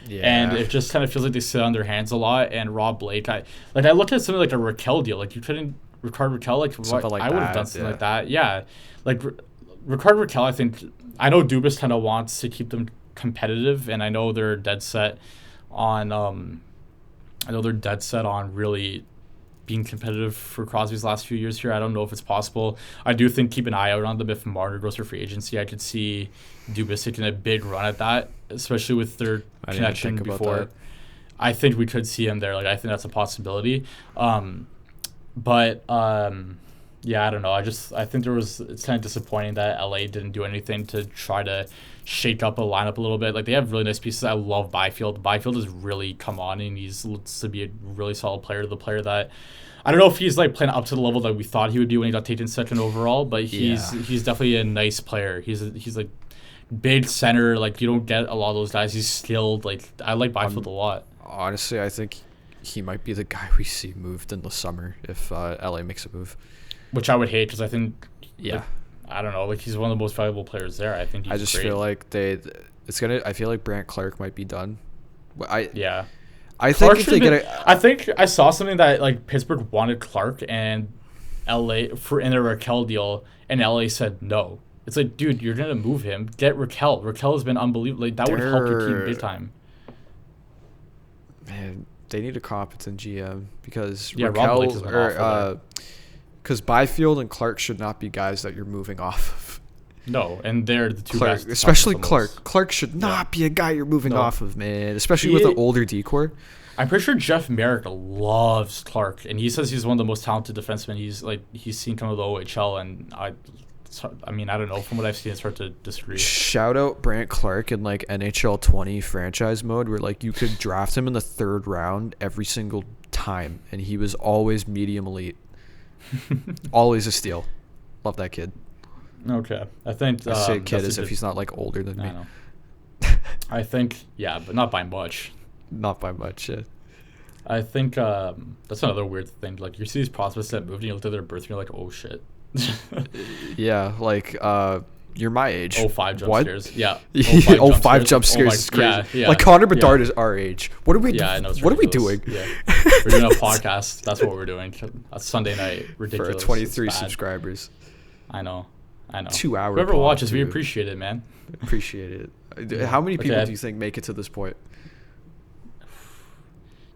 Yeah. And it just kind of feels like they sit on their hands a lot. And Rob Blake, I looked at something like a Raquel deal. Like, you couldn't Ricard Raquel, I would have done something like that. Yeah, like Ricard Raquel. I know Dubas kind of wants to keep them competitive, and I know they're dead set on. Really being competitive for Crosby's last few years here. I don't know if it's possible. I do think keep an eye out on them. If Marner goes for free agency, I could see Dubas taking a big run at that, especially with their connection before. I think we could see him there. Like, I think that's a possibility. Yeah, I don't know. I think it's kind of disappointing that LA didn't do anything to try to shake up a lineup a little bit. Like, they have really nice pieces. I love Byfield. Byfield has really come on, and he's looks to be a really solid player. The player that I don't know if he's like playing up to the level that we thought he would be when he got taken second overall, but he's definitely a nice player. He's like big center. Like, you don't get a lot of those guys. He's skilled. Like, I like Byfield a lot. Honestly, I think he might be the guy we see moved in the summer if LA makes a move. Which I would hate because I think, I don't know, like, he's one of the most valuable players there. I think he's I just great. feel like I feel like Brant Clark might be done. I Clark think if they get I think I saw something that like Pittsburgh wanted Clark and LA in a Raquel deal, and LA said no. It's like, dude, you're gonna move him. Get Raquel. Raquel has been unbelievable. Like, that would help your team big time. Man, they need a competent GM because Raquel because Byfield and Clark should not be guys that you're moving off of. No, and they're the two guys. Especially Clark. Clark should not be a guy you're moving off of, man. Especially with an older decor. I'm pretty sure Jeff Merrick loves Clark, and he says he's one of the most talented defensemen he's seen come to the OHL, and I don't know. From what I've seen, it's hard to disagree. Shout out Brant Clark in like NHL 20 franchise mode, where like you could draft him in the 3rd round every single time, and he was always medium elite. Always a steal. Love that kid. Okay, I think I say kid as if he's not like older than me. I know. I think yeah, but not by much. Not by much. Yeah. I think that's another weird thing. Like you see these prospects that moved, and you look at their birth, and you're like, oh shit. Yeah, like you're my age. Oh, 05 jump what? scares. Yeah. Oh, 05 jump scares is crazy. Yeah. Like Connor Bedard is our age. What are we? Yeah, I know. What are we doing? Yeah. We're doing a podcast. That's what we're doing. A Sunday night. Ridiculous. For 23 subscribers. I know. 2 hours. Whoever watches, we appreciate it, man. Appreciate it. How many people do you think make it to this point?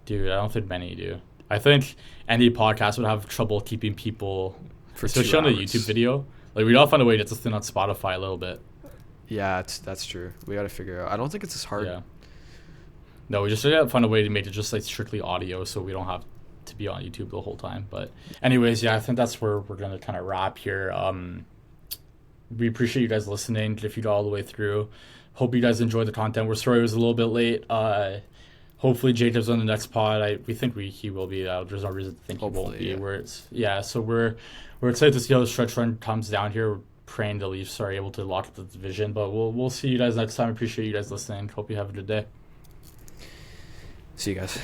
Dude, I don't think many do. I think any podcast would have trouble keeping people, especially on the YouTube video. Like, we gotta find a way to get this thing on Spotify a little bit. Yeah, that's true. We gotta figure out. I don't think it's as hard. Yeah. No, we just gotta find a way to make it just like strictly audio, so we don't have to be on YouTube the whole time. But, anyways, yeah, I think that's where we're gonna kind of wrap here. We appreciate you guys listening. If you got all the way through, hope you guys enjoyed the content. We're sorry it was a little bit late. Hopefully Jacob's on the next pod. We think he will be. There's no reason to think he won't be. So we're excited to see how the stretch run comes down here. We're praying the Leafs are able to lock up the division, but we'll see you guys next time. Appreciate you guys listening. Hope you have a good day. See you guys.